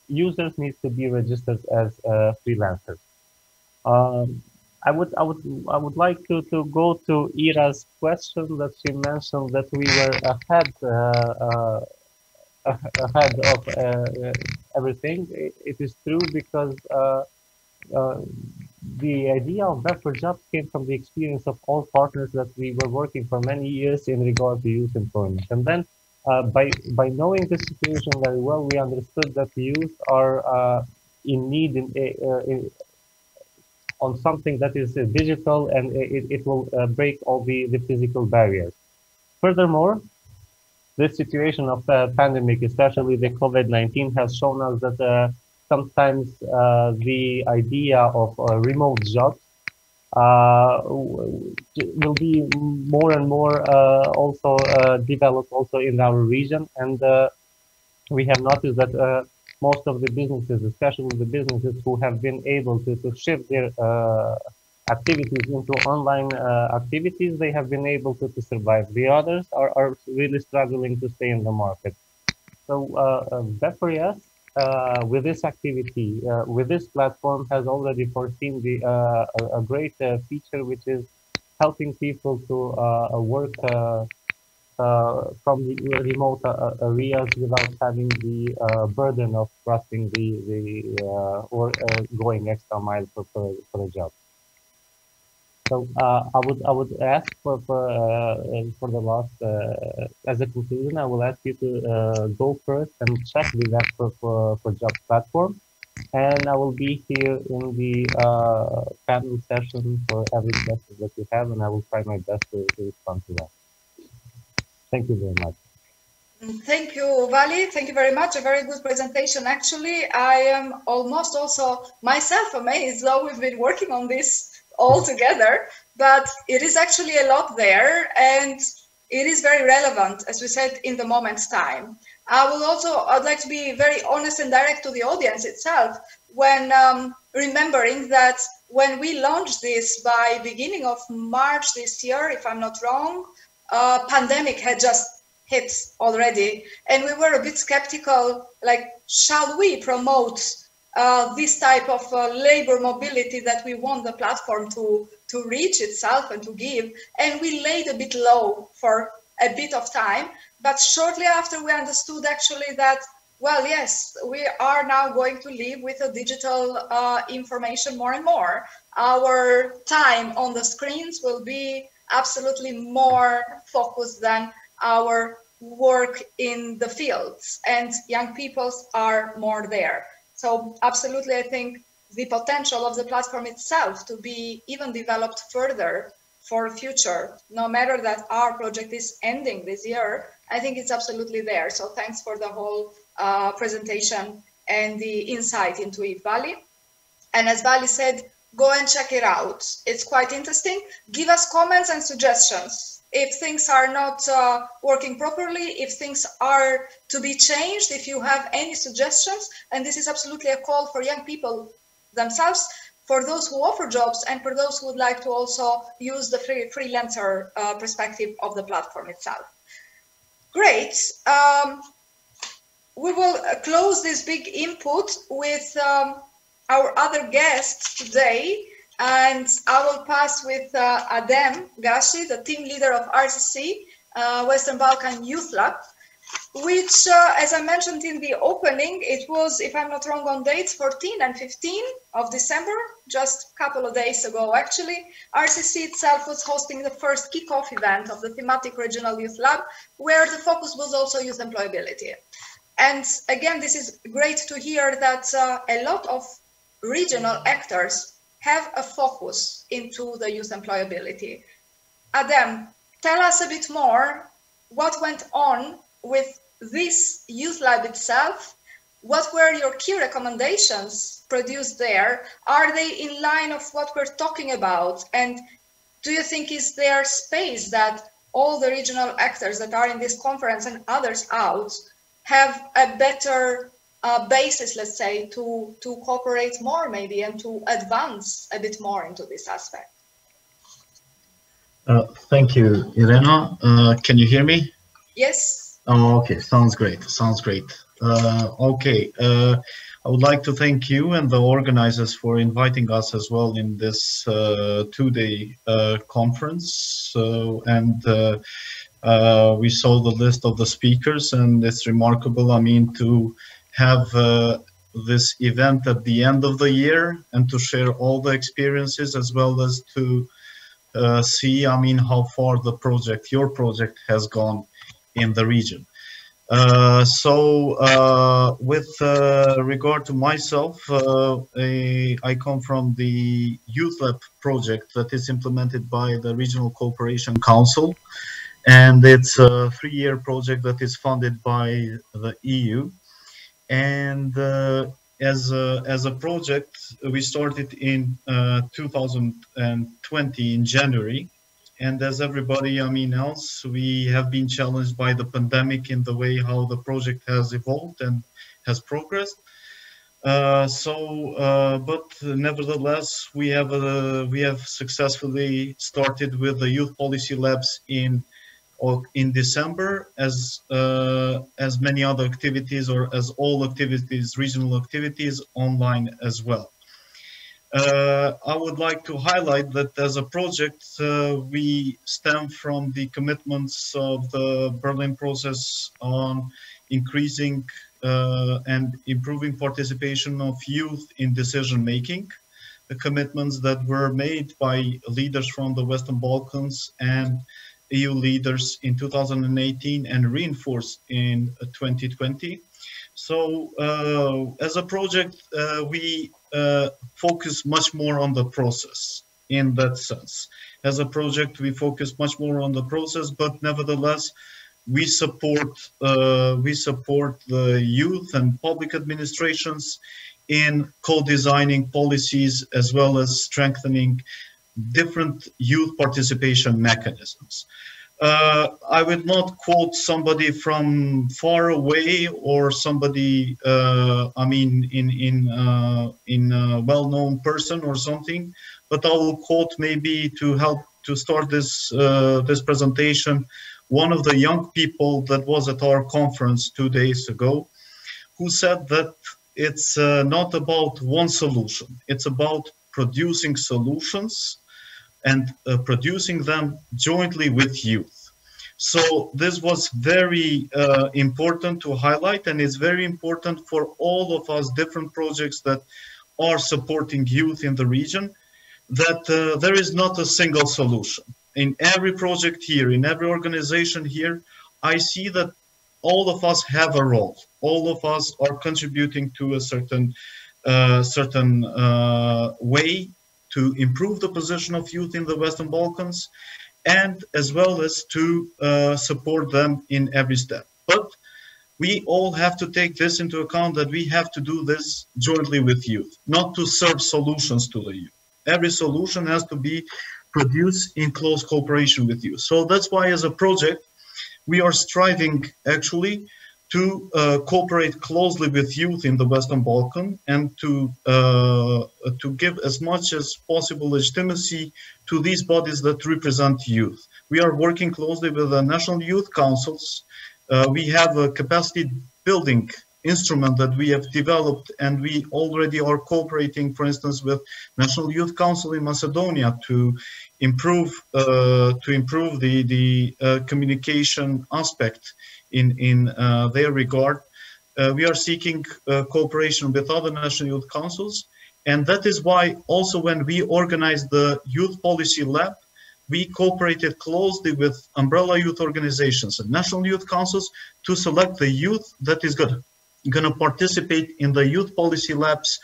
users need to be registered as freelancers. I would like to go to Ira's question that she mentioned that we were ahead of everything. It is true because the idea of WeB4YES came from the experience of all partners that we were working for many years in regard to youth employment. And then by knowing the situation very well, we understood that the youth are in need on something that is digital, and it will break all the physical barriers. Furthermore, this situation of the pandemic, especially the COVID-19, has shown us that sometimes the idea of remote jobs will be more and more also developed also in our region. And we have noticed that most of the businesses, especially the businesses who have been able to shift their activities into online activities, they have been able to survive. The others are really struggling to stay in the market. So WeB4YES, with this activity, with this platform, has already foreseen a great feature, which is helping people to work from the remote areas without having the burden of crossing or going extra mile for a job. So I would ask for the last, as a conclusion, I will ask you to go first and check the WeB4YES platform, and I will be here in the panel session for every question that you have, and I will try my best to respond to that. Thank you very much. Thank you, Vali. Thank you very much. A very good presentation. Actually, I am almost also myself amazed, though we've been working on this all together, but it is actually a lot there, and it is very relevant, as we said, in the moment's time. I'd like to be very honest and direct to the audience itself when remembering that when we launched this by beginning of March this year, if I'm not wrong, pandemic had just hit already, and we were a bit skeptical, like, shall we promote this type of labor mobility that we want the platform to reach itself and to give? And we laid a bit low for a bit of time, but shortly after we understood actually that, well, yes, we are now going to live with a digital information more and more. Our time on the screens will be absolutely more focused than our work in the fields, and young people are more there. So absolutely, I think the potential of the platform itself to be even developed further for future, no matter that our project is ending this year, I think it's absolutely there. So thanks for the whole presentation and the insight into it, Vali. And as Vali said, go and check it out. It's quite interesting. Give us comments and suggestions. If things are not working properly, if things are to be changed, if you have any suggestions, and this is absolutely a call for young people themselves, for those who offer jobs and for those who would like to also use the freelancer perspective of the platform itself. Great. We will close this big input with our other guests today, and I will pass with Adem Gashi, the team leader of RCC, Western Balkan Youth Lab, which, as I mentioned in the opening, it was, if I'm not wrong on dates, 14 and 15 of December, just a couple of days ago, actually. RCC itself was hosting the first kickoff event of the thematic regional youth lab, where the focus was also youth employability. And again, this is great to hear that a lot of regional actors have a focus into the youth employability. Adem, tell us a bit more what went on with this youth lab itself. What were your key recommendations produced there? Are they in line of what we're talking about? And do you think is there space that all the regional actors that are in this conference and others out have a better basis, let's say, to cooperate more maybe and to advance a bit more into this aspect? Thank you, Irena. Can you hear me? Yes. Oh, okay, sounds great, sounds great. Okay, I would like to thank you and the organizers for inviting us as well in this two-day conference. We saw the list of the speakers, and it's remarkable, I mean, to have this event at the end of the year and to share all the experiences, as well as to see, I mean, how far the project, your project, has gone in the region. With regard to myself, I come from the Youth Lab project that is implemented by the Regional Cooperation Council, and it's a 3-year project that is funded by the EU. And as a project, we started in 2020 in January. And as everybody, I mean, else, we have been challenged by the pandemic in the way how the project has evolved and has progressed. But nevertheless, we have successfully started with the youth policy labs in December, as many other activities, or as all activities, regional activities, online as well. I would like to highlight that as a project, we stem from the commitments of the Berlin process on increasing and improving participation of youth in decision-making, the commitments that were made by leaders from the Western Balkans and EU leaders in 2018 and reinforced in 2020. So as a project, we focus much more on the process in that sense. As a project, we focus much more on the process, but nevertheless, we support the youth and public administrations in co-designing policies, as well as strengthening different youth participation mechanisms. I would not quote somebody from far away or somebody, I mean, in a well-known person or something, but I will quote, maybe to help to start this this presentation, one of the young people that was at our conference 2 days ago, who said that it's not about one solution, it's about producing solutions and producing them jointly with youth. So this was very important to highlight, and it's very important for all of us different projects that are supporting youth in the region, that there is not a single solution. In every project here, in every organization here, I see that all of us have a role. All of us are contributing to a certain way to improve the position of youth in the Western Balkans, and as well as to support them in every step. But we all have to take this into account, that we have to do this jointly with youth, not to serve solutions to the youth. Every solution has to be produced in close cooperation with youth. So that's why, as a project, we are striving actually to cooperate closely with youth in the Western Balkans and to give as much as possible legitimacy to these bodies that represent youth. We are working closely with the national youth councils. We have a capacity building instrument that we have developed, and we already are cooperating, for instance, with National Youth Council in Macedonia to improve the communication aspect in their regard. We are seeking cooperation with other national youth councils, and that is why also when we organized the Youth Policy Lab, we cooperated closely with umbrella youth organizations and national youth councils to select the youth that is going to participate in the youth policy labs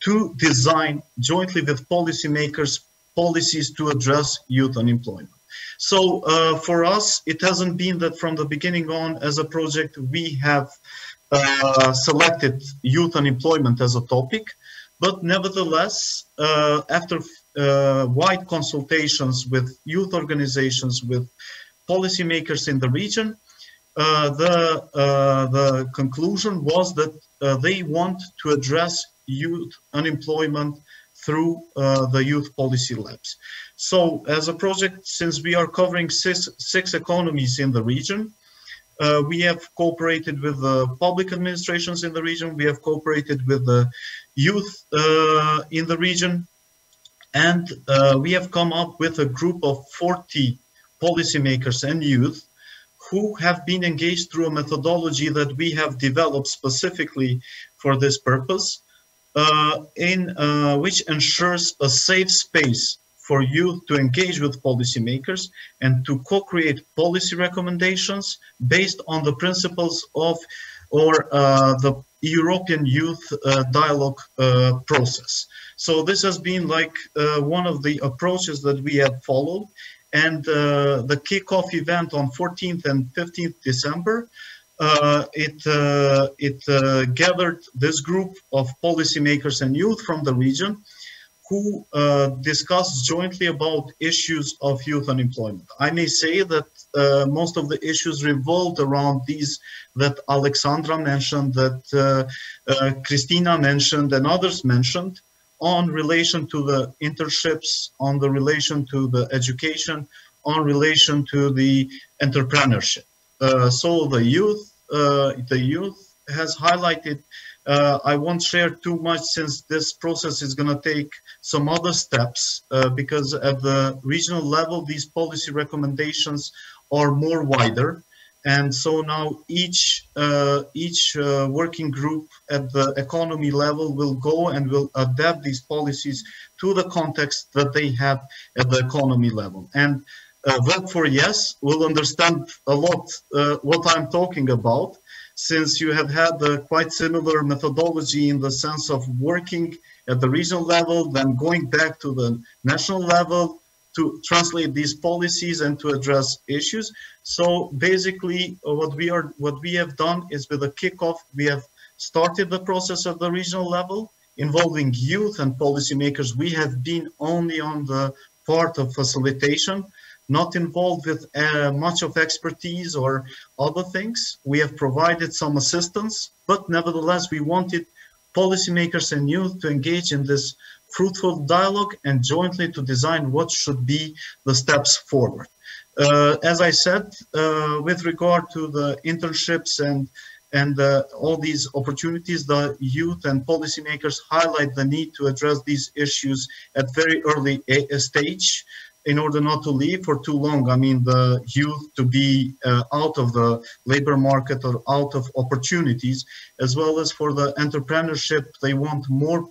to design jointly with policymakers policies to address youth unemployment. So for us, it hasn't been that from the beginning on as a project we have selected youth unemployment as a topic, but nevertheless, after wide consultations with youth organizations, with policymakers in the region, the conclusion was that they want to address youth unemployment through the youth policy labs. So as a project, since we are covering six economies in the region, we have cooperated with the public administrations in the region, we have cooperated with the youth in the region, and we have come up with a group of 40 policymakers and youth who have been engaged through a methodology that we have developed specifically for this purpose, which ensures a safe space for youth to engage with policymakers and to co-create policy recommendations based on the principles of the European Youth Dialogue process. So this has been like one of the approaches that we have followed. And the kickoff event on 14th and 15th December, it gathered this group of policymakers and youth from the region who discussed jointly about issues of youth unemployment. I may say that most of the issues revolved around these that Alexandra mentioned, that Christina mentioned, and others mentioned, on relation to the internships, on the relation to the education, on relation to the entrepreneurship. So the youth has highlighted, I won't share too much since this process is going to take some other steps, because at the regional level, these policy recommendations are more wider. And so now each working group at the economy level will go and will adapt these policies to the context that they have at the economy level. And WeB4YES will understand a lot what I'm talking about, since you have had a quite similar methodology in the sense of working at the regional level, then going back to the national level to translate these policies and to address issues. So basically what we have done is, with a kickoff, we have started the process at the regional level involving youth and policymakers. We have been only on the part of facilitation, not involved with much of expertise or other things. We have provided some assistance, but nevertheless, we wanted policymakers and youth to engage in this fruitful dialogue and jointly to design what should be the steps forward. As I said, with regard to the internships and all these opportunities, the youth and policymakers highlight the need to address these issues at very early stage, in order not to leave for too long. I mean, the youth to be out of the labor market or out of opportunities, as well as for the entrepreneurship. They want more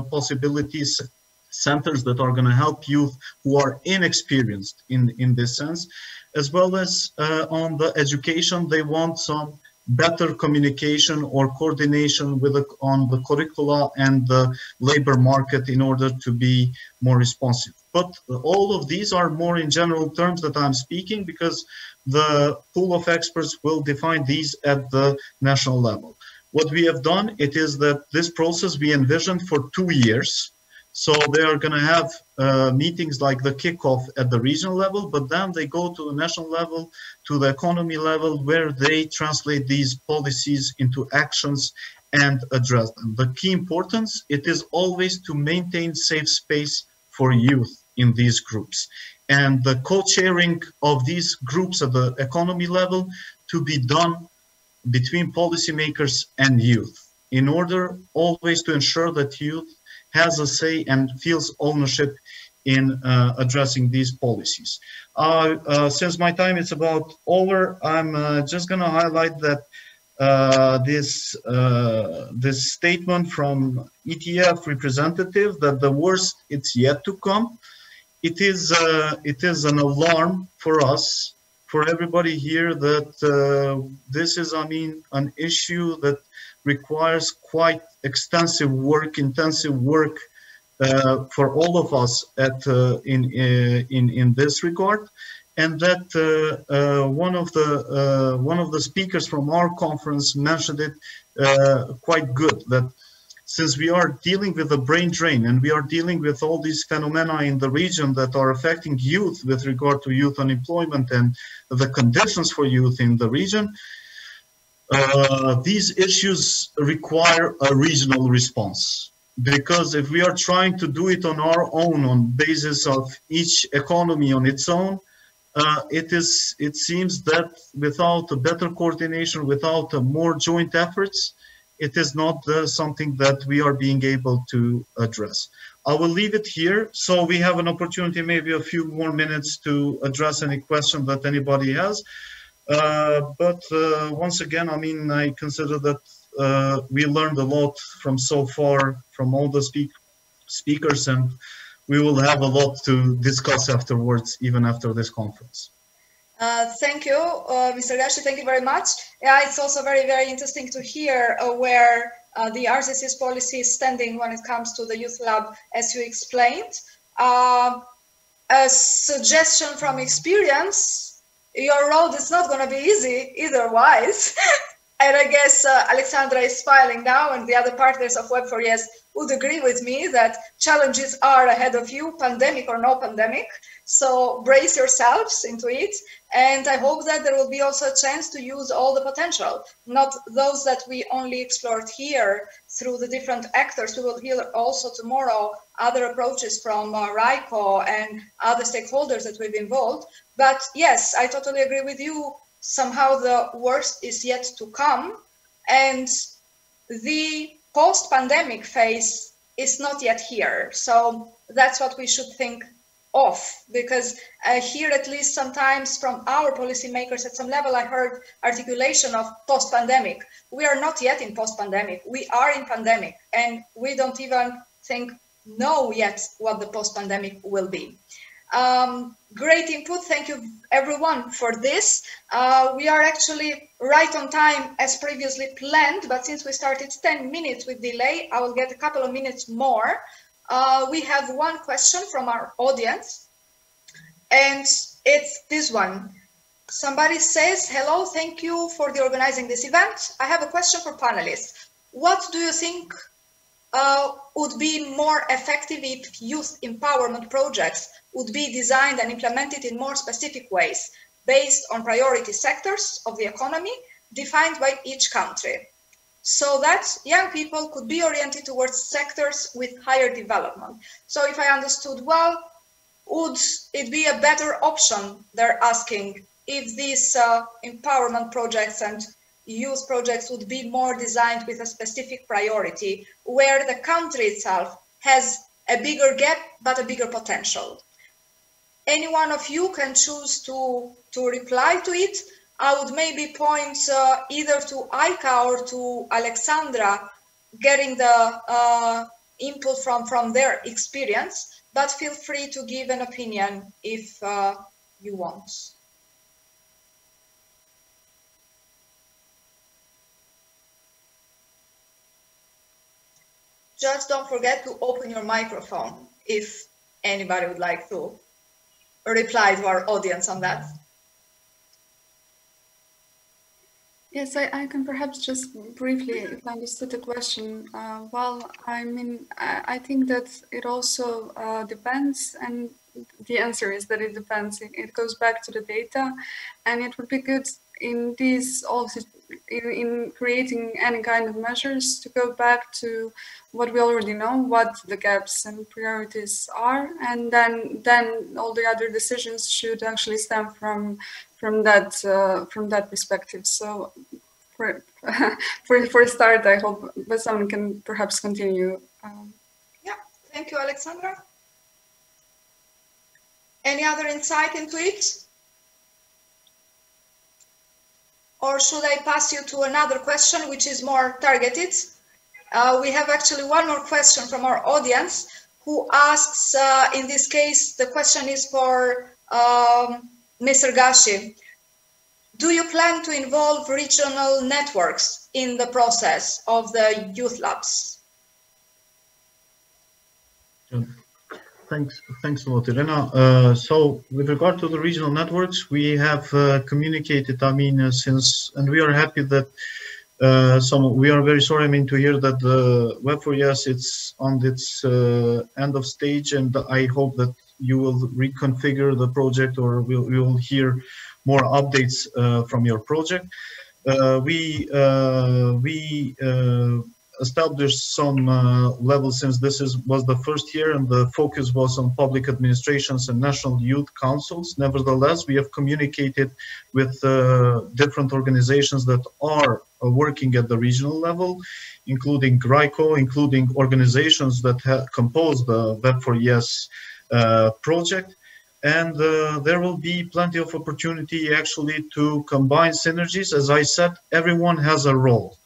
possibilities, centers that are going to help youth who are inexperienced in this sense, as well as on the education. They want some better communication or coordination with on the curricula and the labor market in order to be more responsive. But all of these are more in general terms that I'm speaking, because the pool of experts will define these at the national level. What we have done, it is that this process we envisioned for 2 years. So they are going to have meetings like the kickoff at the regional level, but then they go to the national level, to the economy level, where they translate these policies into actions and address them. The key importance, it is always to maintain safe space for youth in these groups. And the co-chairing of these groups at the economy level to be done between policymakers and youth, in order always to ensure that youth has a say and feels ownership in addressing these policies. Since my time is about over, I'm just going to highlight that this statement from ETF representative that the worst it's yet to come. It is an alarm for us, for everybody here, that this is, I mean, an issue that requires quite intensive work for all of us in this regard, and that one of the speakers from our conference mentioned it quite good, that since we are dealing with a brain drain and we are dealing with all these phenomena in the region that are affecting youth with regard to youth unemployment and the conditions for youth in the region, these issues require a regional response. Because if we are trying to do it on our own, on basis of each economy on its own, it seems that without a better coordination, without more joint efforts, it is not something that we are being able to address. I will leave it here, so we have an opportunity, maybe a few more minutes, to address any question that anybody has. But once again, I mean, I consider that we learned a lot from so far, from all the speakers, and we will have a lot to discuss afterwards, even after this conference. Thank you, Mr. Gashi, thank you very much. Yeah, it's also very, very interesting to hear where the RCC's policy is standing when it comes to the Youth Lab, as you explained. A suggestion from experience, your road is not going to be easy either-wise. And I guess Alexandra is smiling now, and the other partners of WeB4YES would agree with me that challenges are ahead of you, pandemic or no pandemic. So brace yourselves into it. And I hope that there will be also a chance to use all the potential, not those that we only explored here through the different actors. We will hear also tomorrow other approaches from RICO and other stakeholders that we've involved. But yes, I totally agree with you. Somehow the worst is yet to come, and the post-pandemic phase is not yet here. So that's what we should think of, because here, at least sometimes from our policymakers at some level, I heard articulation of post-pandemic. We are not yet in post-pandemic. We are in pandemic, and we don't even know yet what the post-pandemic will be. Great input. Thank you everyone for this. We are actually right on time as previously planned, but since we started 10 minutes with delay, I will get a couple of minutes more. We have one question from our audience, and it's this one. Somebody says, hello, thank you for the organizing this event. I have a question for panelists. What do you think would be more effective if youth empowerment projects would be designed and implemented in more specific ways based on priority sectors of the economy defined by each country, so that young people could be oriented towards sectors with higher development? So if I understood well, would it be a better option, they're asking, if these empowerment projects and youth projects would be more designed with a specific priority where the country itself has a bigger gap but a bigger potential? Any one of you can choose to reply to it. I would maybe point either to Aika or to Alexandra, getting the input from their experience, but feel free to give an opinion if you want. Just don't forget to open your microphone if anybody would like to reply to our audience on that. Yes, I can perhaps just briefly, if I understood the question. Well, I mean, I think that it also depends, and the answer is that it depends. It goes back to the data, and it would be good in these also in creating any kind of measures to go back to what we already know, what the gaps and priorities are, and then all the other decisions should actually stem from that perspective. So for a start, I hope that someone can perhaps continue. Yeah, thank you, Alexandra. Any other insight into it? Or should I pass you to another question, which is more targeted? We have actually one more question from our audience who asks, in this case, the question is for Mr. Gashi. Do you plan to involve regional networks in the process of the youth labs? Thanks a lot, Irena. So with regard to the regional networks, we have communicated, I mean, since, and we are happy that we are very sorry, I mean, to hear that the WeB4YES, it's on its end of stage, and I hope that you will reconfigure the project, or we will hear more updates from your project. We established some levels, since this was the first year, and the focus was on public administrations and national youth councils. Nevertheless, we have communicated with different organizations that are working at the regional level, including GRICO, including organizations that have composed the WeB4YES project. And there will be plenty of opportunity actually to combine synergies. As I said, everyone has a role.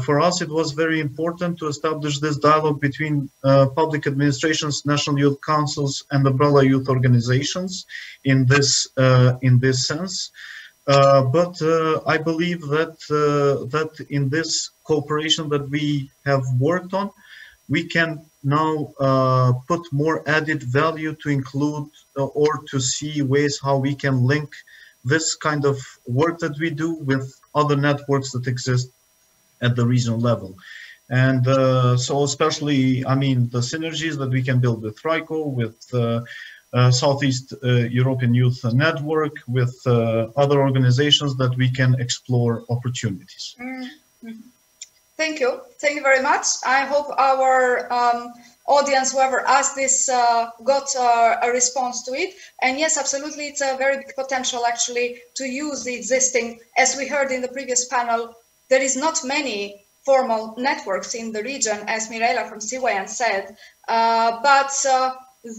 For us, it was very important to establish this dialogue between public administrations, national youth councils, and umbrella youth organizations in this sense. But I believe that in this cooperation that we have worked on, we can now put more added value to include or to see ways how we can link this kind of work that we do with other networks that exist at the regional level. And so especially, I mean, the synergies that we can build with RICO, with Southeast European Youth Network, with other organizations, that we can explore opportunities. Mm-hmm. Thank you. Thank you very much. I hope our audience, whoever asked this, got a response to it. And yes, absolutely, it's a very big potential actually to use the existing, as we heard in the previous panel, there is not many formal networks in the region, as Mirela from CYN said, but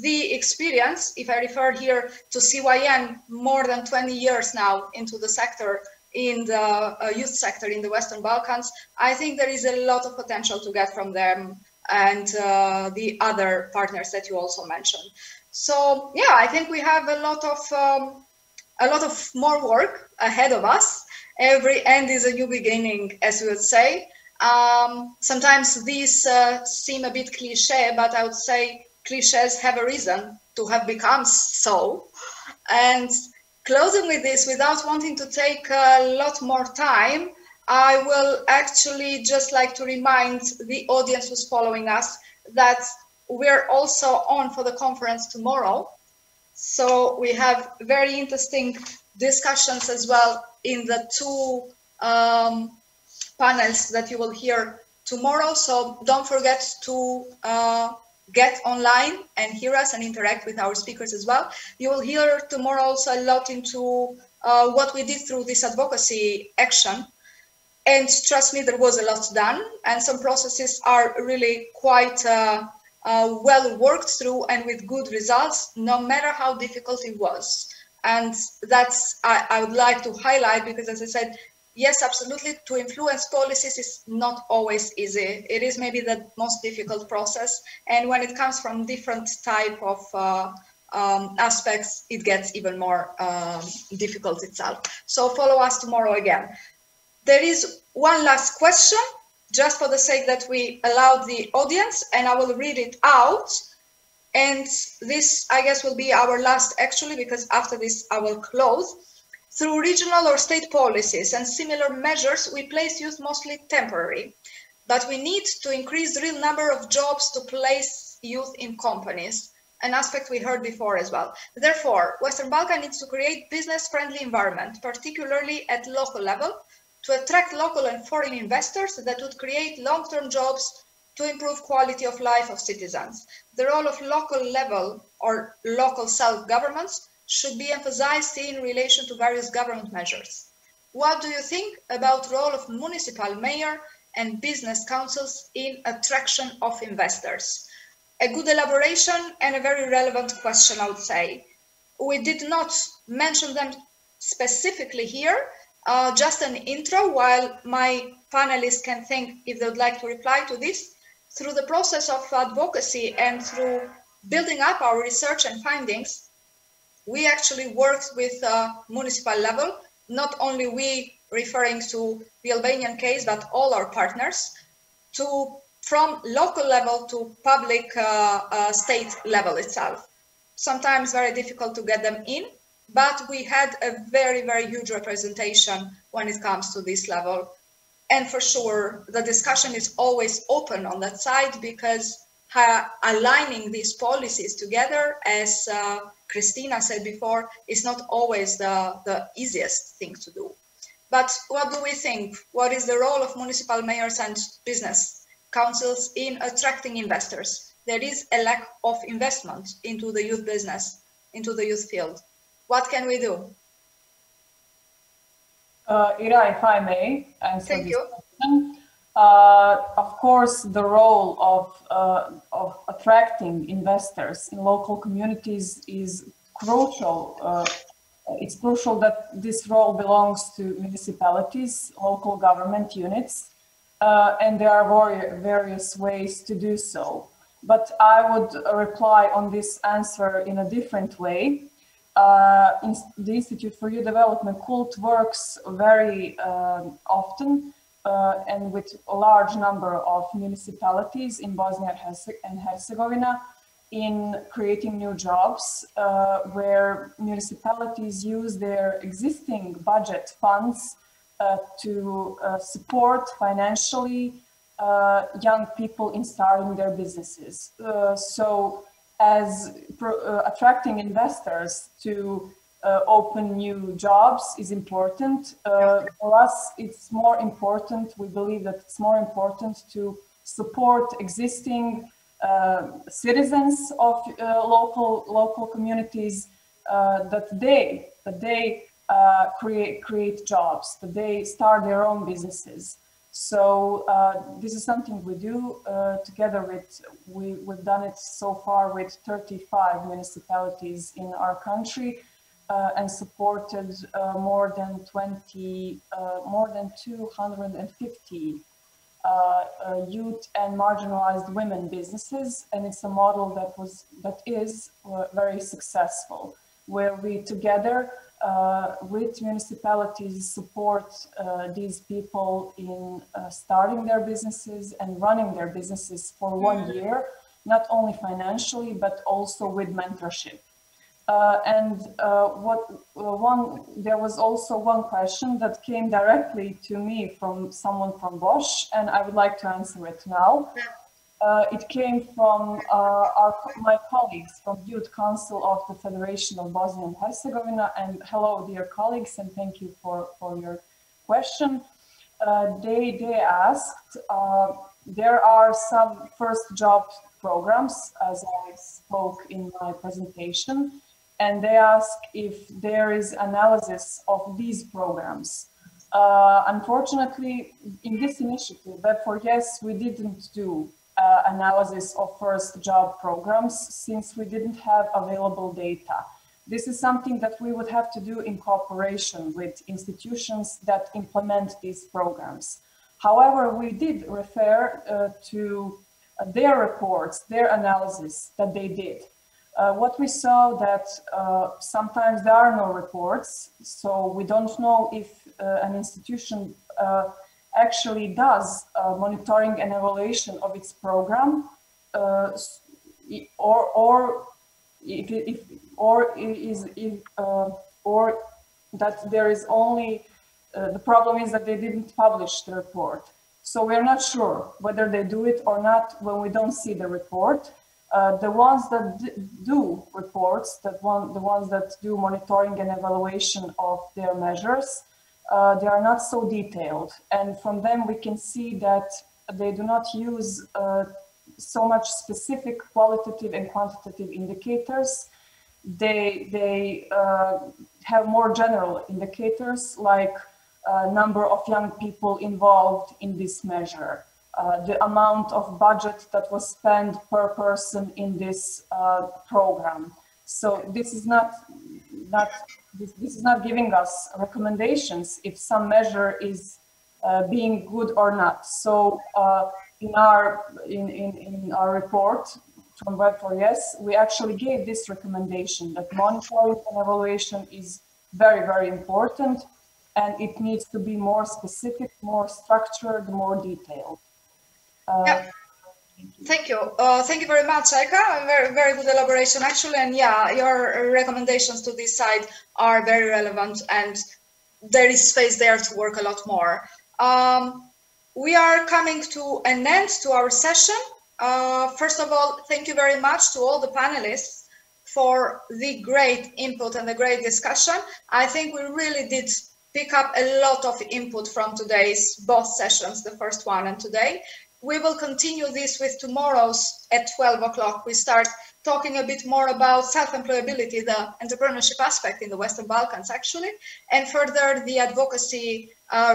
the experience, if I refer here to CYN, more than 20 years now into the sector, in the youth sector in the Western Balkans, I think there is a lot of potential to get from them and the other partners that you also mentioned. So yeah, I think we have a lot of more work ahead of us. Every end is a new beginning, as we would say. Sometimes these seem a bit cliche, but I would say cliches have a reason to have become so. And closing with this, without wanting to take a lot more time, I will actually just like to remind the audience who's following us that we're also on for the conference tomorrow. So we have very interesting discussions as well in the two panels that you will hear tomorrow. So don't forget to get online and hear us and interact with our speakers as well. You will hear tomorrow also a lot into what we did through this advocacy action. And trust me, there was a lot done, and some processes are really quite well worked through and with good results, no matter how difficult it was. And that's, I would like to highlight, because as I said, yes, absolutely, to influence policies is not always easy. It is maybe the most difficult process. And when it comes from different type of aspects, it gets even more difficult itself. So follow us tomorrow again. There is one last question, just for the sake that we allowed the audience, and I will read it out. And this, I guess, will be our last actually, because after this I will close. Through regional or state policies and similar measures, we place youth mostly temporary, but we need to increase the real number of jobs to place youth in companies, an aspect we heard before as well. Therefore, Western Balkan needs to create business-friendly environment, particularly at local level, to attract local and foreign investors that would create long-term jobs to improve quality of life of citizens. The role of local level or local self-governments should be emphasized in relation to various government measures. What do you think about the role of municipal mayor and business councils in attraction of investors? A good elaboration and a very relevant question, I would say. We did not mention them specifically here, just an intro, while my panelists can think if they would like to reply to this. Through the process of advocacy and through building up our research and findings, we actually worked with municipal level, not only we referring to the Albanian case, but all our partners, from local level to public state level itself. Sometimes very difficult to get them in, but we had a very, very huge representation when it comes to this level. And for sure, the discussion is always open on that side, because aligning these policies together, as Christina said before, is not always the easiest thing to do. But what do we think? What is the role of municipal mayors and business councils in attracting investors? There is a lack of investment into the youth business, into the youth field. What can we do? Ira, if I may answer Thank this you. question. Of course, the role of attracting investors in local communities is crucial. It's crucial that this role belongs to municipalities, local government units, and there are various ways to do so. But I would reply on this answer in a different way. The Institute for Youth Development CULT works very often and with a large number of municipalities in Bosnia and Herzegovina in creating new jobs, where municipalities use their existing budget funds to support financially young people in starting their businesses. So as attracting investors to open new jobs is important. For us, it's more important, we believe that it's more important to support existing citizens of local communities, that they create jobs, that they start their own businesses. So this is something we do together with, we've done it so far with 35 municipalities in our country and supported more than 250 youth and marginalized women businesses. And it's a model that is very successful, where we together with municipalities support these people in starting their businesses and running their businesses for 1 year, not only financially, but also with mentorship. There was also one question that came directly to me from someone from Bosch, and I would like to answer it now. It came from my colleagues from Youth Council of the Federation of Bosnia and Herzegovina. And hello, dear colleagues, and thank you for your question. They asked, there are some first job programs, as I spoke in my presentation, and they ask if there is analysis of these programs. Unfortunately, in this initiative, WeB4YES, we didn't do analysis of first job programs, since we didn't have available data. This is something that we would have to do in cooperation with institutions that implement these programs. However, we did refer to their reports, their analysis that they did. What we saw that sometimes there are no reports, so we don't know if an institution actually does monitoring and evaluation of its program, or that there is only, the problem is that they didn't publish the report. So we're not sure whether they do it or not when we don't see the report. The ones that do reports, the ones that do monitoring and evaluation of their measures, they are not so detailed. And from them we can see that they do not use so much specific qualitative and quantitative indicators. They have more general indicators like number of young people involved in this measure, the amount of budget that was spent per person in this program. So this is not giving us recommendations if some measure is being good or not. So in our report from WeB4YES, we actually gave this recommendation that monitoring and evaluation is very, very important, and it needs to be more specific, more structured, more detailed. Yeah. Thank you. Thank you very much, Aika. Very, very good elaboration, actually. And yeah, your recommendations to this side are very relevant, and there is space there to work a lot more. We are coming to an end to our session. First of all, thank you very much to all the panelists for the great input and the great discussion. I think we really did pick up a lot of input from today's both sessions, the first one and today. We will continue this with tomorrow's at 12 o'clock. We start talking a bit more about self-employability, the entrepreneurship aspect in the Western Balkans, actually, and further the advocacy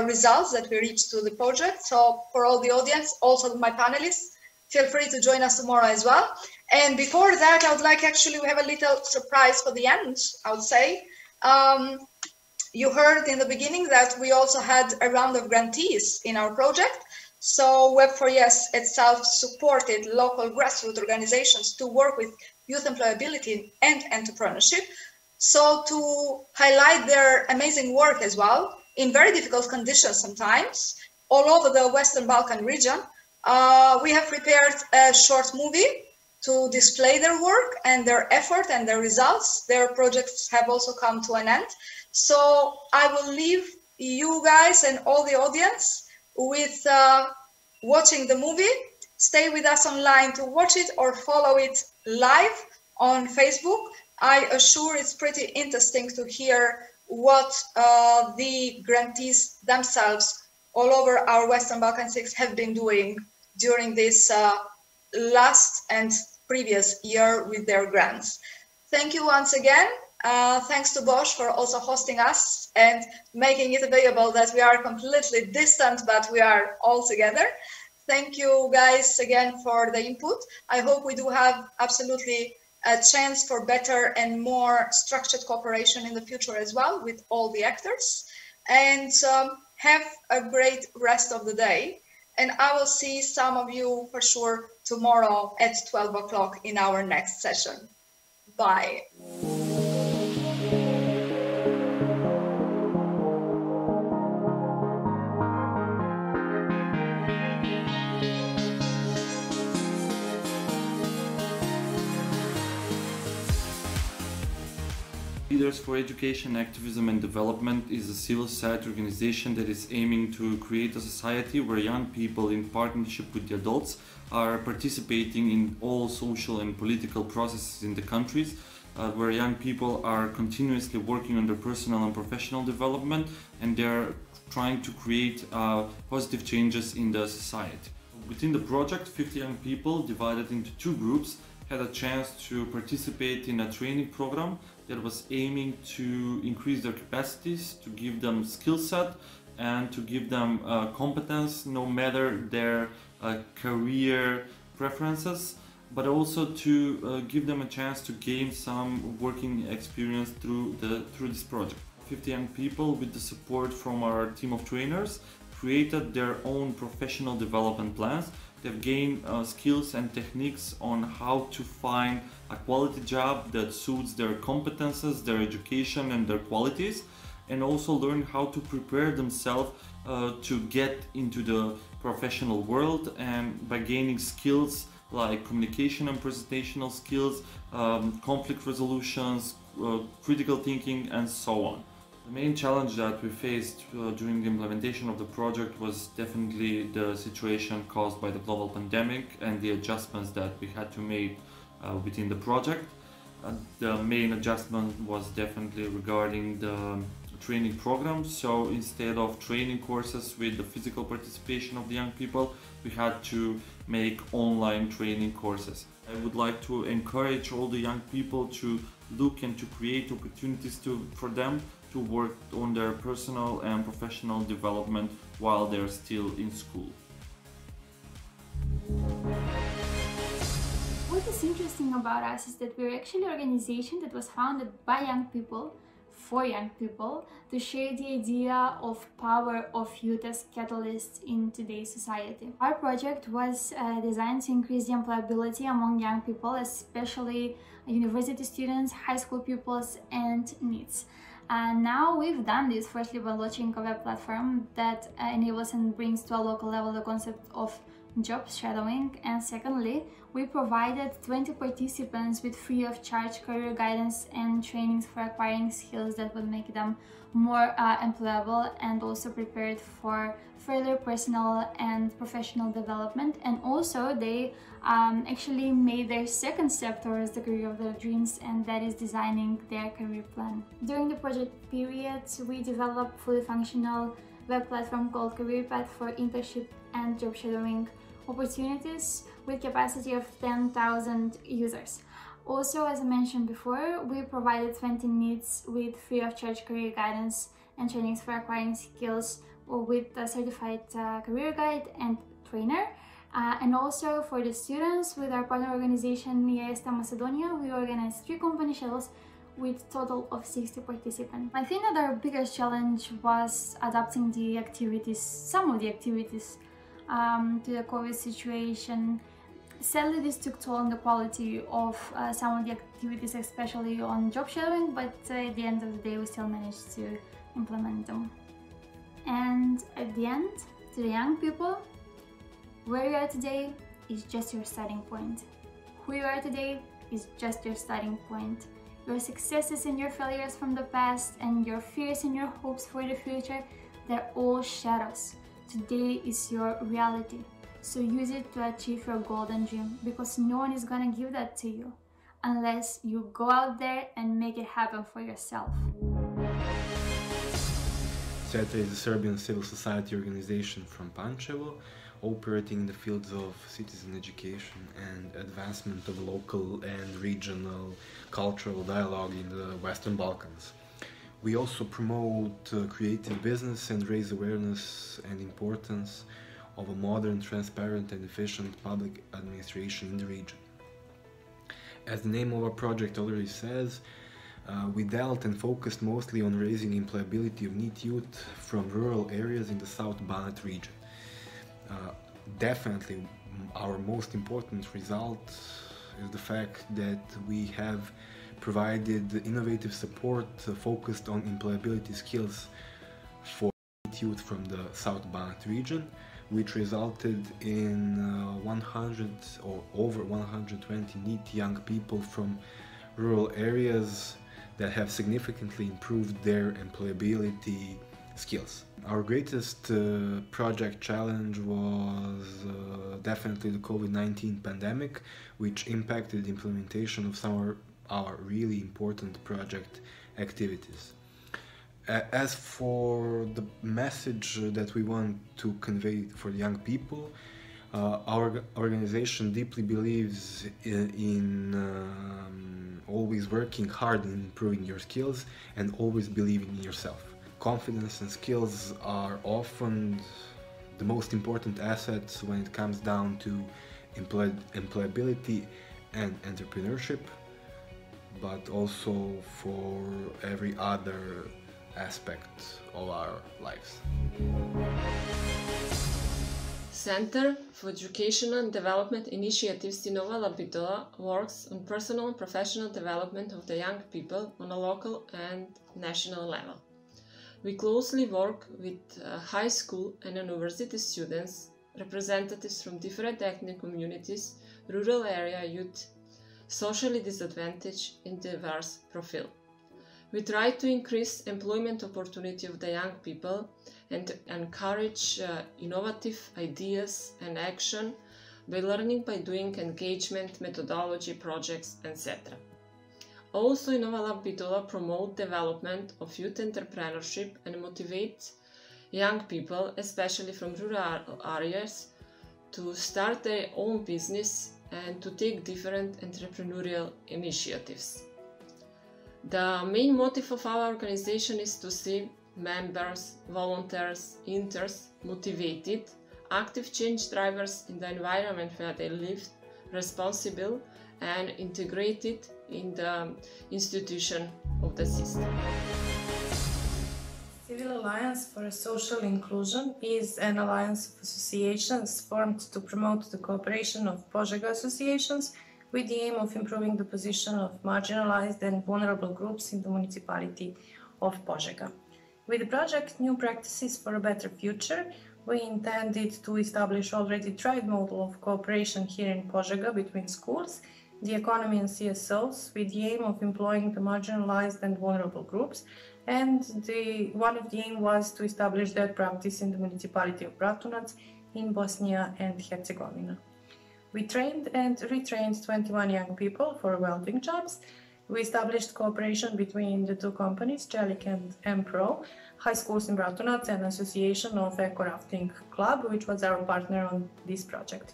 results that we reached to the project. So for all the audience, also my panelists, feel free to join us tomorrow as well. And before that, I would like, actually, we have a little surprise for the end, I would say. You heard in the beginning that we also had a round of grantees in our project. So WeB4YES itself supported local grassroots organizations to work with youth employability and entrepreneurship. So to highlight their amazing work as well, in very difficult conditions sometimes, all over the Western Balkan region, we have prepared a short movie to display their work and their effort and their results. Their projects have also come to an end. So I will leave you guys and all the audience with watching the movie. Stay with us online to watch it or follow it live on Facebook. I assure it's pretty interesting to hear what the grantees themselves all over our Western Balkan states have been doing during this last and previous year with their grants. Thank you once again. Thanks to Bosch for also hosting us and making it available that we are completely distant, but we are all together. Thank you guys again for the input. I hope we do have absolutely a chance for better and more structured cooperation in the future as well with all the actors. And have a great rest of the day. And I will see some of you for sure tomorrow at 12 o'clock in our next session. Bye. Leaders for Education, Activism and Development is a civil society organization that is aiming to create a society where young people in partnership with the adults are participating in all social and political processes in the countries, where young people are continuously working on their personal and professional development, and they're trying to create positive changes in the society. Within the project, 50 young people divided into 2 groups had a chance to participate in a training program that was aiming to increase their capacities, to give them skill set and to give them competence no matter their career preferences, but also to give them a chance to gain some working experience through this project. 50 young people, with the support from our team of trainers, created their own professional development plans. They've gained skills and techniques on how to find a quality job that suits their competences, their education and their qualities, and also learn how to prepare themselves to get into the professional world, and by gaining skills like communication and presentational skills, conflict resolutions, critical thinking and so on. The main challenge that we faced during the implementation of the project was definitely the situation caused by the global pandemic and the adjustments that we had to make within the project. The main adjustment was definitely regarding the training programs. So instead of training courses with the physical participation of the young people, we had to make online training courses. I would like to encourage all the young people to look and to create opportunities for them to work on their personal and professional development while they're still in school. What is interesting about us is that we're actually an organization that was founded by young people, for young people, to share the idea of power of youth as catalysts in today's society. Our project was designed to increase the employability among young people, especially university students, high school pupils, and NEETs. Now we've done this firstly by launching a web platform that enables and brings to a local level the concept of job shadowing, and secondly, we provided 20 participants with free of charge career guidance and trainings for acquiring skills that would make them more employable and also prepared for further personal and professional development. And also they actually made their second step towards the career of their dreams, and that is designing their career plan. During the project period, we developed fully functional web platform called Career Path for internship and job shadowing opportunities with capacity of 10,000 users. Also, as I mentioned before, we provided 20 NEETs with free of charge career guidance and trainings for acquiring skills with a certified career guide and trainer. And also for the students, with our partner organization EASTA Macedonia, we organized 3 company shadows with total of 60 participants. I think that our biggest challenge was adapting the activities, some of the activities, to the COVID situation. Sadly, this took toll on the quality of some of the activities, especially on job shadowing, but at the end of the day, we still managed to implement them. And at the end, to the young people, where you are today is just your starting point. Who you are today is just your starting point. Your successes and your failures from the past and your fears and your hopes for the future, they're all shadows. Today is your reality. So use it to achieve your golden dream, because no one is gonna give that to you unless you go out there and make it happen for yourself. CETA is a Serbian civil society organization from Pančevo, operating in the fields of citizen education and advancement of local and regional cultural dialogue in the Western Balkans. We also promote creative business and raise awareness and importance of a modern, transparent and efficient public administration in the region. As the name of our project already says, we dealt and focused mostly on raising employability of NEET youth from rural areas in the South Banat region. Definitely our most important result is the fact that we have provided innovative support focused on employability skills for youth from the South Banat region, which resulted in 100 or over 120 NEET young people from rural areas that have significantly improved their employability skills. Our greatest project challenge was definitely the COVID-19 pandemic, which impacted the implementation of some of our really important project activities. As for the message that we want to convey for the young people, our organization deeply believes in always working hard and improving your skills and always believing in yourself. Confidence and skills are often the most important assets when it comes down to employability and entrepreneurship, but also for every other aspect of our lives. Center for Educational and Development Initiatives in Nova Labitola works on personal and professional development of the young people on a local and national level. We closely work with high school and university students, representatives from different ethnic communities, rural area youth, socially disadvantaged and diverse profile. We try to increase employment opportunity of the young people and encourage innovative ideas and action by learning by doing engagement, methodology, projects, etc. Also, Nova Bitola promote development of youth entrepreneurship and motivate young people, especially from rural areas, to start their own business and to take different entrepreneurial initiatives. The main motive of our organization is to see members, volunteers, interns motivated, active change drivers in the environment where they live, responsible and integrated in the institution of the system. Civil Alliance for Social Inclusion is an alliance of associations formed to promote the cooperation of Požega associations with the aim of improving the position of marginalized and vulnerable groups in the municipality of Požega. With the project New Practices for a Better Future, we intended to establish already tried model of cooperation here in Požega between schools, the economy and CSOs with the aim of employing the marginalized and vulnerable groups, and one of the aim was to establish that practice in the municipality of Bratunac in Bosnia and Herzegovina. We trained and retrained 21 young people for welding jobs. We established cooperation between the two companies, Celik and M-Pro, high schools in Bratunac and Association of Eco Rafting Club, which was our partner on this project.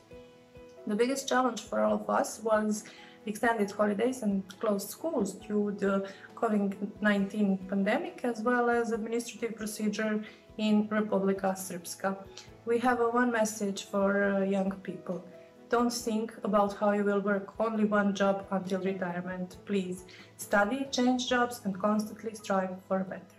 The biggest challenge for all of us was extended holidays and closed schools due to the COVID-19 pandemic, as well as administrative procedure in Republika Srpska. We have one message for young people. Don't think about how you will work only one job until retirement. Please study, change jobs, and constantly strive for better.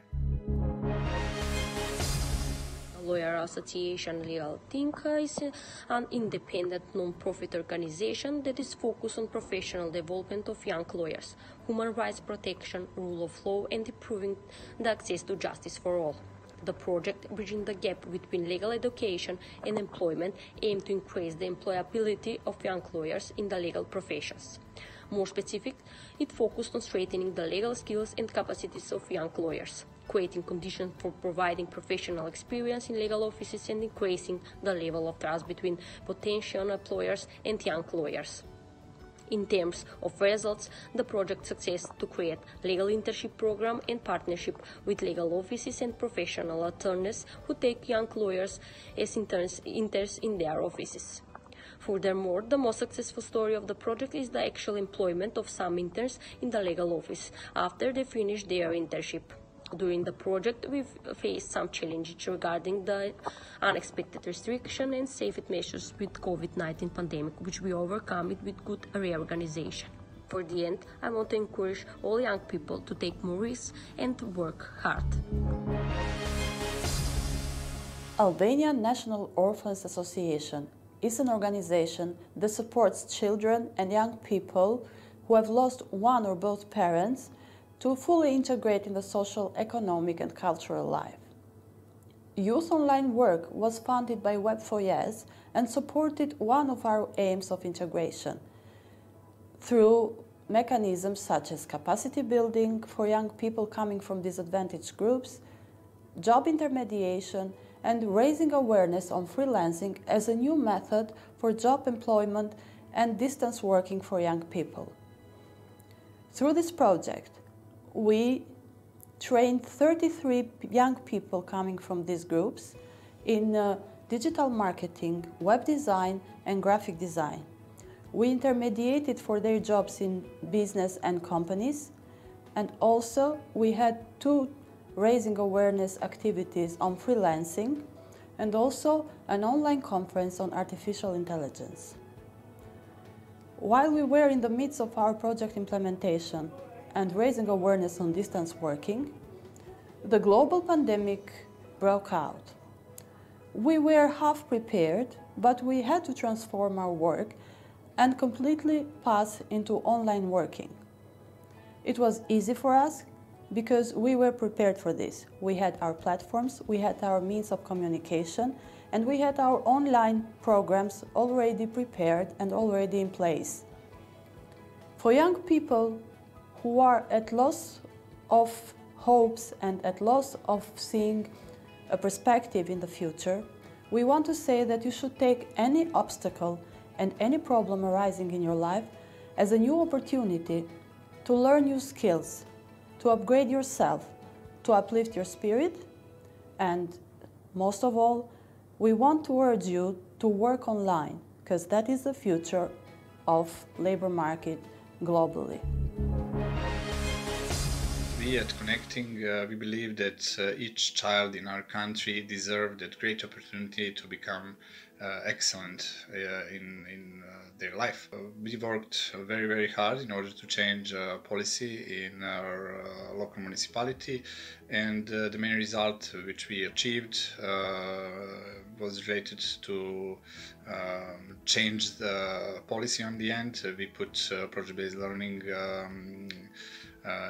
Lawyer Association Legal Think is an independent non-profit organization that is focused on professional development of young lawyers, human rights protection, rule of law, and improving the access to justice for all. The project, bridging the gap between legal education and employment, aimed to increase the employability of young lawyers in the legal professions. More specific, it focused on strengthening the legal skills and capacities of young lawyers, creating conditions for providing professional experience in legal offices and increasing the level of trust between potential employers and young lawyers. In terms of results, the project success to create legal internship program and partnership with legal offices and professional attorneys who take young lawyers as interns in their offices. Furthermore, the most successful story of the project is the actual employment of some interns in the legal office after they finish their internship. During the project, we've faced some challenges regarding the unexpected restriction and safety measures with COVID-19 pandemic, which we overcome it with good reorganization. For the end, I want to encourage all young people to take more risks and work hard. Albanian National Orphans Association is an organization that supports children and young people who have lost one or both parents to fully integrate in the social, economic and cultural life. Youth online work was funded by WeB4YES and supported one of our aims of integration through mechanisms such as capacity building for young people coming from disadvantaged groups, job intermediation, and raising awareness on freelancing as a new method for job employment and distance working for young people. Through this project, we trained 33 young people coming from these groups in digital marketing, web design, and graphic design. We intermediated for their jobs in business and companies, and also we had 2 raising awareness activities on freelancing and also an online conference on artificial intelligence. While we were in the midst of our project implementation and raising awareness on distance working, the global pandemic broke out. We were half prepared, but we had to transform our work and completely pass into online working. It was easy for us because we were prepared for this. We had our platforms, we had our means of communication, and we had our online programs already prepared and already in place. For young people who are at loss of hopes and at loss of seeing a perspective in the future, we want to say that you should take any obstacle and any problem arising in your life as a new opportunity to learn new skills, to upgrade yourself, to uplift your spirit, and most of all, we want to urge you to work online, because that is the future of labor market globally. We at Connecting, we believe that each child in our country deserves that great opportunity to become excellent in their life. We worked very, very hard in order to change policy in our local municipality, and the main result which we achieved was related to change the policy on the end. We put project-based learning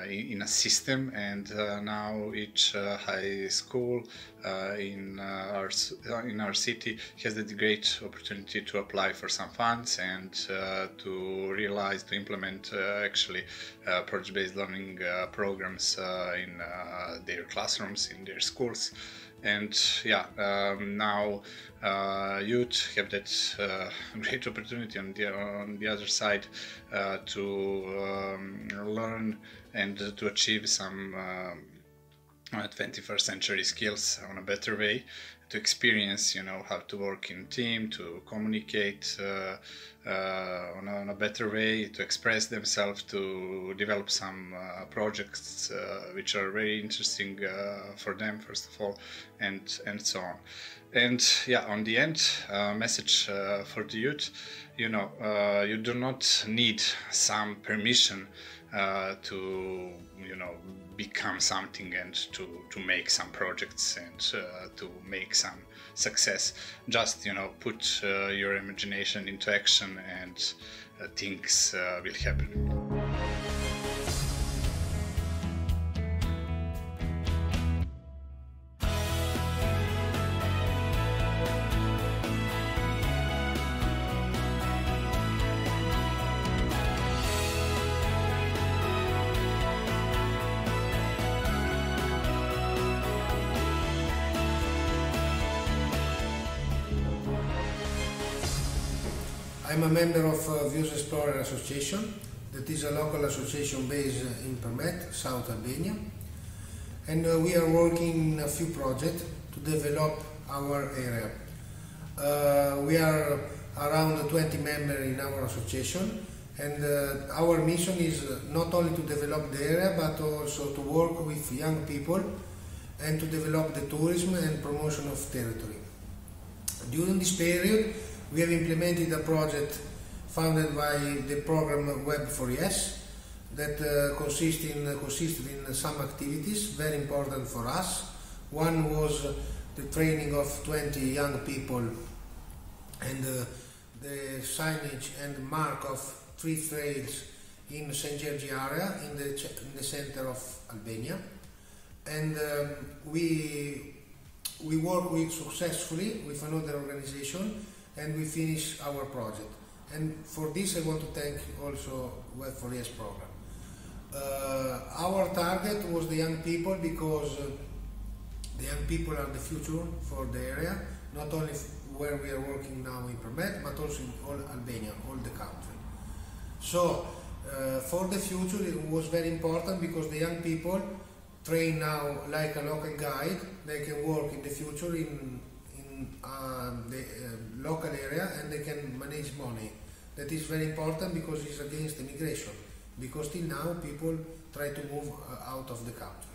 in a system, and now each high school in our city has the great opportunity to apply for some funds and to implement actually project-based learning programs in their classrooms, in their schools. And yeah, now youth have that great opportunity on the other side to learn and to achieve some 21st century skills on a better way, to experience, how to work in team, to communicate on a better way, to express themselves, to develop some projects which are very interesting for them, first of all, and so on. And yeah, on the end, message for the youth, you do not need some permission to become something and to make some projects and to make some success. Just put your imagination into action and things will happen. I'm a member of WeB4YES Explorer Association, that is a local association based in Permet, South Albania, and we are working in a few projects to develop our area. We are around 20 members in our association, and our mission is not only to develop the area but also to work with young people and to develop the tourism and promotion of territory. During this period, we have implemented a project funded by the program WeB4YES that consisted in some activities very important for us. One was the training of 20 young people and the signage and mark of 3 trails in St. Georgi area in the center of Albania. And we work successfully with another organization, and we finish our project. And for this I want to thank also WeB4YES program. Our target was the young people, because the young people are the future for the area, not only where we are working now in Permet, but also in all Albania, all the country. So for the future it was very important, because the young people train now like a local guide. They can work in the future in the local area, and they can manage money. That is very important, because it's against immigration, because till now people try to move out of the country.